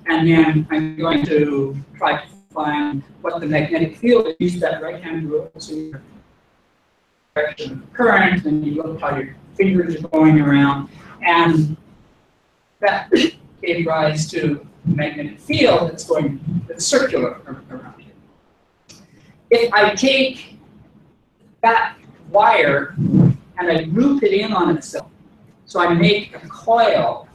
and then I'm going to try to find what the magnetic field is, use that right-hand rule to your direction of the current, and you look how your fingers are going around, and that gave rise to a magnetic field that's circular around here. If I take that wire and I loop it in on itself, so I make a coil.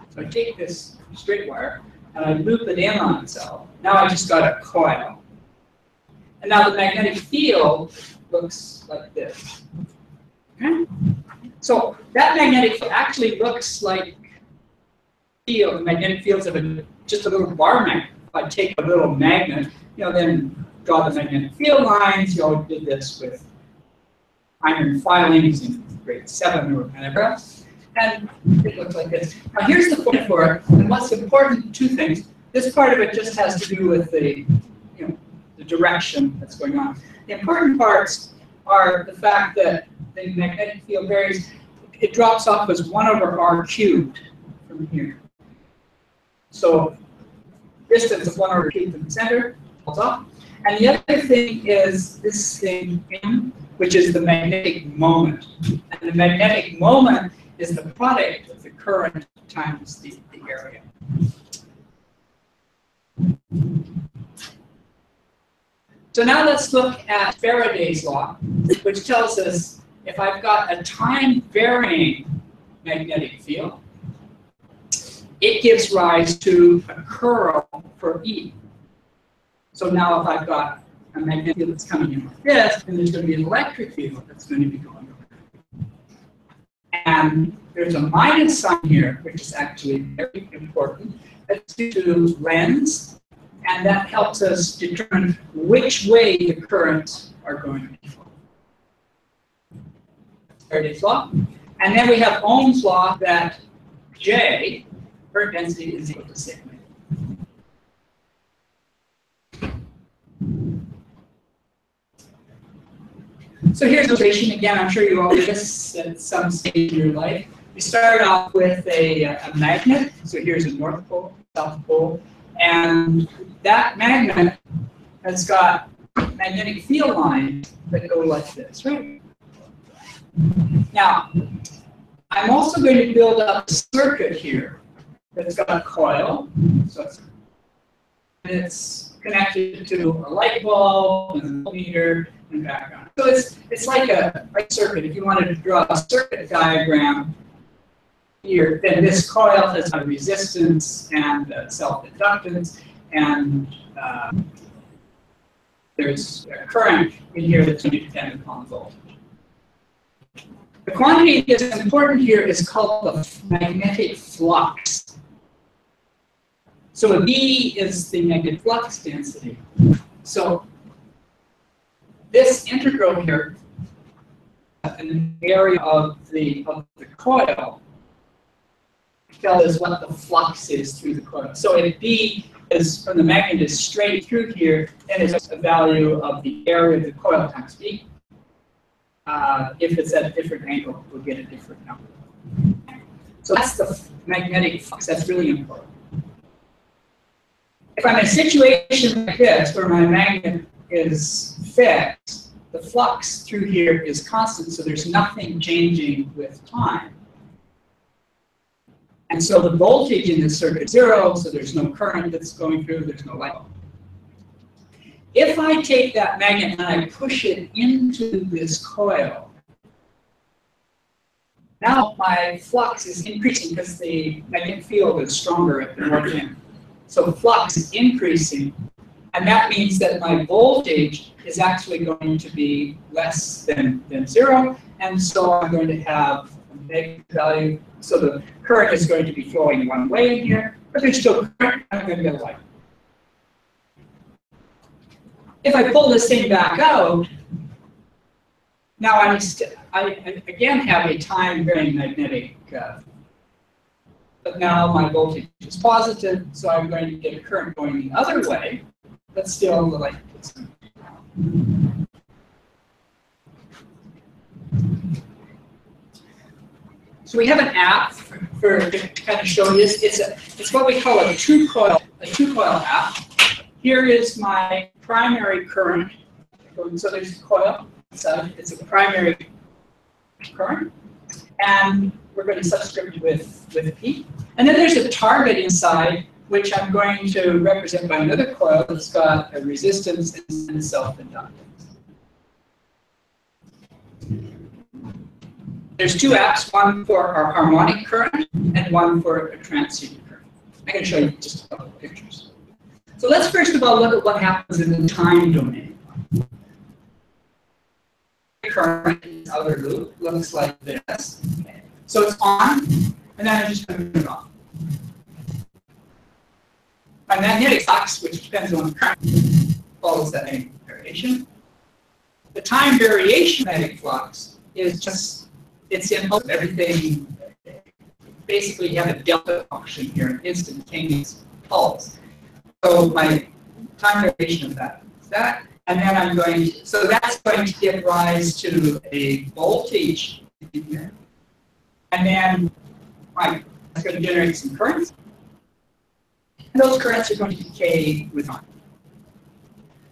So I take this straight wire and I loop it in on itself. Now I just got a coil. And now the magnetic field looks like this. Okay? So that magnetic field actually looks like the magnetic fields of just a little bar magnet. If I take a little magnet, then draw the magnetic field lines. You all did this with iron filings in grade 7 or whatever else. And it looks like this. Now here's the point for it. And what's important, 2 things. This part of it just has to do with the direction that's going on. The important parts are the fact that the magnetic field varies. It drops off as 1/r³ from here. So distance of 1/r³ from the center falls off. And the other thing is this thing M, which is the magnetic moment. And the magnetic moment is the product of the current times the area. So now let's look at Faraday's law, which tells us if I've got a time-varying magnetic field, it gives rise to a curl for E. So now if I've got a magnetic field that's coming in like this, then there's going to be an electric field that's going to be going over. And there's a minus sign here, which is actually very important. That's due to lens, and that helps us determine which way the currents are going to flow. Faraday's law. And then we have Ohm's law that J, current density, is equal to sigma. So here's the illustration. Again, I'm sure you all did this at some stage in your life. We start off with a magnet. So here's a north pole, south pole. And that magnet has got magnetic field lines that go like this, right? Now, I'm also going to build up a circuit here that's got a coil. So it's connected to a light bulb and a meter and background. So it's like a circuit. If you wanted to draw a circuit diagram here, then this coil has a resistance and self-inductance, and there's a current in here that's going to be dependent upon voltage. The quantity that's important here is called the magnetic flux. So V is the magnetic flux density. So this integral here, an area of the coil, tells us what the flux is through the coil. So if V is from the magnet is straight through here, then it's a value of the area of the coil times V. If it's at a different angle, we'll get a different number. So that's the magnetic flux. That's really important. If I'm in a situation like this, where my magnet is fixed, the flux through here is constant, so there's nothing changing with time. And so the voltage in this circuit is 0, so there's no current that's going through, there's no light. If I take that magnet and I push it into this coil, now my flux is increasing because the magnetic field is stronger at the north end. So the flux is increasing, and that means that my voltage is actually going to be less than 0, and so I'm going to have a negative value. So the current is going to be flowing one way in here, but there's still current. I'm going to get a light. If I pull this thing back out, now I again have a time-varying magnetic, but now my voltage is positive, so I'm going to get a current going the other way, but still the light is going to So we have an app for to kind of show you this. It's what we call a two coil app. Here is my primary current. So there's a coil. So it's a primary current, and we're going to subscript with P. And then there's a target inside, which I'm going to represent by another coil that's got a resistance and self-inductance. There's two apps, one for our harmonic current and one for a transient current. I can show you just a couple of pictures. So let's first of all look at what happens in the time domain. The current in this outer loop looks like this. Okay. So it's on, and then I'm just going to turn it off. My magnetic flux, which depends on the current, follows that same variation. The time variation magnetic flux is just, it's in everything. Basically, you have a delta function here, an instantaneous pulse. So my time variation of that is that, and then I'm going to, so that's going to give rise to a voltage in here. And then it's going to generate some currents. And those currents are going to decay with time.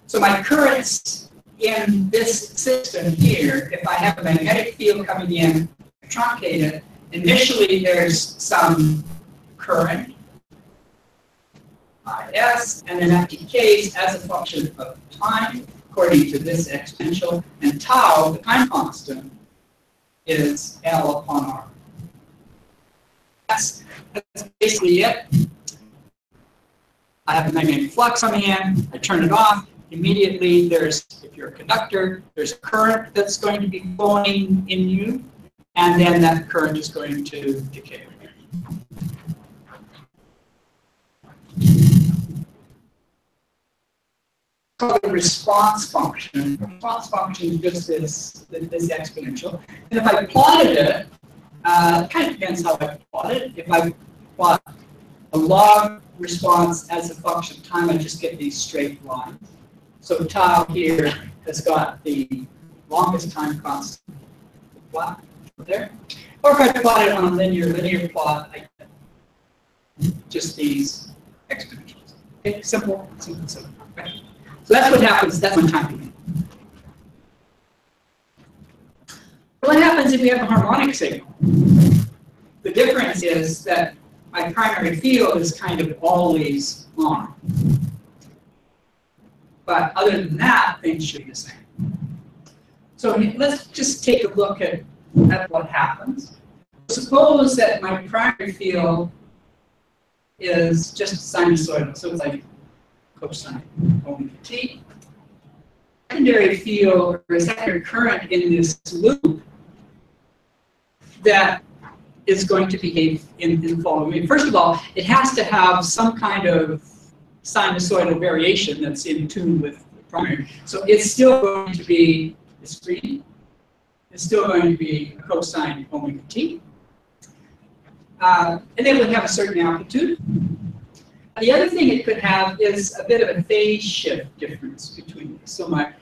So my currents in this system here, if I have a magnetic field coming in, I truncate it, initially there's some current, IS, and then that decays as a function of time, according to this exponential, and tau, the time constant, is L upon R. That's basically it. I have a magnetic flux coming in, I turn it off, immediately there's, if you're a conductor, there's a current that's going to be flowing in you, and then that current is going to decay. Called the response function. The response function is just this exponential. And if I plotted it, it kind of depends how I plot it. If I plot a log response as a function of time, I just get these straight lines. So tau here has got the longest time constant plot there. Or if I plot it on a linear plot, I get just these exponentials. Okay, simple. Okay. So that's what happens, that's when time begins. What happens if we have a harmonic signal? The difference is that my primary field is kind of always on. But other than that, things should be the same. So let's just take a look at what happens. Suppose that my primary field is just sinusoidal, so it's like cosine omega t. Secondary field or secondary current in this loop that is going to behave in the following way. First of all, it has to have some kind of sinusoidal variation that's in tune with the primary. So it's still going to be discrete. It's still going to be cosine omega t. And then it would have a certain amplitude. The other thing it could have is a bit of a phase shift difference between these. So my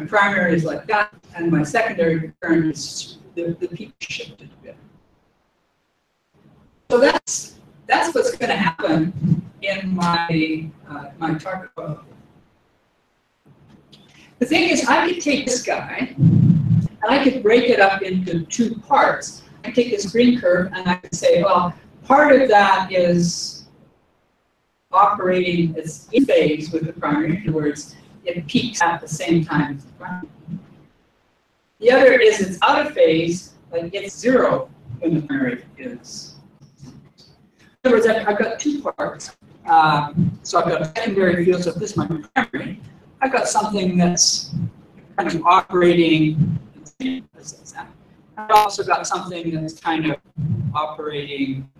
primary is like that, and my secondary current is the peak shifted a bit. So that's what's going to happen in my my target model. The thing is, I could take this guy, and I could break it up into two parts. I could take this green curve, and I could say, well, part of that is operating as in phase with the primary. In other words, it peaks at the same time as the primary. The other is it's out of phase, like it's zero when the primary is. In other words, I've got two parts. So I've got a secondary field, so if this is my primary, I've got something that's kind of operating. I've also got something that's kind of operating.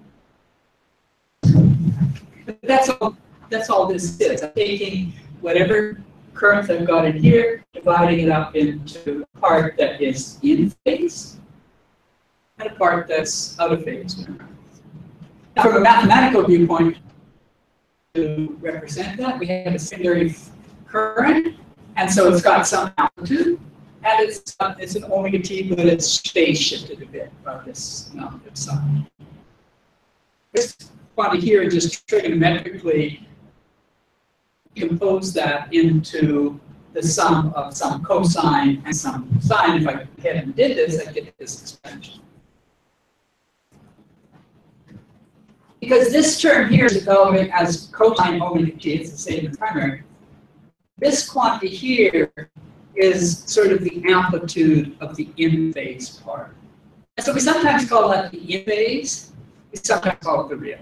But that's all this is. I'm taking whatever current I've got in here, dividing it up into a part that is in phase and a part that's out of phase. Now, from a mathematical viewpoint, to represent that, we have a secondary current, and so it's got some amplitude, and it's an omega t, but it's phase shifted a bit by this amount of sine. This quantity here just trigonometrically compose that into the sum of some cosine and some sine. If I went ahead and did this, I get this expansion. Because this term here is developing as cosine omega t, it's the same as primary. This quantity here is sort of the amplitude of the in phase part. And so we sometimes call that the in phase, we sometimes call it the real.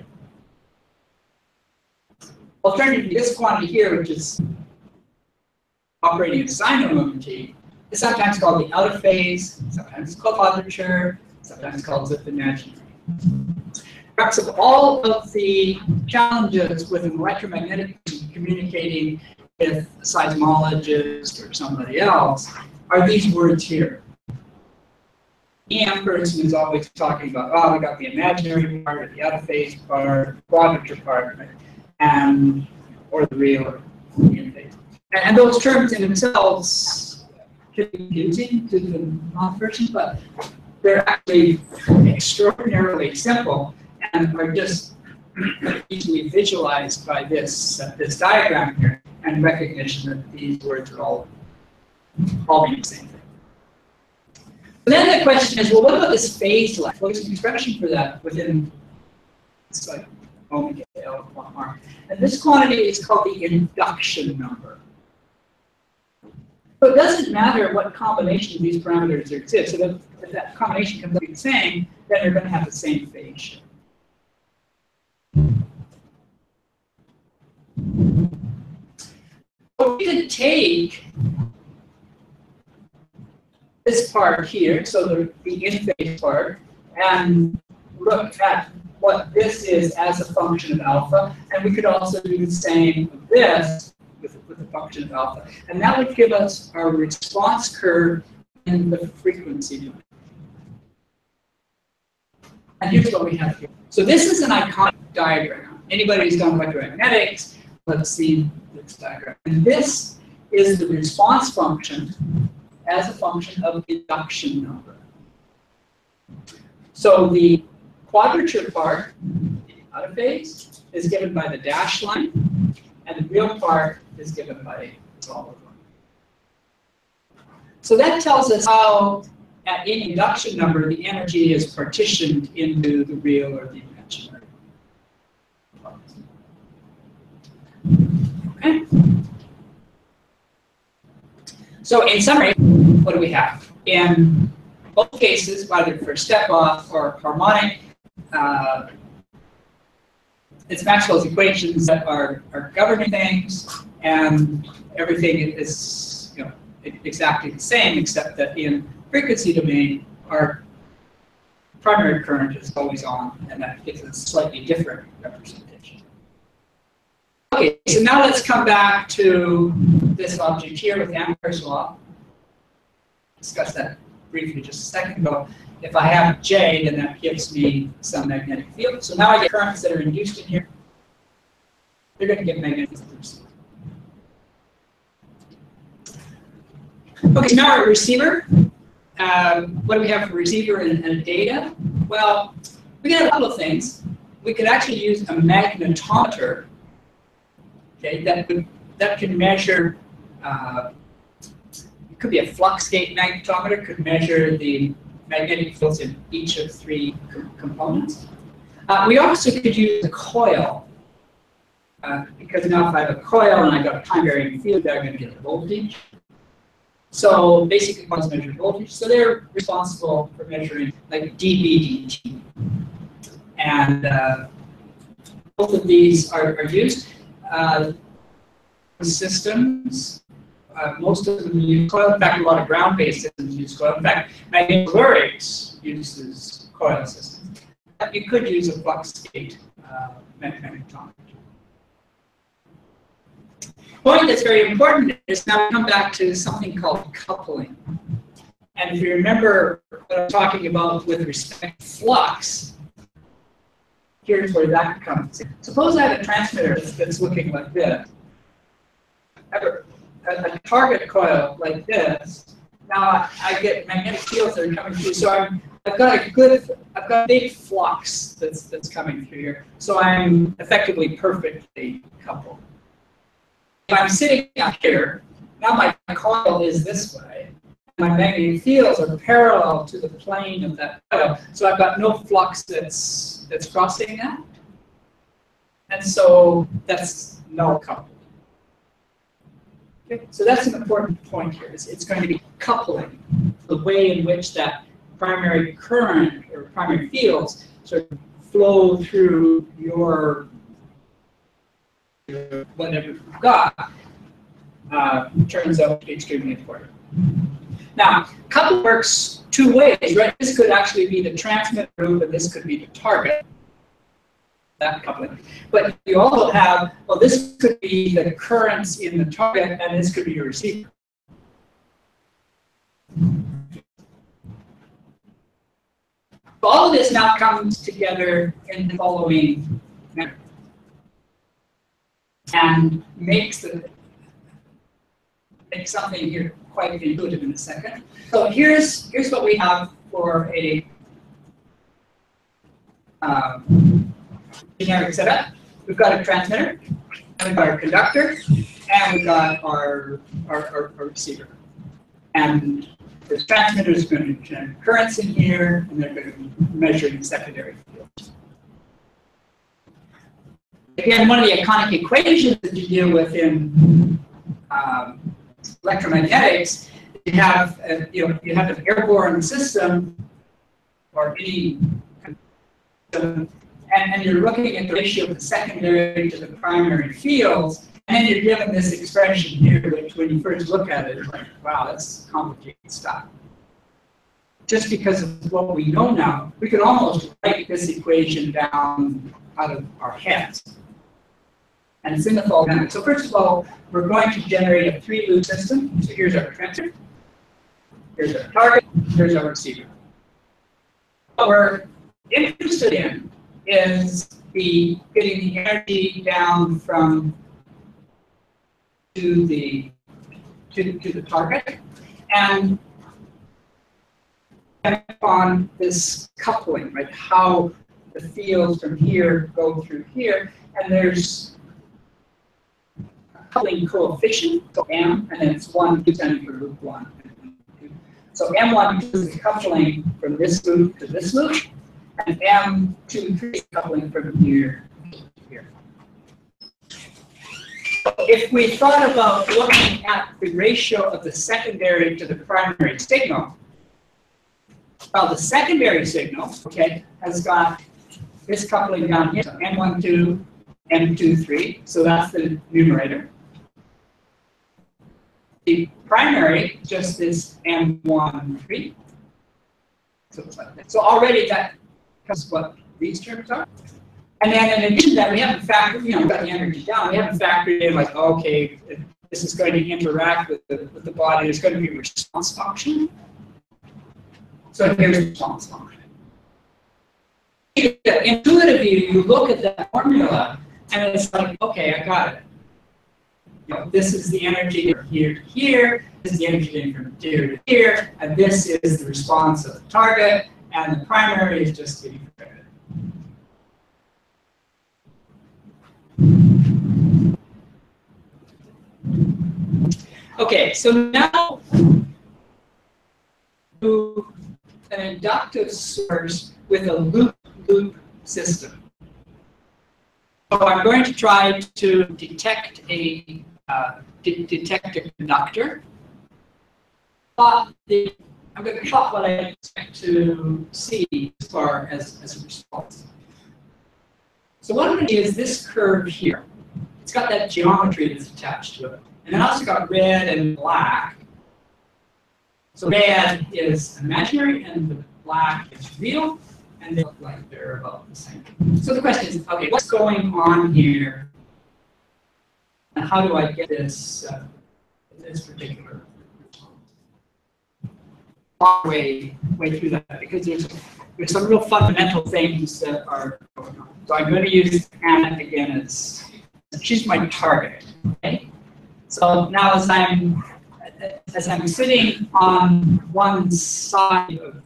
Alternatively, this quantity here, which is operating at sine omega t, is sometimes called the out of phase, sometimes it's called quadrature, sometimes called the imaginary. Perhaps of all of the challenges with an electromagnetic communicating with a seismologist or somebody else are these words here. EM person is always talking about, oh, we got the imaginary part, or the out of phase part, the quadrature part, right? And or the real or the in phase. And those terms in themselves can be confusing to the non-person, but they're actually extraordinarily simple and are just easily visualized by this diagram here and recognition that these words are all mean the same thing. But then the question is, well, what about this phase length? Well, there's an expression for that within this like omega L upon R. And this quantity is called the induction number. So it doesn't matter what combination of these parameters exist. So if that combination comes out the same, then they're going to have the same phase shift. So we could take this part here, so the in-phase part, and look at what this is as a function of alpha, and we could also do the same with this with the function of alpha, and that would give us our response curve in the frequency domain. And here's what we have here. So this is an iconic diagram. Anybody who's done electromagnetics, let's see this diagram. And this is the response function as a function of induction number. So the quadrature part, out of phase, is given by the dashed line, and the real part is given by the solid line. So that tells us how, in induction number, the energy is partitioned into the real or the imaginary parts. Okay. So in summary, what do we have? In both cases, whether for step-off or harmonic, it's Maxwell's equations that are governing things, and everything is exactly the same, except that in frequency domain, our primary current is always on, and that gives us a slightly different representation. Okay, so now let's come back to this object here with Ampere's law. Discussed that briefly just a second ago. If I have J, then that gives me some magnetic field. So now I get currents that are induced in here. They're going to get magnetic fields. Okay, so now our receiver. What do we have for receiver and data? Well, we can have a couple of things. We could actually use a magnetometer. Okay, that can measure. It could be a flux gate magnetometer. Could measure the magnetic fields in each of three components. We also could use a coil, because now if I have a coil and I got a time varying field, I'm going to get a voltage. So basically, coils measure voltage. So they're responsible for measuring like dB dt. And both of these are used. Systems. Most of them use coil. In fact, a lot of ground-based systems use coil. In fact, magnetolurix uses coil systems. You could use a flux gate magnetometer. Point that's very important is now we come back to something called coupling. And if you remember what I'm talking about with respect to flux, here's where that comes in. Suppose I have a transmitter that's looking like this. I have a target coil like this. Now I get magnetic fields that are coming through. So I've got a big flux that's coming through here. So I'm effectively perfectly coupled. If I'm sitting up here, now my coil is this way. My magnetic fields are parallel to the plane of that coil. So I've got no flux that's crossing that. And so that's null coupled. Okay, so that's an important point here. It's going to be coupling, the way in which that primary current or primary fields sort of flow through your whatever you've got, turns out to be extremely important. Now, coupling works two ways, right? This could actually be the transmitter loop, and this could be the target. That coupling. But you also have, well, this could be the currents in the target, and this could be your receiver. All of this now comes together in the following manner and makes something here quite intuitive in a second. So here's what we have for a generic setup. We've got a transmitter, and we've got our conductor, and we've got our receiver. And the transmitter is going to generate currents in here, and they're going to be measuring secondary fields. Again, one of the iconic equations that you deal with in electromagnetics, you have you have an airborne system or any and you're looking at the ratio of the secondary to the primary fields, and then you're given this expression here, which when you first look at it, it's like, wow, that's complicated stuff. Just because of what we know now, we can almost write this equation down out of our heads. And it's in the following manner. So first of all, we're going to generate a 3-loop system. So here's our transmitter, here's our target, here's our receiver. What we're interested in is getting the energy down from to the target, and on this coupling, right? How the fields from here go through here, and there's a coupling coefficient, so M, and then it's 1 standing for loop 1. So M1 is the coupling from this loop to this loop, and M23 is coupling from here to here. If we thought about looking at the ratio of the secondary to the primary signal, well, the secondary signal, okay, has got this coupling down here, so M12, M23, so that's the numerator. The primary, just this M13. So it's like that. So already that tells what these terms are. And then in addition to that, we haven't factored, we've got the energy down. We haven't factored in like, okay, this is going to interact with the body. There's going to be a response function. So here's the response function. Intuitively, you look at that formula, and it's like, okay, I got it. This is the energy from here to here. This is the energy getting from here to here, and this is the response of the target, and the primary is just getting from there. Okay, so now to an inductive source with a loop-loop system. So I'm going to try to detect a conductor. I'm going to plot what I expect to see as far as a response. So what I'm going to do is this curve here. It's got that geometry that's attached to it. And then I also got red and black. So red is imaginary and the black is real, and they look like they're about the same. So the question is, okay, what's going on here? And how do I get this this particular way through that? Because there's some real fundamental things that are going on. So I'm going to use Anna again as she's my target. Okay? So now as I'm sitting on one side of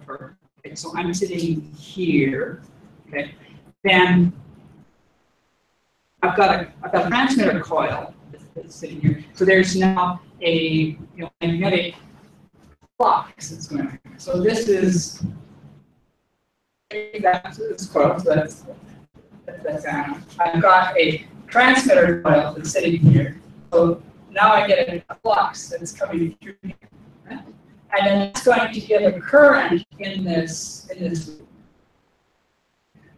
her, okay, so I'm sitting here, okay, then I've got a transmitter coil that's sitting here. So there's now a magnetic flux that's going on. So this is this coil. So that's I've got a transmitter coil that's sitting here. So now I get a flux that's coming through here. Right? And then it's going to get a current in this loop.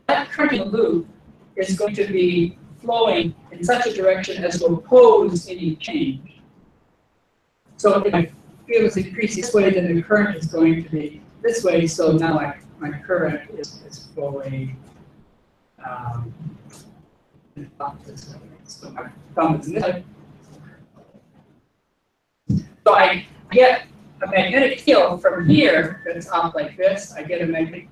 That current in the loop is going to be flowing in such a direction as to oppose any change. So if my field is increased this way, then the current is going to be this way. So now my current is flowing this way. So my thumb is in this way. So I get a magnetic field from here that's up like this. I get a magnetic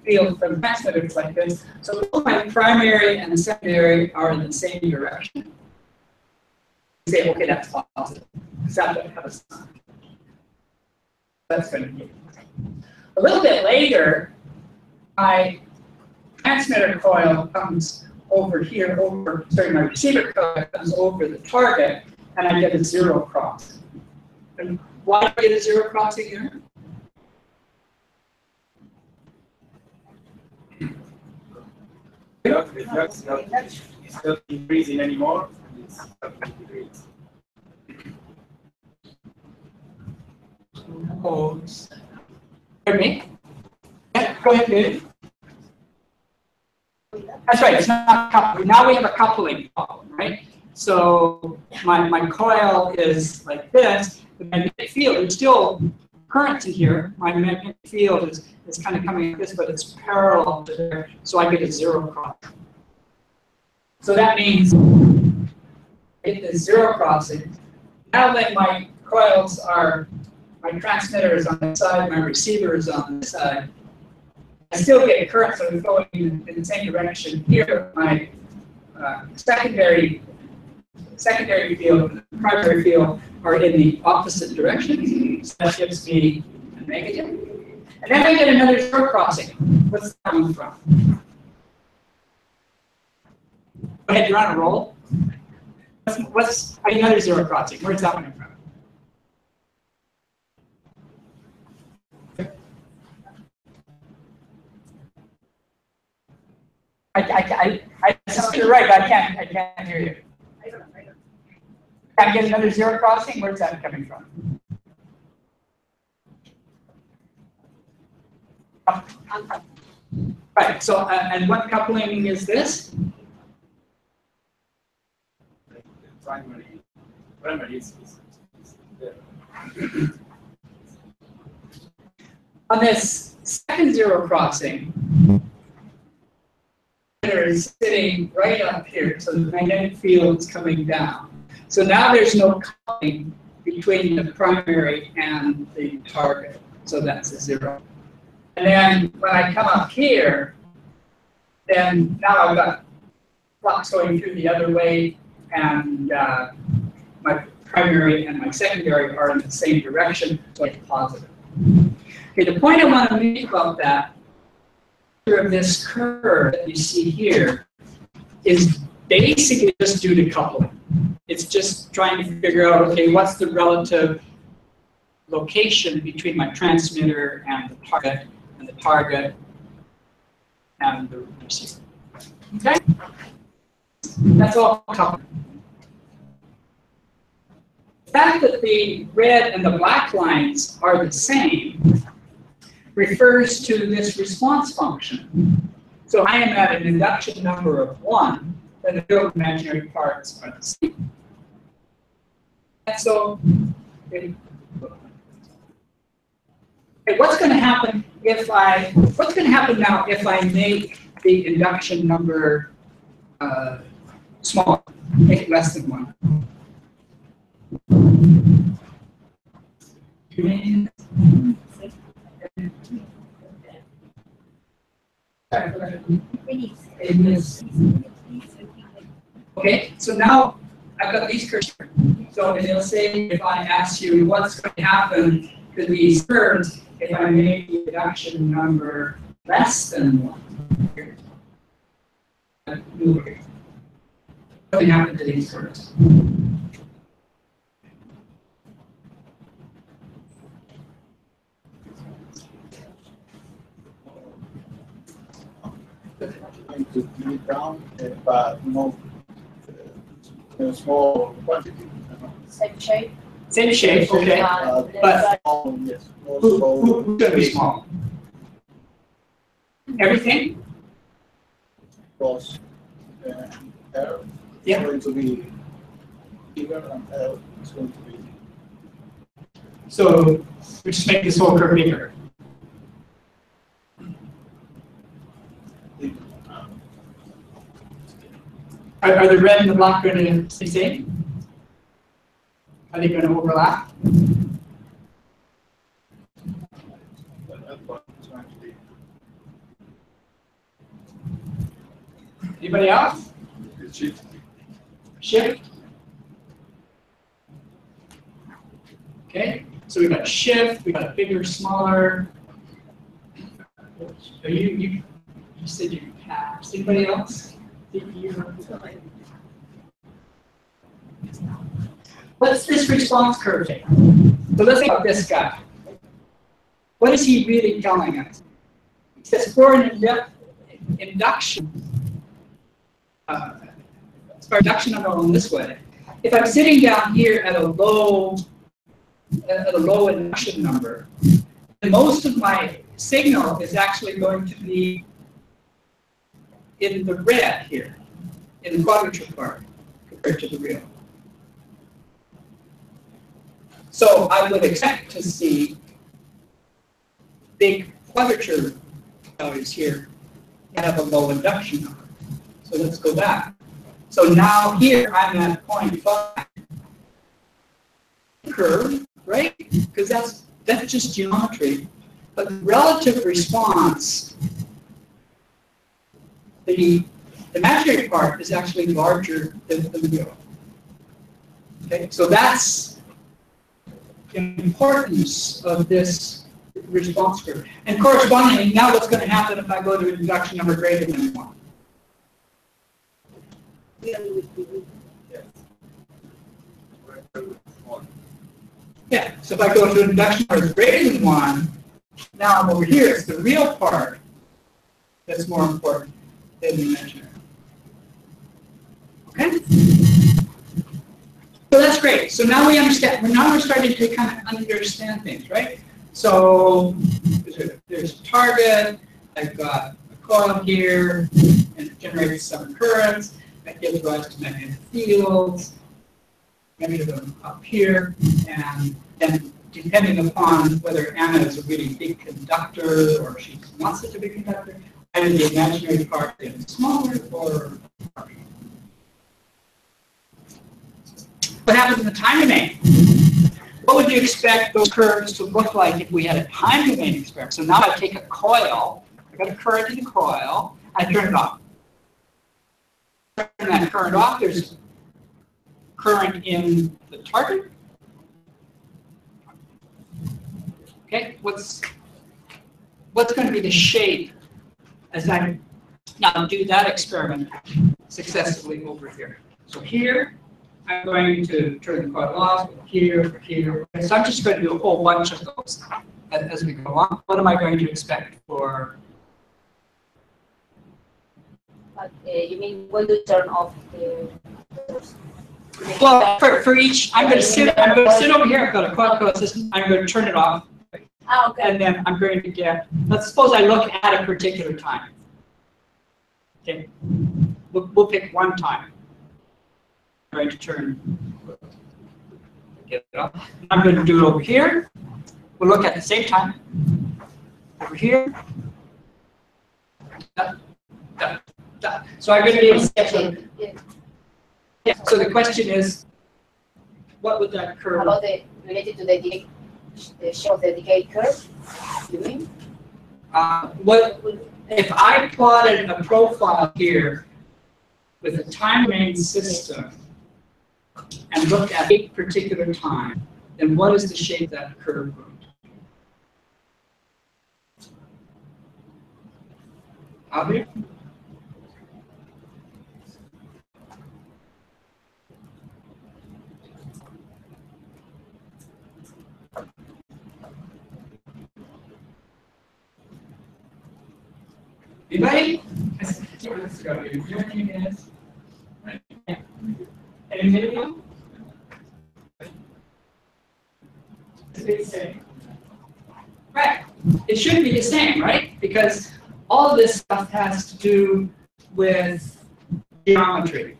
field from transmitters like this. So both my primary and the secondary are in the same direction. You say, okay, that's positive. Except I have a sign. That's going to be a little bit later. My transmitter coil comes over here, my receiver coil comes over the target, and I get a zero cross. And why do I get a zero crossing here? It's not increasing anymore. It's decreasing. pose. Pardon me? Yeah, go ahead, David. That's right, it's not coupling. Now we have a coupling problem, right? So my coil is like this. The magnetic field, there's still current in here. My magnetic field is kind of coming like this, but it's parallel to there, so I get a zero cross. So that means I get the zero crossing. Now that my coils are, my transmitter is on this side, my receiver is on this side, I still get current, so it's going in the same direction. Here, my secondary field and the primary field are in the opposite directions. So that gives me a negative. And then I get another zero crossing. What's that coming from? Go ahead, you're on a roll. What's another zero crossing? Where's that coming from? You're right, but I can't hear you. Can I get another zero crossing? Where's that coming from? Right, so, and what coupling is this? Primary is there. On this second zero crossing, is sitting right up here, so the magnetic field is coming down. So now there's no coupling between the primary and the target, so that's a zero. And then when I come up here, then now I've got flux going through the other way, and my primary and my secondary are in the same direction, so it's positive. Okay, the point I want to make about that of this curve that you see here is basically just due to coupling. It's just trying to figure out, okay, what's the relative location between my transmitter and the target and the receiver. Okay? That's all coupling. The fact that the red and the black lines are the same refers to this response function. So I am at an induction number of 1, then the real imaginary parts are the same. And so, okay, what's going to happen now if I make the induction number smaller, make it less than 1? Okay, so now I've got these curves. So it'll say if I ask you what's going to happen to these curves if I make the induction number less than 1. What's going to happen to these curves? To bring it down, but not in a small quantity. Same shape. Same shape, okay. But yes, who's going to be small? Everything? Because air is going to be bigger and air is going to be. So we just make this whole curve bigger. Are the red and the black going to stay the same? Are they going to overlap? Anybody else? Shift. Shift. Okay, so we got shift, we got bigger, smaller. So you said you passed. Anybody else? What's this response curve? So let's think about this guy. What is he really telling us? It says for an induction, induction number on this way. If I'm sitting down here at a low at a low induction number, then most of my signal is actually going to be in the red here, in the quadrature part, compared to the real. So I would expect to see big quadrature values here that have a low induction number. So let's go back. So now here I'm at 0.5 curve, right? Because that's just geometry. But the relative response, the imaginary part is actually larger than the real. Okay, so that's the importance of this response curve. And correspondingly, now what's going to happen if I go to an induction number greater than 1? Yeah, so if I go to an induction number greater than 1, now I'm over here. It's the real part that's more important than the imaginary. Okay? So that's great. So now we understand. Now we're starting to kind of understand things, right? So there's a target. I've got a coil here, and it generates some currents that gives rise to magnetic fields. Measure them up here, and then depending upon whether Anna is a really big conductor or she's not such a big conductor, either the imaginary part is smaller or larger. What happens in the time domain? What would you expect those curves to look like if we had a time domain experiment? So now I take a coil, I've got a current in the coil, I turn it off. Turn that current off, there's current in the target. Okay, what's going to be the shape as I now do that experiment successfully over here? So here, I'm going to turn the coil off, here. So I'm just going to do a whole bunch of those as we go along. What am I going to expect for? You mean when to turn off the? Well, for each, I'm going to sit over here. I've got a coil system. I'm going to turn it off. Ah, okay. And then I'm going to get. Let's suppose I look at a particular time. Okay, we'll pick one time. I'm going to turn. Get it off. I'm going to do it over here. We'll look at the same time. Over here. So I'm going to be able to sketch it. Yeah. So the question is, what would that curve? About related to the shape of the decay curve, you mean? What if I plotted a profile here with a time domain system and looked at a particular time, then what is the shape of that curve going to be? Javier? Anybody? Any video? Right. It should be the same, right? Because all of this stuff has to do with geometry.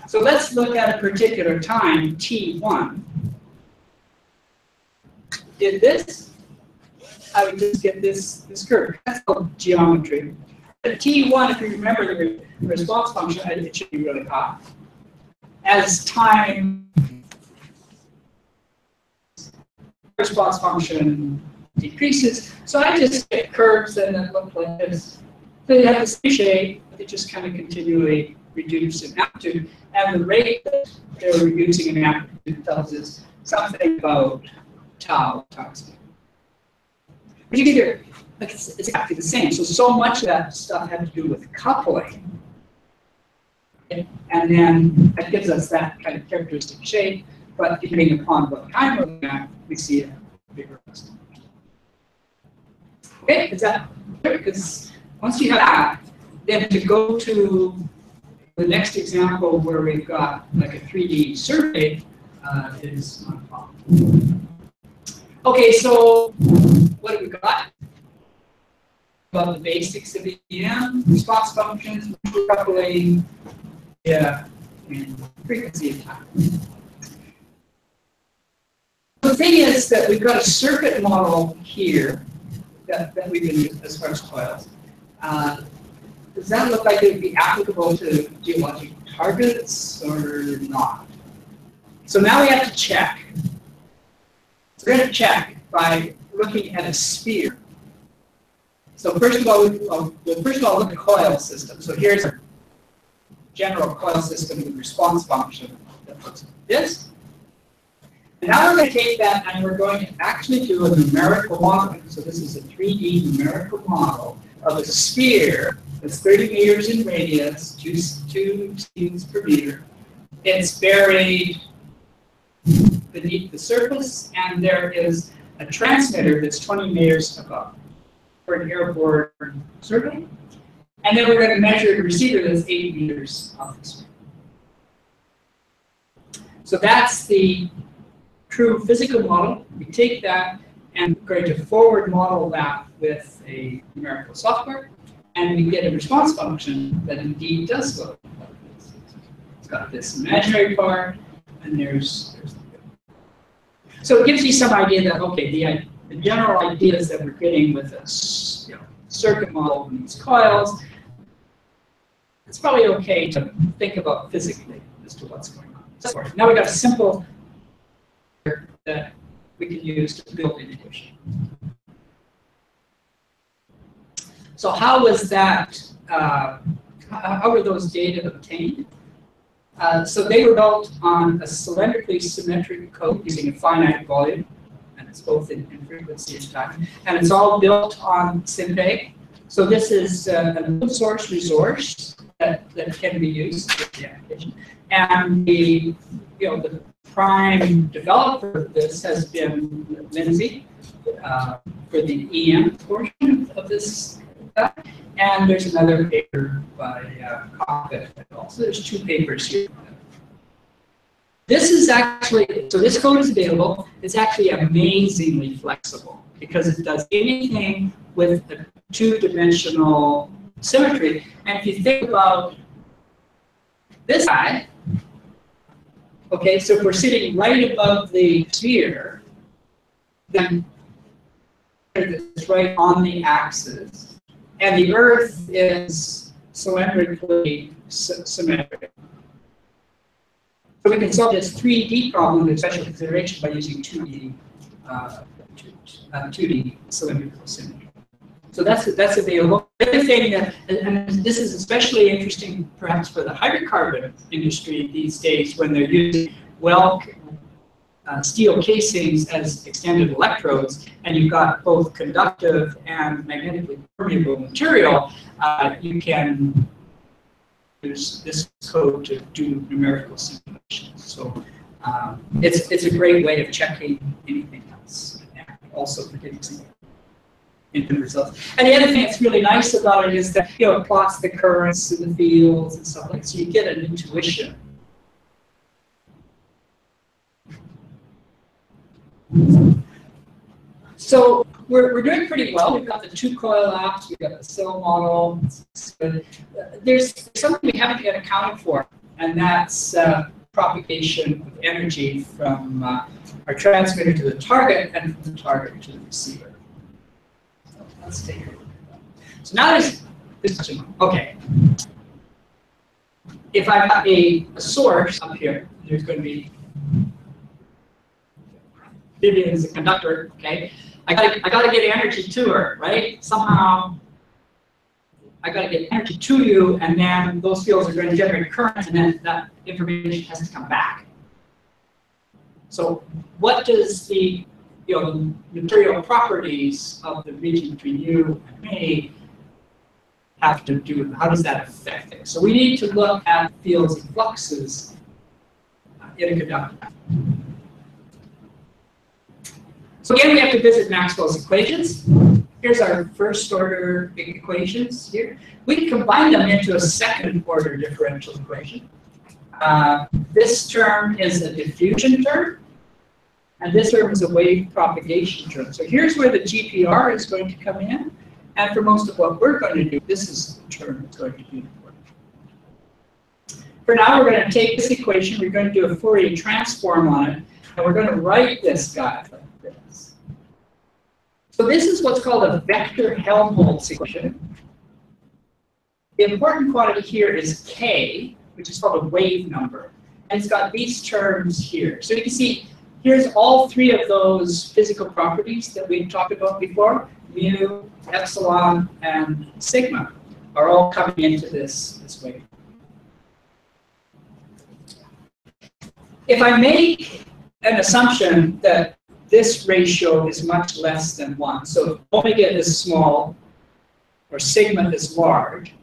So let's look at a particular time, t1. Did this? I would just get this curve. That's called geometry. At t1, if you remember the response function, it should be really hot. As time response function decreases, so I just get curves that look like this. So they have the same shape, but they just kind of continually reduce in amplitude. And the rate that they're reducing in amplitude tells us something about tau times. But you can hear, like it's exactly the same. So much of that stuff had to do with coupling. Okay? And then that gives us that kind of characteristic shape. But depending upon what time we're looking at, we see a bigger response. Okay, is that because once you have that, then to go to the next example where we've got like a 3D survey is not a problem. Okay, so what have we got? About the basics of EM, response functions, coupling, yeah, and frequency of time. The thing is that we've got a circuit model here that we can use as far as coils. Does that look like it would be applicable to geologic targets or not? So now we have to check. So we're going to check by looking at a sphere. So first of all, we'll look at the coil system. So here's a general coil system with response function that looks like this. And now we're going to take that and we're going to actually do a numerical modeling. So this is a 3D numerical model of a sphere that's 30 meters in radius, 2 steams per meter. It's buried beneath the surface, and there is a transmitter that's 20 meters above for an airborne survey. And then we're going to measure the receiver that's 8 meters off the sphere. So that's the true physical model. We take that and we're going to forward model that with a numerical software, and we get a response function that indeed does look like this. It's got this imaginary part, and there's so it gives you some idea that, okay, the general ideas that we're getting with a circuit model and these coils, it's probably okay to think about physically as to what's going on. So now we've got a simple that we can use to build intuition. So how was that, how were those data obtained? So they were built on a cylindrically symmetric code using a finite volume, and it's both in frequency and time. And it's all built on SymPeg. So this is an open source resource that can be used for the application. And the prime developer of this has been Lindsay for the EM portion of this. And there's another paper by Cockpit. Also, there's 2 papers here. This is actually, so this code is available. It's actually amazingly flexible because it does anything with a 2-dimensional symmetry. And if you think about this guy, okay, so if we're sitting right above the sphere, then it's right on the axis. And the Earth is cylindrically symmetric. So we can solve this 3D problem with special consideration by using 2D cylindrical symmetry. So that's available. The other thing that, and this is especially interesting perhaps for the hydrocarbon industry these days when they're using steel casings as extended electrodes, and you've got both conductive and magnetically permeable material, you can use this code to do numerical simulations. So it's a great way of checking anything else, and also predicting the results. And the other thing that's really nice about it is that it plots the currents in the fields and stuff like that, so you get an intuition. So we're doing pretty well. We've got the 2 coil apps, we've got the cell model. There's something we haven't yet accounted for, and that's propagation of energy from our transmitter to the target and from the target to the receiver. So let's take a look at that. So now there's this question. Okay. If I've got a source up here, there's going to be Vivian is a conductor, okay? I gotta get energy to her, right? Somehow, I gotta get energy to you, and then those fields are going to generate current, and then that information has to come back. So, what does the the material properties of the region between you and me have to do with? How does that affect it? So, we need to look at fields and fluxes in a conductor. So again, we have to visit Maxwell's equations. Here's our first order equations here. We can combine them into a second order differential equation. This term is a diffusion term. And this term is a wave propagation term. So here's where the GPR is going to come in. And for most of what we're going to do, this is the term that's going to be important. For now, we're going to take this equation, we're going to do a Fourier transform on it, and we're going to write this guy like this. So this is what's called a vector Helmholtz equation. The important quantity here is K, which is called a wave number. And it's got these terms here. So you can see, here's all three of those physical properties that we've talked about before. Mu, epsilon, and sigma are all coming into this wave. If I make an assumption that this ratio is much less than 1, so if omega is small or sigma is large,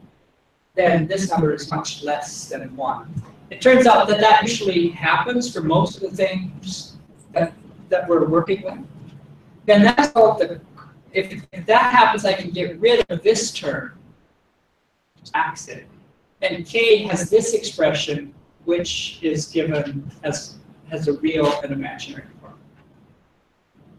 then this number is much less than 1. It turns out that that usually happens for most of the things that we're working with. Then that's called the, if that happens, I can get rid of this term, accident. And K has this expression, which is given as a real and imaginary form.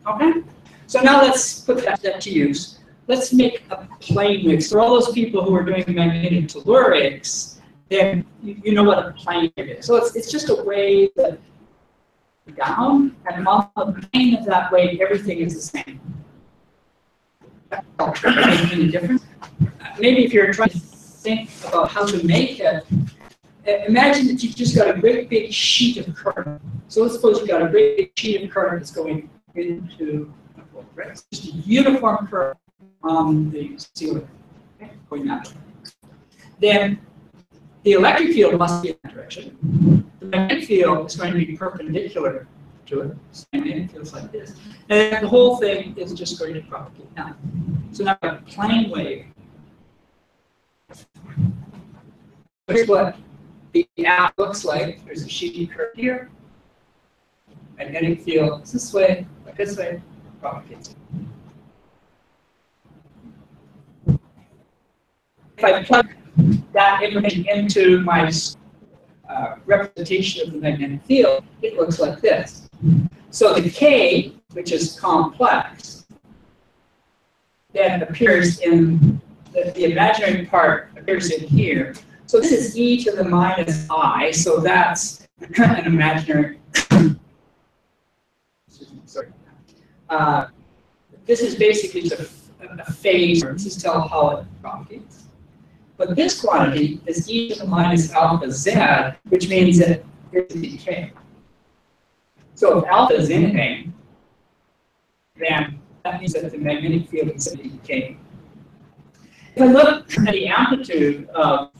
Okay? So now let's put that to use. Let's make a plane wave. So all those people who are doing magnetic tellurics, then you know what a plane wave is. So it's just a wave that down, and on the plane of that wave, everything is the same. Any difference? Maybe if you're trying to think about how to make it, imagine that you've just got a great big sheet of current. So let's suppose you've got a great big sheet of current that's going into a bolt, right? It's just a uniform current on the ceiling, okay, going that way. Then the electric field must be in that direction. The magnetic field is going to be perpendicular to it. So the magnetic field is like this. And the whole thing is just going to propagate down. So now I've got a plane wave. Here's what the app looks like. There's a sheet curve here. Magnetic field is this way, propagates. If I plug that information into my representation of the magnetic field, it looks like this. So the K, which is complex, then appears in the imaginary part appears in here. So this is e to the minus I, so that's an imaginary. Sorry. This is basically just a phase. This is tell how it propagates. But this quantity is e to the minus alpha z, which means that there's a decay. So if alpha is anything, then that means that the magnetic field is decaying. If I look at the amplitude of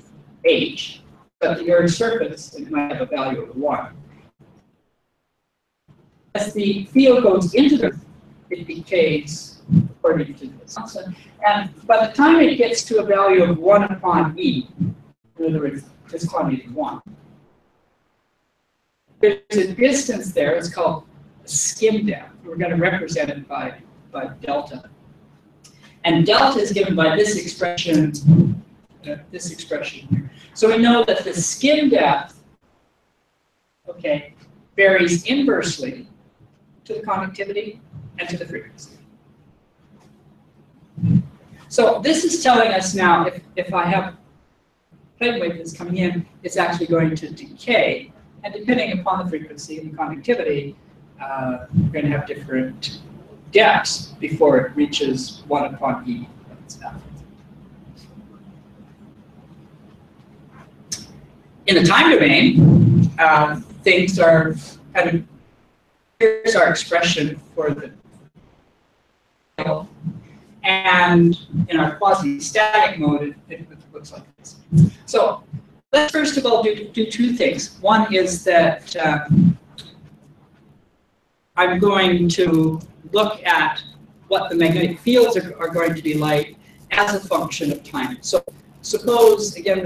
h, but the Earth's surface, it might have a value of 1. As the field goes into the Earth, it decays according to this. And by the time it gets to a value of 1 upon E, in other words, this quantity is 1, there's a distance there, it's called skim depth. We're going to represent it by delta. And delta is given by this expression here. So we know that the skim depth, okay, varies inversely to the conductivity and to the frequency. So this is telling us now if I have a plane wave that's coming in, it's actually going to decay. And depending upon the frequency and the conductivity, we're going to have different depths before it reaches 1 upon E. In the time domain, things are kind of, here's our expression for the field. And in our quasi-static mode, it looks like this. So let's first of all do two things. One is that I'm going to look at what the magnetic fields are going to be like as a function of time. So suppose, again,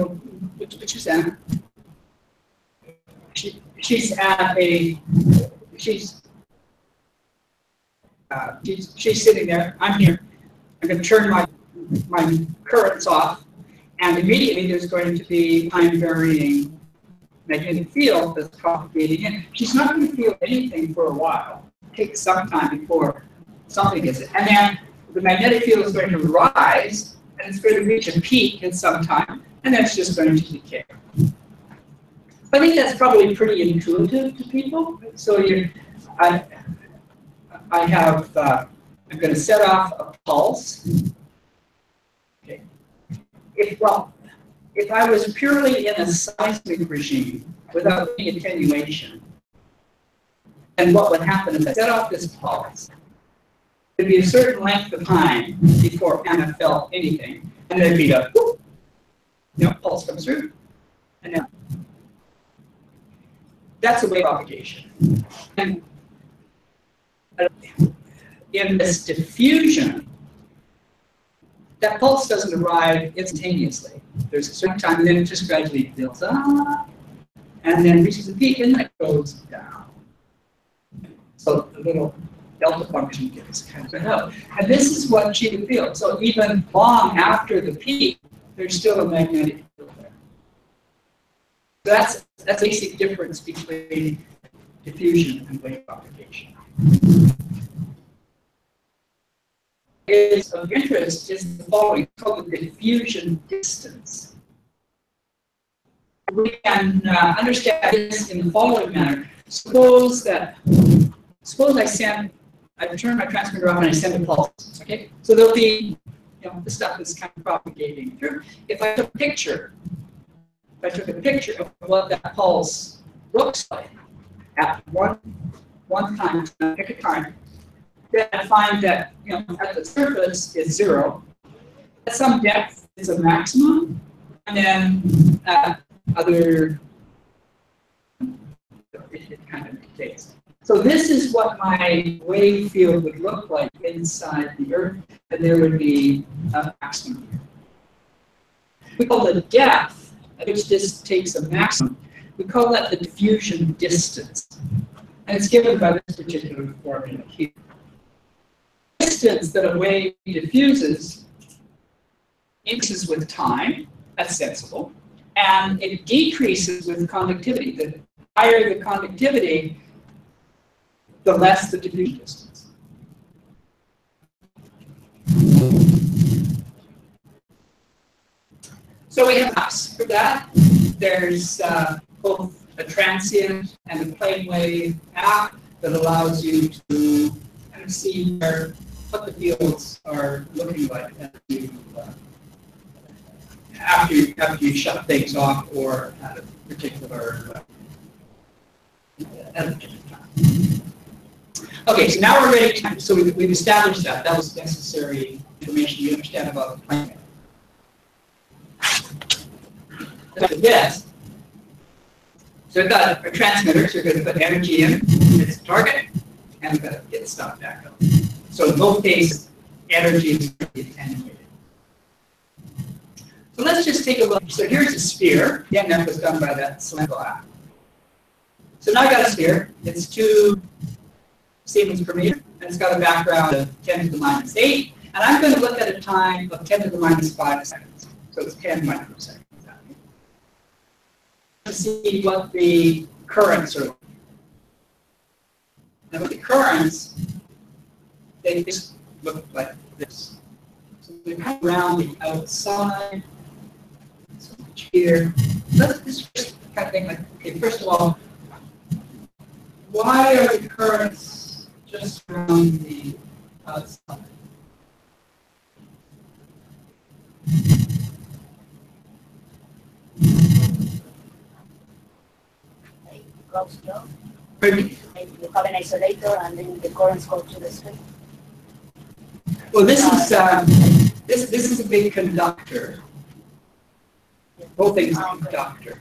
which is Anna? She's sitting there. I'm here. I'm going to turn my currents off, and immediately there's going to be time-varying magnetic field that's propagating in. She's not going to feel anything for a while. take some time before something gets it. And then the magnetic field is going to rise, and it's going to reach a peak in some time, and then it's just going to decay. I think that's probably pretty intuitive to people. So I'm going to set off a pulse. Okay. If I was purely in a seismic regime without any attenuation, then what would happen is I set off this pulse. There'd be a certain length of time before Anna felt anything, and there'd be a whoop, pulse comes through, and then that's a wave propagation. And in this diffusion, that pulse doesn't arrive instantaneously. There's a certain time, and then it just gradually builds up, and then reaches a peak, and then it goes down. So the little delta function gets kind of out. And this is what she would feel. So even long after the peak, there's still a magnetic field there. So that's a basic difference between diffusion and wave propagation. Is of interest is the following, called the diffusion distance. We can understand this in the following manner. Suppose I turn my transmitter on and I send a pulse. Okay, so there'll be, the stuff is kind of propagating through. If I took a picture of what that pulse looks like at one time, pick a time, then I find that at the surface it's 0. At some depth it's a maximum, and then at other it kind of decays. So this is what my wave field would look like inside the Earth, and there would be a maximum. We call the depth at which this takes a maximum. We call that the diffusion distance, and it's given by this particular formula here. The distance that a wave diffuses increases with time. That's sensible, and it decreases with conductivity. The higher the conductivity, the less the diffusion distance. So we have maps for that. There's both a transient and a plane wave app that allows you to kind of see what the fields are looking like after you shut things off or at a particular time. Okay, so now we're ready to, so we've established that. That was necessary information you understand about the plane. This. So we've got a transmitter, so we're going to put energy in its target, and we've got to get stuff back up. So in both cases, energy is attenuated. So let's just take a look. So here's a sphere. Again, that was done by that cylindrical app. So now I've got a sphere. It's 2 Siemens per meter, and it's got a background of 10 to the minus 8. And I'm going to look at a time of 10 to the minus 5 seconds. So it's 10 microseconds. To see what the currents are. Now with the currents, they just look like this. So they come around the outside. So here. Let's just kind of think like, okay, first of all, why are the currents just around the outside? Goes low. Pardon me? Maybe you have an isolator and then the currents go to the street. Well, this is a big conductor. Both things are conductor.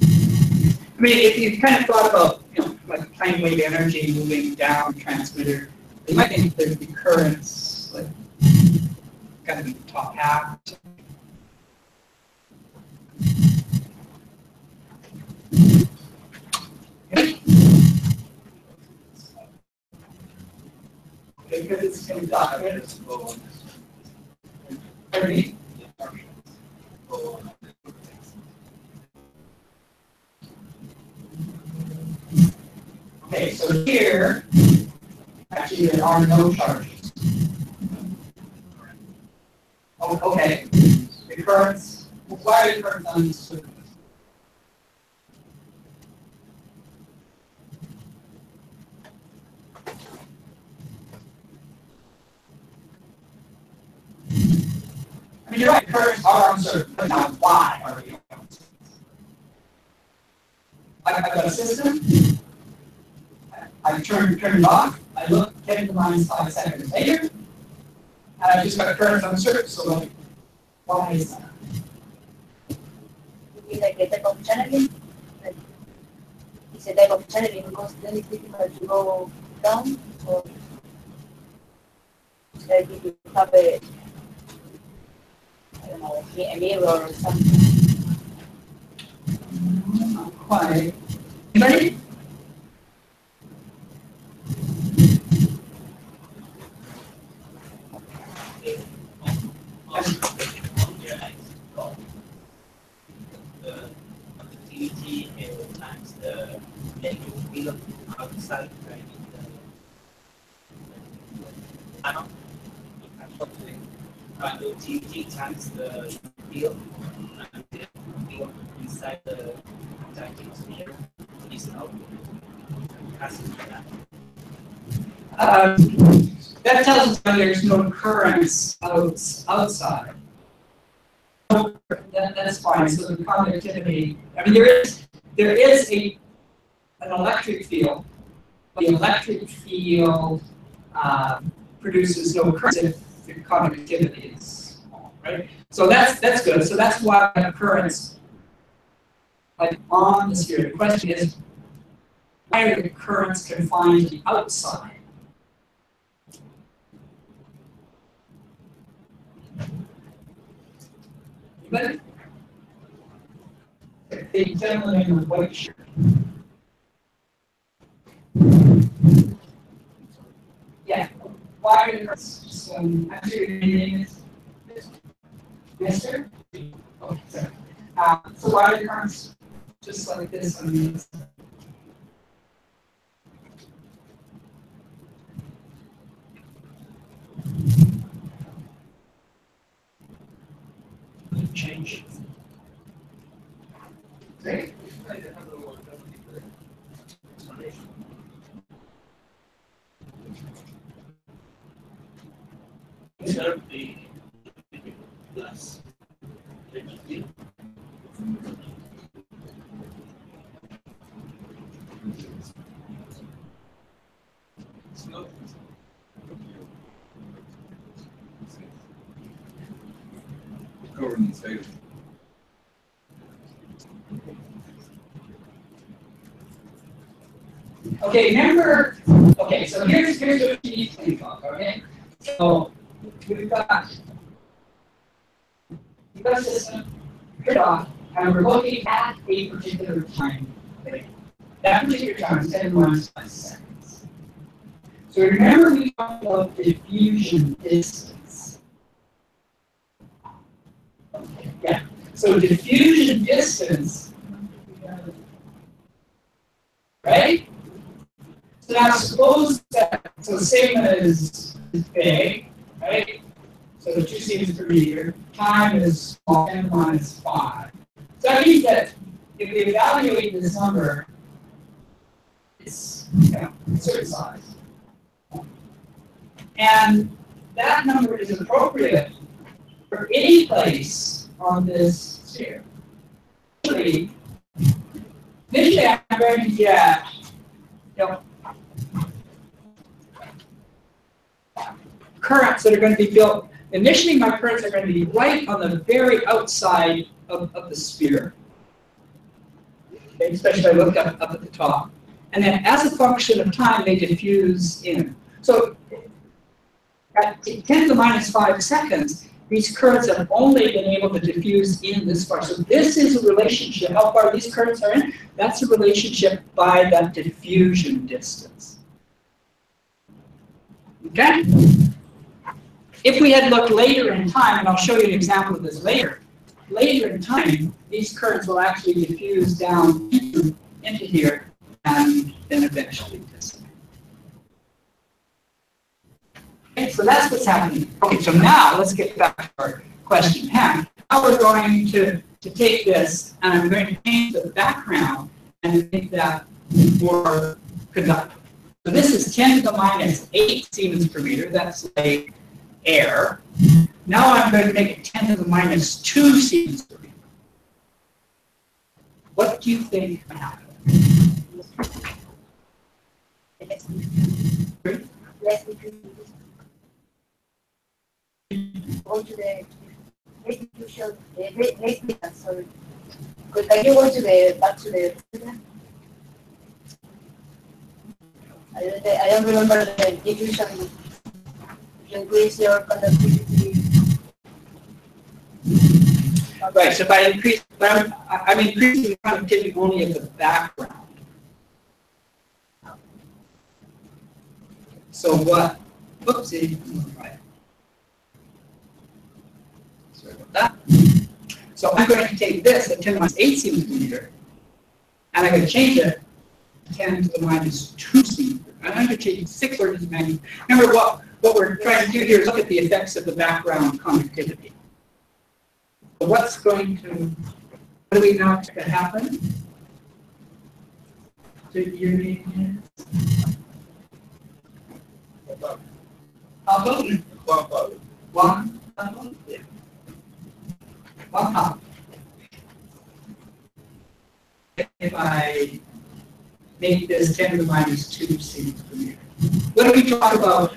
I mean, if you kind of thought about, like plane wave energy moving down transmitter, you might think there'd be currents like kind of in the top half. Because it's conductor. Pardon me? Okay, so here, actually there are no charges. Oh, okay. The currents, why are the currents uncertain? I mean, you're right, currents are uncertain, but now why are they uncertain? I've got a system, I turn it off, I look 10 to the minus 5 seconds later, and I just got current uncertain, so like, why is that? You mean like a type of channeling? Like, it's a type of channeling because then it's difficult to go down, or like if you have a, I don't know, a mirror or something. Not quite. Anybody? Times the electric field outside, right? Conductivity times the field inside the conducting sphere is out. That tells us that there's no currents outside. That's fine. So the conductivity, I mean, there is an electric field. But the electric field produces no current if the conductivity is small, right? So that's good. So that's why the currents like on the sphere. The question is, why are the currents confined to the outside? But the gentleman in the white shirt. Yeah. Why are the currents? Actually, your name is Mister. Oh, sorry. So why are the currents just like this on the inside? Change. Great. Plus. Governance data. Okay, remember, okay, so here's what you need to think of, okay? So we've got a system, turn it off, and we're looking at a particular time. Okay? That particular time is 10 minus 5 seconds. So remember we talked about diffusion distance. Yeah, so diffusion distance, right? So now suppose that, so the sigma is big, right? So the 2 seconds per meter, time is 10 minus 5. So that means that if we evaluate this number, it's a certain size. And that number is appropriate for any place on this sphere. Initially, I'm going to get, currents that are going to be built. Initially, my currents are going to be right on the very outside of the sphere. Okay, especially if I look up at the top. And then as a function of time, they diffuse in. So at 10 to the minus 5 seconds, these currents have only been able to diffuse in this far. So this is a relationship. How far these currents are in, that's a relationship by that diffusion distance. Okay? If we had looked later in time, and I'll show you an example of this later, later in time, these currents will actually diffuse down into here and then eventually dissipate. Okay, so that's what's happening. Okay, so now let's get back to our question at hand. Now we're going to take this, and I'm going to change the background and make that more conductive. So this is 10 to the minus 8 Siemens per meter. That's like air. Now I'm going to make it 10 to the minus 2 Siemens per meter. What do you think happened? Let's go to the restitution, sorry. Can you go to the back to the I don't remember the diffusion. You increase your conductivity. Right, so if I increase, but I'm increasing the conductivity only of the background. So what, oopsie, right. Sorry about that. So I'm going to take this at 10 to the minus 8 Siemens per meter, and I'm going to change it to 10 to the minus 2 Siemens per meter. And I'm going to change 6 orders of magnitude. Remember, what we're trying to do here is look at the effects of the background conductivity. So what's going to, what do we know to happen? So your name is? How about one? One half. If I make this 10 to the minus 2 Siemens per meter. What do we talk about?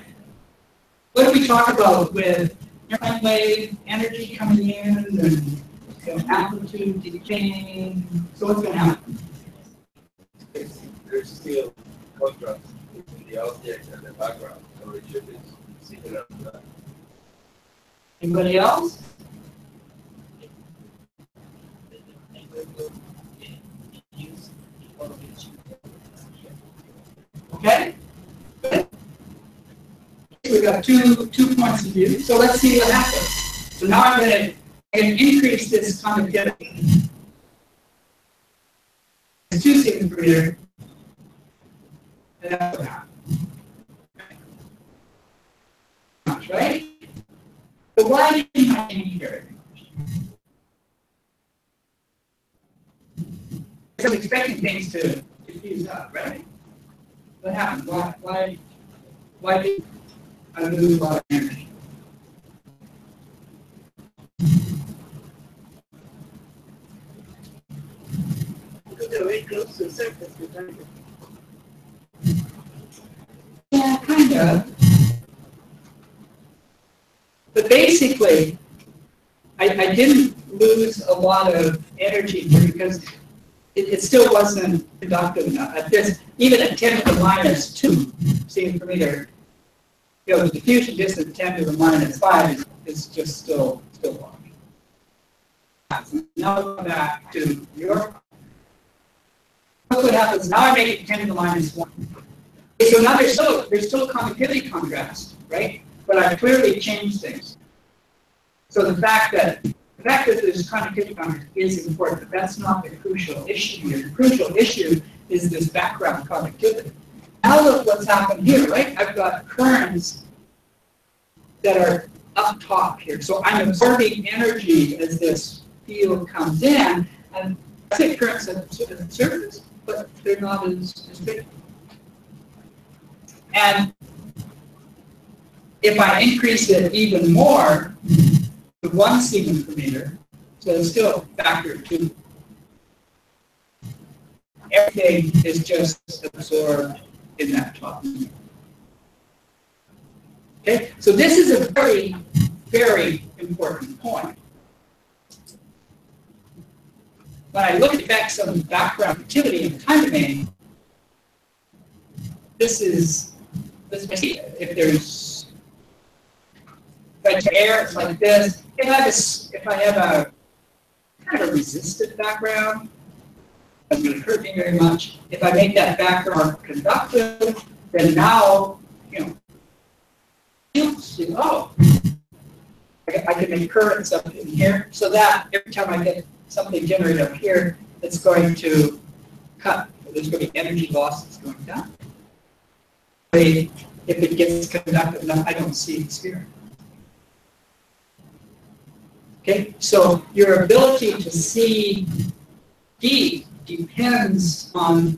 What do we talk about with airplane wave energy coming in and amplitude decaying? So what's going to happen? There's still contrast between the object and the background, so it should be similar to that. Anybody else? Okay. Good. We've got two points of view. So let's see what happens. So now I'm going to increase this conductivity. 2 Siemens per meter. And that's what happens. Right? But why didn't I change here? Because I'm expecting things to fuse up, right? What happened? Why did I lose a lot of energy? Because they're very close to the surface. Yeah, kind of. But basically, I didn't lose a lot of energy here because it still wasn't conductive enough. At this, even at 10 to the minus 2 Siemens per meter, you know, the diffusion distance 10 to the minus 5 is just still long. So now we'll go back to your. Look what happens. Now I make it 10 to the minus 1. So now there's still conductivity contrast, right? But I've clearly changed things. So the fact that there's conductivity contrast is important, but that's not the crucial issue here. The crucial issue is this background conductivity. Now look what's happened here, right? I've got currents that are up top here. So I'm absorbing energy as this field comes in, and I say currents at the surface, but they're not as big. And if I increase it even more to 1 Siemens per meter, so it's still a factor of 2, everything is just absorbed in that top. Okay, so this is a very, very important point. When I look at effects on background activity in the time domain, this is, let's see if there's, if I air like this, if I have a kind of a resistive background, doesn't really hurt me very much. If I make that background conductive, then now, you know, oh, I can make currents up in here, so that every time I get something generated up here, it's going to cut there's going to be energy losses going down. If it gets conductive enough, I don't see the sphere. Okay, so your ability to see D depends on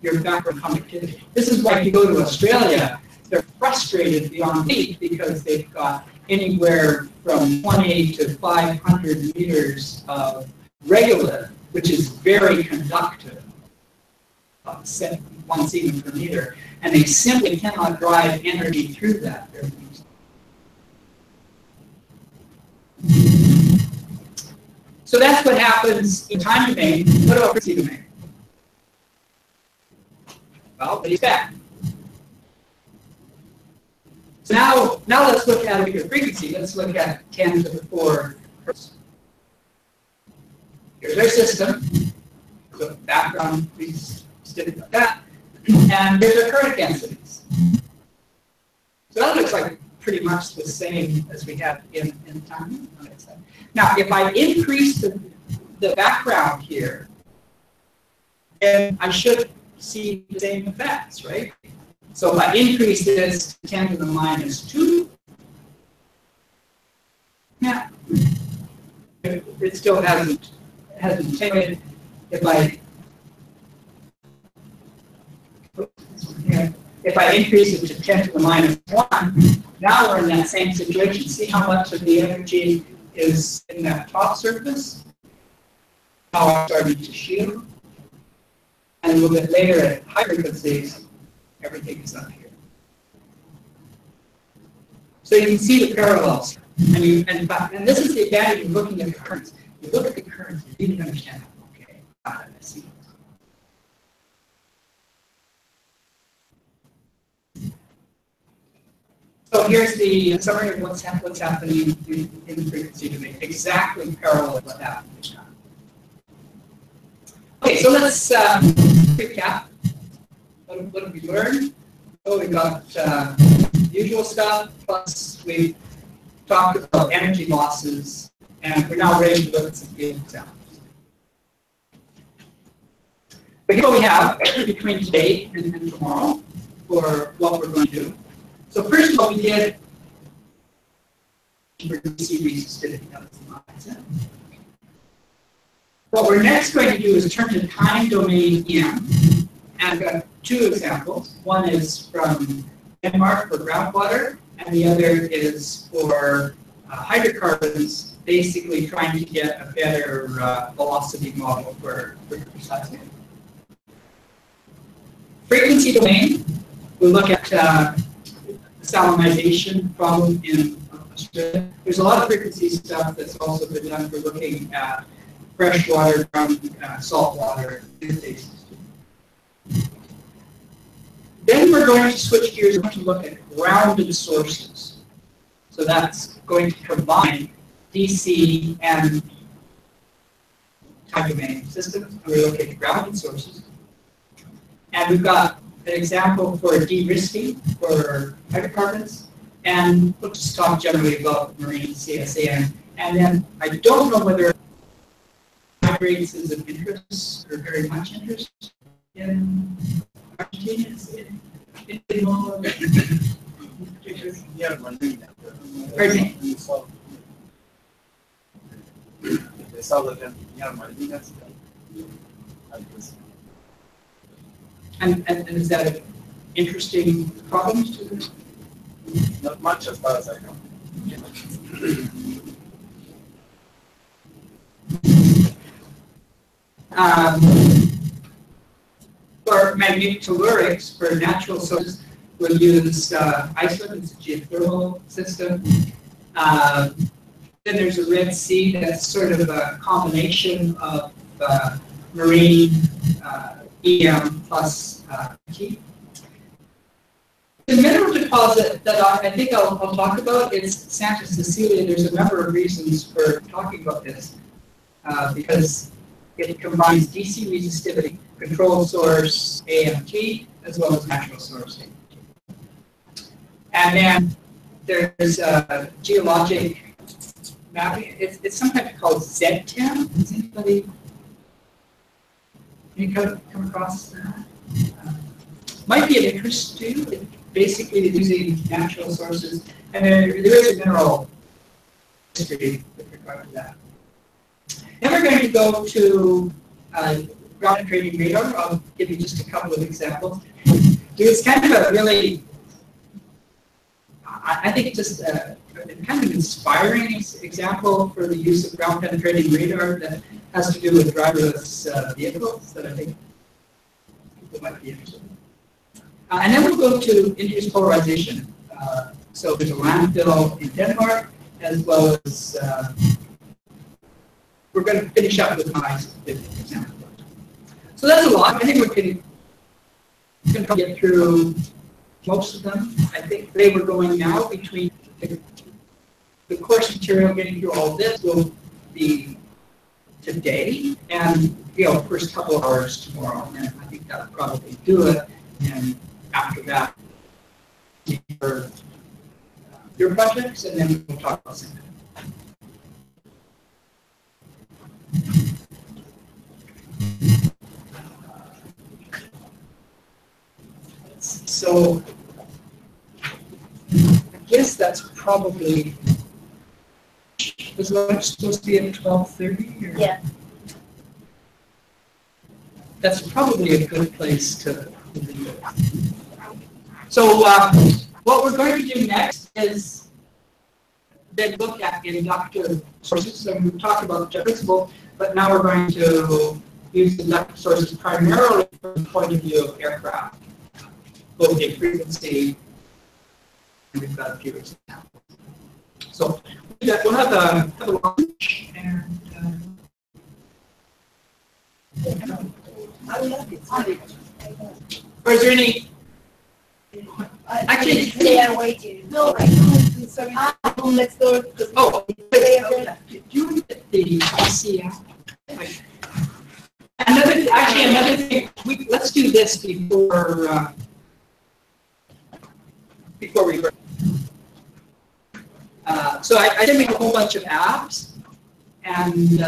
your background conductivity. This is why if you go to Australia, they're frustrated beyond belief because they've got anywhere from 20 to 500 meters of regolith, which is very conductive, 1 Siemens per meter, and they simply cannot drive energy through that. So that's what happens in time domain. What about frequency domain? Well, what do you expect? So now let's look at a bigger frequency. Let's look at 10 to the 4 hertz. Here's our system. So background, please stick with that. And here's our current densities. So that looks like pretty much the same as we have in time. Now, if I increase the background here, then I should see the same effects, right? So if I increase this to 10 to the minus 2, now it still hasn't changed. If I increase it to 10 to the minus 1, now we're in that same situation. See how much of the energy is in that top surface? How I'm starting to shield. And a little bit later at high frequencies, everything is up here. So you can see the parallels. And this is the advantage of looking at the currents. You look at the currents, you really understand, okay, I see. So here's the summary of what's happening in the frequency domain. Exactly parallel with what happened. Okay, so let's recap. What have we learned? So we got usual stuff, plus we talked about energy losses, and we're now ready to look at some field examples. But here's what we have between today and tomorrow for what we're going to do. So first of all, we did DC resistivity. What we're next going to do is turn to time domain EM. And I've got two examples. One is from Denmark for groundwater, and the other is for hydrocarbons, basically trying to get a better velocity model for precisely. Frequency domain, we'll look at the salinization problem in Australia. There's a lot of frequency stuff that's also been done for looking at freshwater from saltwater interfaces. Then we're going to switch gears and look at grounded sources. So that's going to combine DC and time domain systems. We're looking at grounded sources. And we've got an example for de-risking for hydrocarbons. And we'll just talk generally about marine CSAN. And then I don't know whether migrates is of interest or very much interest in Argentina. Pardon me? And is that an interesting problem to them? Not much as far as I know. For magnetic tellurics, for natural sources, we'll use Iceland. It's a geothermal system. Then there's a Red Sea that's sort of a combination of marine EM plus T. The mineral deposit that I think I'll talk about is Santa Cecilia. There's a number of reasons for talking about this because it combines DC resistivity, control source AMT, as well as natural source AMT. And then there's geologic mapping. It's sometimes called Z10. Does anybody? You come across that? Might be of interest to you. Basically, it's using natural sources, and there is a mineral history with regard to that. Then we're going to go to ground penetrating radar. I'll give you just a couple of examples. It's kind of a really, I think, just a kind of inspiring example for the use of ground penetrating radar that has to do with driverless vehicles that I think people might be interested in. And then we'll go to induced polarization. So there's a landfill in Denmark, as well as we're going to finish up with my example. So that's a lot. I think we can get through most of them. I think they were going now between the course material. Getting through all this will be today, and first couple of hours tomorrow. And I think that'll probably do it. And after that, your projects, and then we'll talk about something. So I guess that's probably, was lunch supposed to be at 12:30? Yeah. That's probably a good place to leave it. So what we're going to do next is then look at inductive sources. So we've talked about geophysical, but now we're going to use inductive sources primarily from the point of view of aircraft, both in frequency, and we've got a few examples. So we'll have a lunch, and or is there any? Actually, they are waiting. No, sorry. Let's go. Oh, did you get the ICF? Another thing. Let's do this before we break. So I did make a whole bunch of apps, and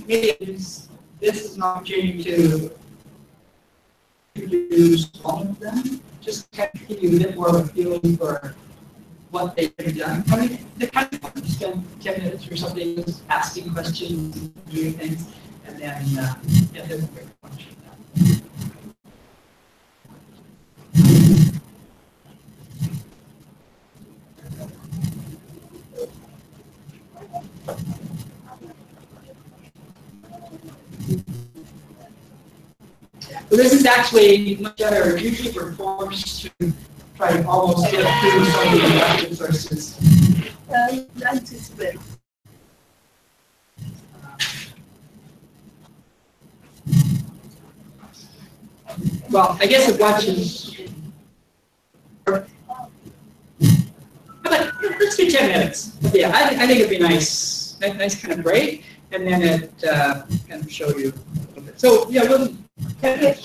maybe this is an opportunity to introduce all of them, just to give you a bit more of a feeling for what they've done. I mean, they kind of spend 10 minutes or something just asking questions and doing things, and then there's a quick bunch of that. So this is actually much better. Usually we're forced to try to almost get through some of the inductive sources. Well, I guess a bunch is. Let's do 10 minutes. Yeah, I think it'd be nice kind of break, and then it kind of show you a little bit. So yeah, we'll. Okay.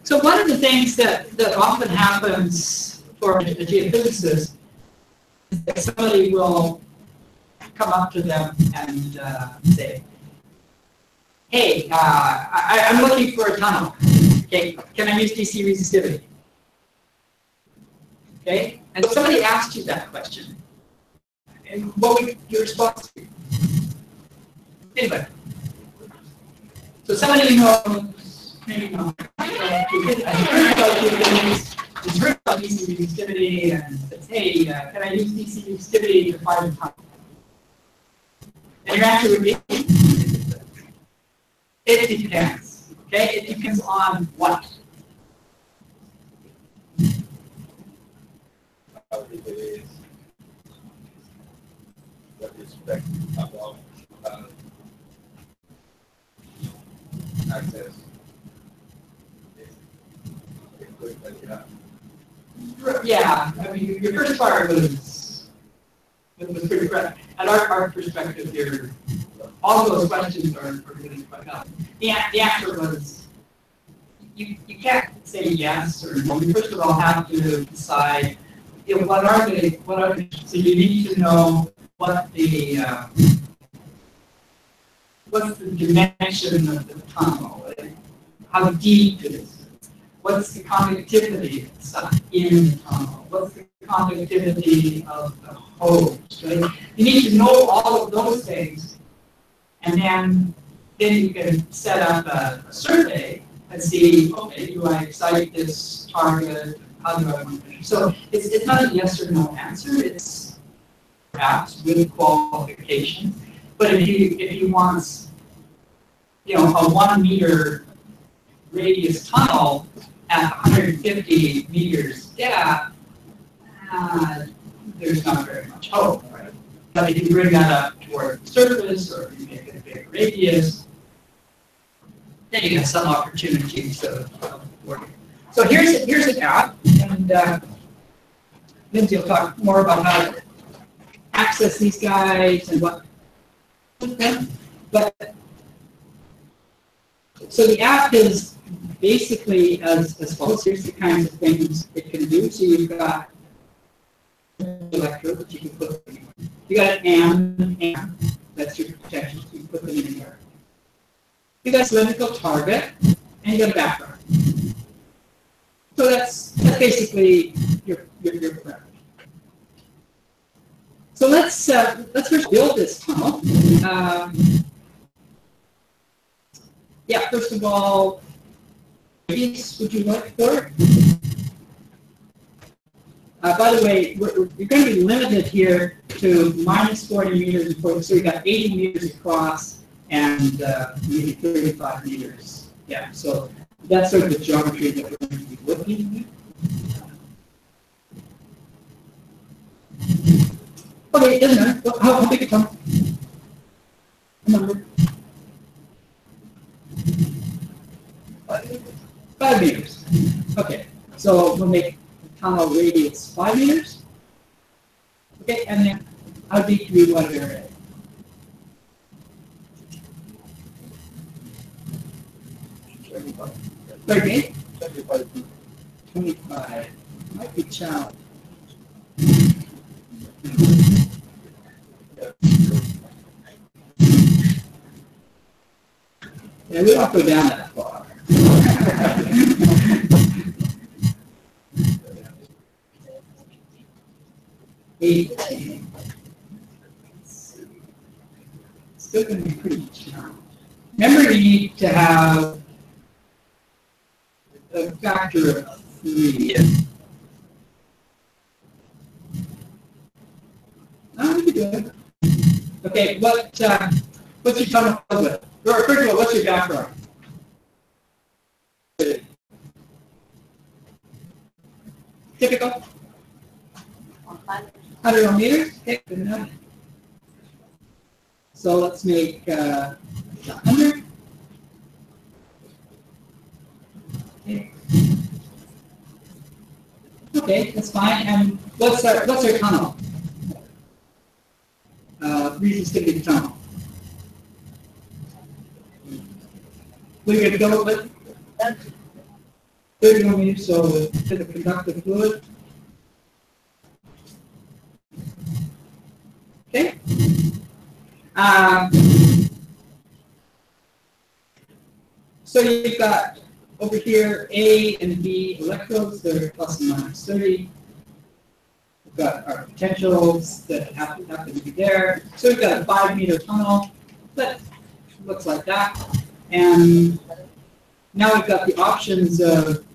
So one of the things that often happens for a geophysicist is that somebody will come up to them and say, hey, I'm looking for a tunnel. Okay, can I use DC resistivity? Okay, and somebody asked you that question. And what would your response be? Anyway. So somebody knows, maybe not. It's heard about DC resistivity and says, hey, can I use DC resistivity to find a tunnel? And your answer would be, it depends. Okay, it depends on what? How big it is, what you expect about access. Yeah, I mean, your first part was pretty correct. And our perspective here, all of those questions are really quite up. The answer was, you can't say yes or no. You first of all have to decide, what are they, so you need to know what the, what's the dimension of the tunnel, how deep it is, what's the conductivity in the tunnel, what's the conductivity of the hose, right? You need to know all of those things, and then you can set up a survey and see, okay, do I excite this target? How do I want to measure? So it's not a yes or no answer. It's perhaps with qualification. But if he wants, a 1 meter radius tunnel at 150 meters depth, there's not very much hope, right? But if you bring that up toward the surface, or you make it a big radius, then you have some opportunities of working. So here's an app, and Lindsay will talk more about how to access these guys and what. But so the app is basically as follows. Here's the kinds of things it can do. So you've got electrodes you can put them in. You got an amp, that's your protection, so you can put them in there. You got a cylindrical target, and you got a background. So that's basically your parameter. So let's first build this tunnel. Yeah, first of all, what would you like for it? By the way, you're going to be limited here to minus 40 meters and 40, so we got 80 meters across and maybe 35 meters. Yeah, so that's sort of the geometry that we're going to be looking at. Okay, it doesn't matter. How big a tunnel? A number. 5 meters. Okay, so we'll make the tunnel radius 5 meters. Okay, and then how deep do we want to area? Okay. 25. Might be challenging. Yeah, we don't go down that far. 18. Still going to be pretty challenging. Remember, you need to have a factor of 3. No, we can do it. Okay, what's your tunnel filled with? First of all, what's your background? Typical? 100 meters? Okay, good enough. So let's make 100. Okay. Okay, that's fine. And what's our tunnel? Resistivity tunnel. We're going to go with 30 millimeters, so to the conductive fluid. Okay. So you've got over here A and B electrodes that are plus and minus 30. We've got our potentials that happen to be there. So we've got a 5 meter tunnel that looks like that. And now we've got the options of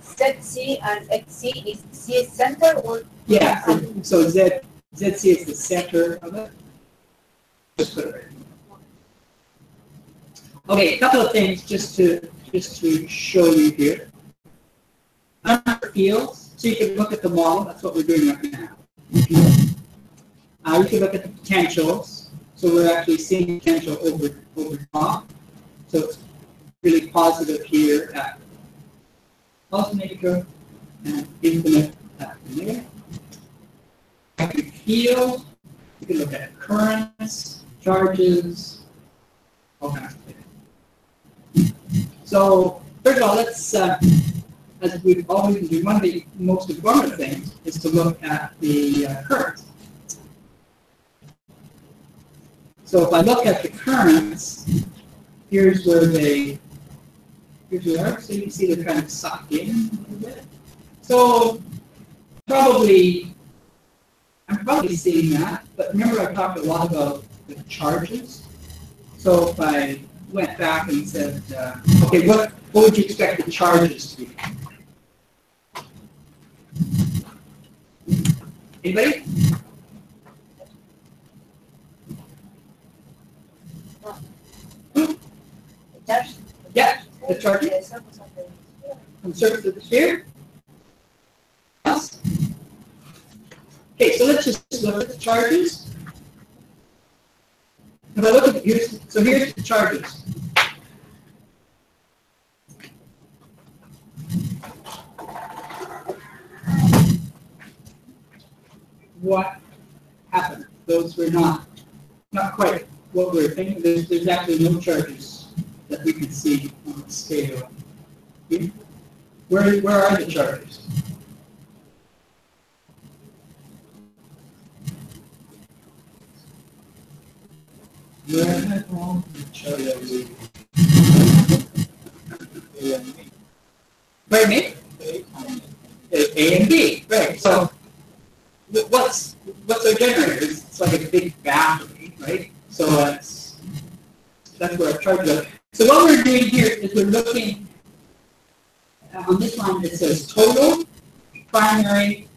ZC and XC is C center or? Yeah, so ZC is the center of it. Just put it right. Okay, a couple of things just to show you here. Under fields, so you can look at the model. That's what we're doing right now. You can look at the potentials. So we're actually seeing potential over top. So it's really positive here at alternator and infinite at the negative. Field, you can look at currents, charges, all kinds of things. So first of all, let's, as we've always do, one of the most informative things is to look at the currents. So if I look at the currents, here's where they are. So you can see they're kind of sucked in a little bit. So I'm probably seeing that, but remember I talked a lot about the charges. So if I went back and said, okay, what would you expect the charges to be? Anybody? Yeah, the charges on the surface of the sphere. Yes. Okay, so let's just look at the charges. If I look at here's the charges. What happened? Those were not quite what we were thinking. There's actually no charges that we can see on the scale. Where are the charges? Where are all the charges? Pardon me? A and B, right? So what's our generator? It's like a big battery, right? So that's where our charges are. So what we're doing here is we're looking on this line. It says total, primary,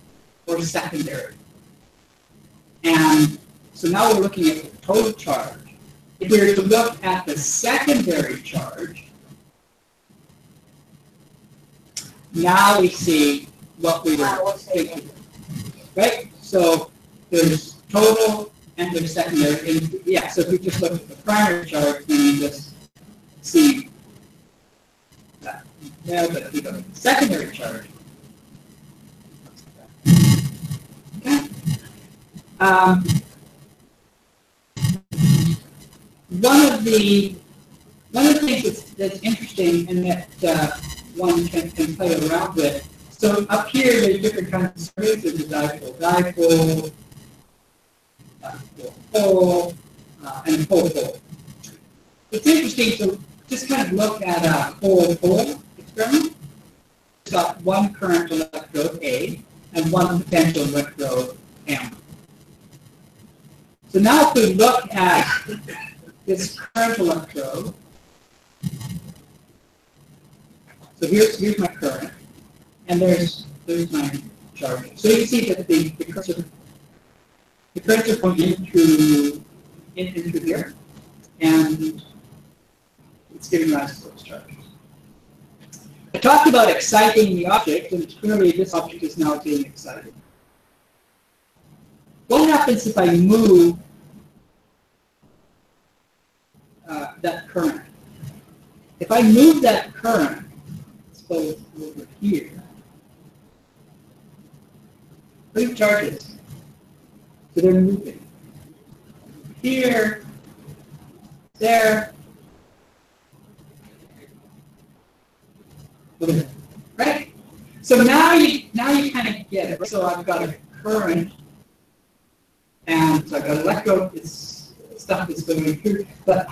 or secondary. And so now we're looking at the total charge. If we were to look at the secondary charge, now we see what we were thinking, right? So there's total and there's secondary. And yeah, so if we just look at the primary charge, then we just see that. Yeah, but if we look at the secondary charge, okay. One of the things that's interesting and that one can play around with. So up here, there's different kinds of surveys. There's a dipole, pole, and pole. It's interesting to just kind of look at a pole experiment. It's got one current electrode A and one potential electrode M. So now if we look at this current electrode, so here's my current, and there's my charge. So you can see that the currents are going into here, and it's giving rise to those charges. I talked about exciting the object, and it's clearly this object is now being excited. What happens if I move that current? If I move that current, suppose over here, look at charges. So they're moving. Here, there, right? So now you kind of get it. So I've got a current, and so I've got an electrode. It's stuff that's going through, but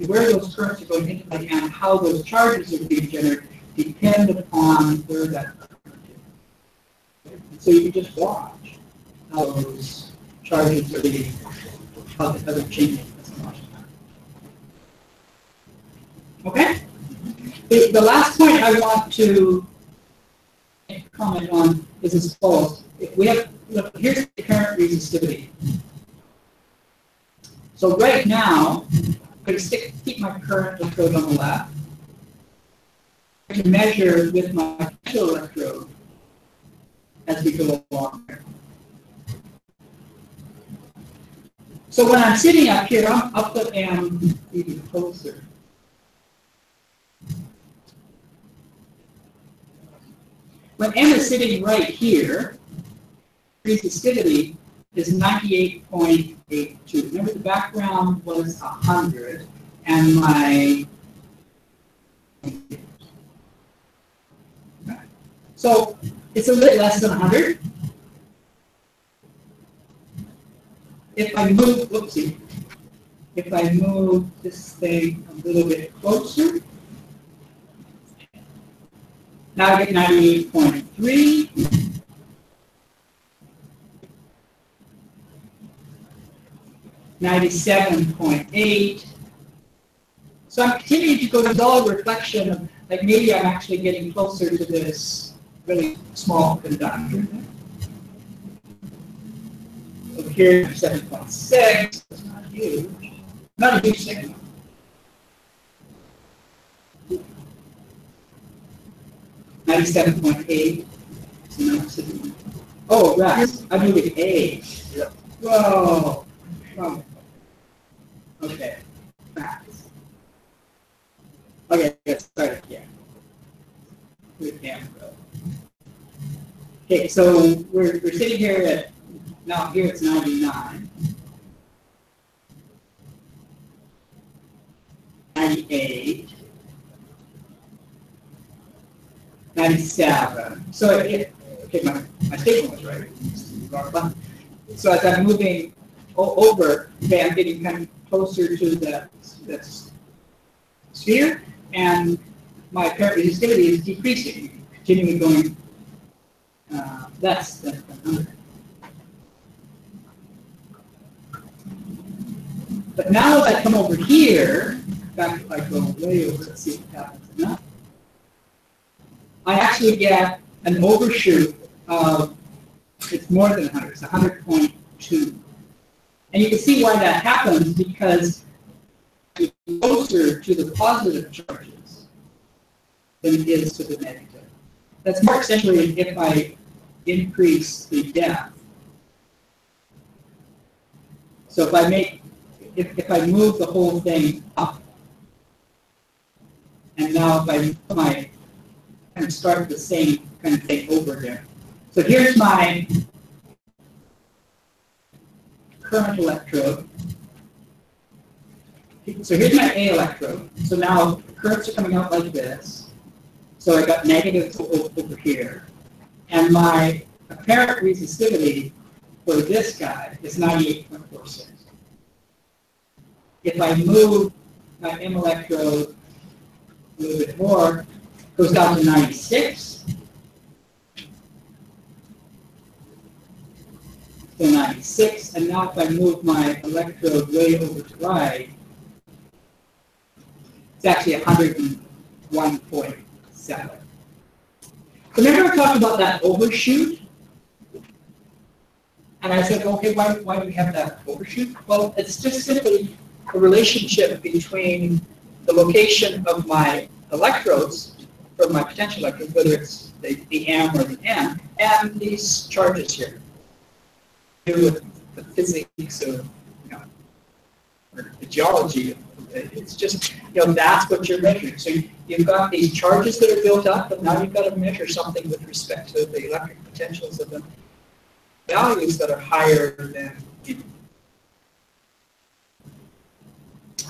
where those currents are going into the and how those charges are being generated depend upon where that current is. So you can just watch how those charges are being, how they're changing. Okay? The last point I want to comment on is as follows. Here's the current resistivity. So right now, I'm going to keep my current electrode on the left. I can measure with my potential electrode as we go along there. So when I'm sitting up here, I'll put M even closer. When M is sitting right here, resistivity is 98.82. Remember the background was 100, and my So it's a little less than 100. If I move, whoopsie, if I move this thing a little bit closer, now I get 98.3. 97.8. So I'm continuing to go to dull reflection of, like, maybe I'm actually getting closer to this really small conductor. Over here, 7.6. That's not huge. Not a huge signal. $97.8. Oh, right. I'm moving A. Whoa. Oh. Okay. Okay, let's start again. Okay, so we're sitting here at, now here it's 99. 98. 97. So okay, my statement was right. So as I'm moving over, okay, I'm getting kind of closer to the sphere, and my apparent resistivity is decreasing, continuing going less than 100. But now as I come over here, in fact, if I go way over, let's see what happens enough, I actually get an overshoot of, it's more than 100, it's 100.2. And you can see why that happens, because it's closer to the positive charges than it is to the negative. That's more essentially if I increase the depth. So if I make, if I move the whole thing up, and now if I put my, kind of start the same kind of thing over here. So here's my current electrode. So here's my A electrode. So now the currents are coming out like this. So I got negative over here. And my apparent resistivity for this guy is 98.46. If I move my M electrode a little bit more, it goes down to 96. So 96, and now if I move my electrode way over to right, it's actually 101.7. So remember I talked about that overshoot? And I said, okay, why do we have that overshoot? Well, it's just simply a relationship between the location of my electrodes, or my potential electrodes, whether it's the M or the N, and these charges here. With the physics of, or the geology, it's just, that's what you're measuring. So you've got these charges that are built up, but now you've got to measure something with respect to the electric potentials of the values that are higher than.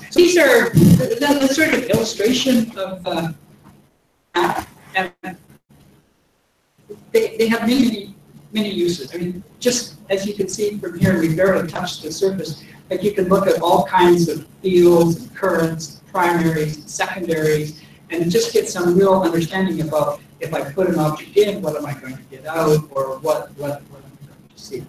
So these are the sort of illustration of, and they have many uses. I mean, just as you can see from here, we barely touched the surface. Like you can look at all kinds of fields and currents, primaries and secondaries, and just get some real understanding about if I put an object in, what am I going to get out, or what am I going to see.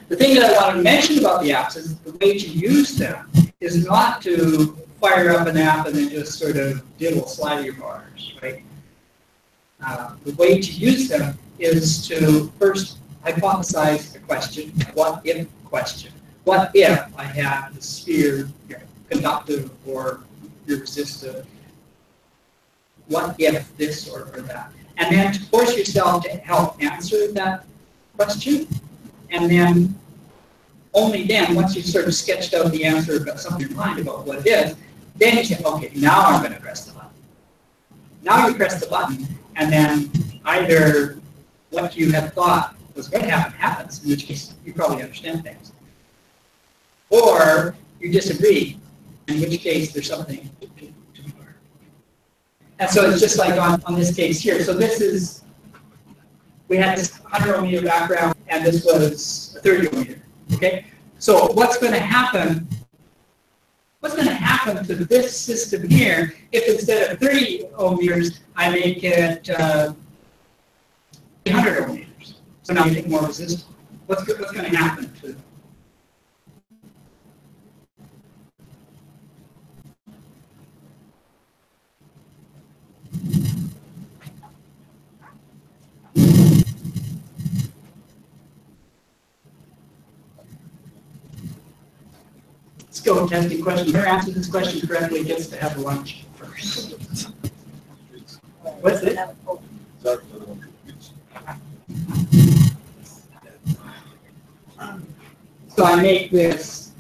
The thing that I want to mention about the apps is the way to use them is not to fire up an app and then just sort of diddle slidey bars, right? The way to use them is to first hypothesize a question, what if question. What if I have the sphere conductive or resistive? What if this or that? And then to force yourself to help answer that question. And then, only then, once you've sort of sketched out the answer, got something in mind about what it is, then you say, okay, now I'm going to press the button. Now you press the button, and then either what you had thought was going to happen happens, in which case you probably understand things. Or you disagree, in which case there's something to learn. And so it's just like on this case here. So this is, we had this 100 ohm meter background, and this was a 30 ohm meter. Okay? So what's going to happen? What's going to happen to this system here if instead of 30 ohm meters, I make it 100 ohm meters? So now you take more resistance. What's going to happen to it? Let's go with testing question. Whoever answers this question correctly gets to have lunch first. What's it? So I make this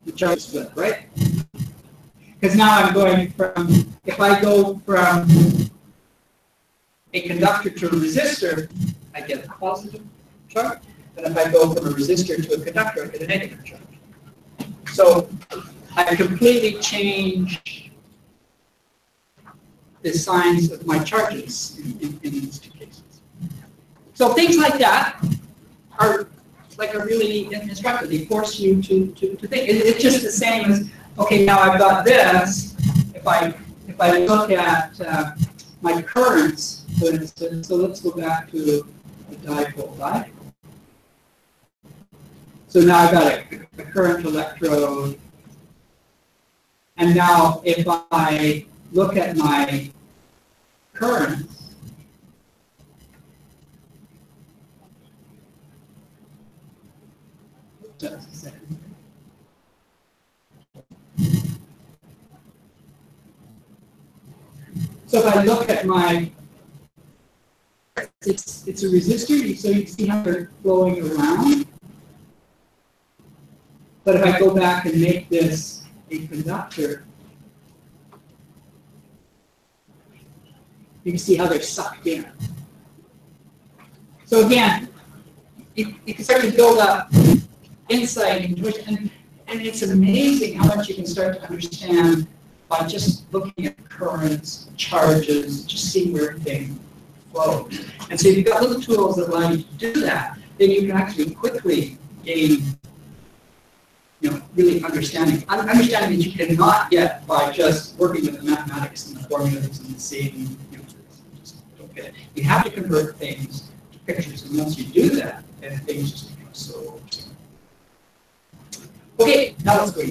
the charge split, right? Because now I'm going from, if I go from a conductor to a resistor, I get a positive charge. And if I go from a resistor to a conductor, I get a negative charge. So I completely change the signs of my charges in these two cases. So things like that are really instructive. They force you to think. It's just the same as, okay, now I've got this. If I look at my currents, for instance, so let's go back to the dipole dipole. So now I've got a current electrode, and now if I look at my currents, just a second. So if I look at my, it's a resistor, so you can see how they're flowing around. But if I go back and make this a conductor, you can see how they're sucked in. So again, you can start to build up insight into it, and it's amazing how much you can start to understand by just looking at currents, charges, just seeing where everything flows. And so if you've got little tools that allow you to do that, then you can actually quickly gain, really understanding that you cannot get by just working with the mathematics and the formulas and seeing, just don't get it. You have to convert things to pictures, and once you do that, then things just become so. Okay, now let's go.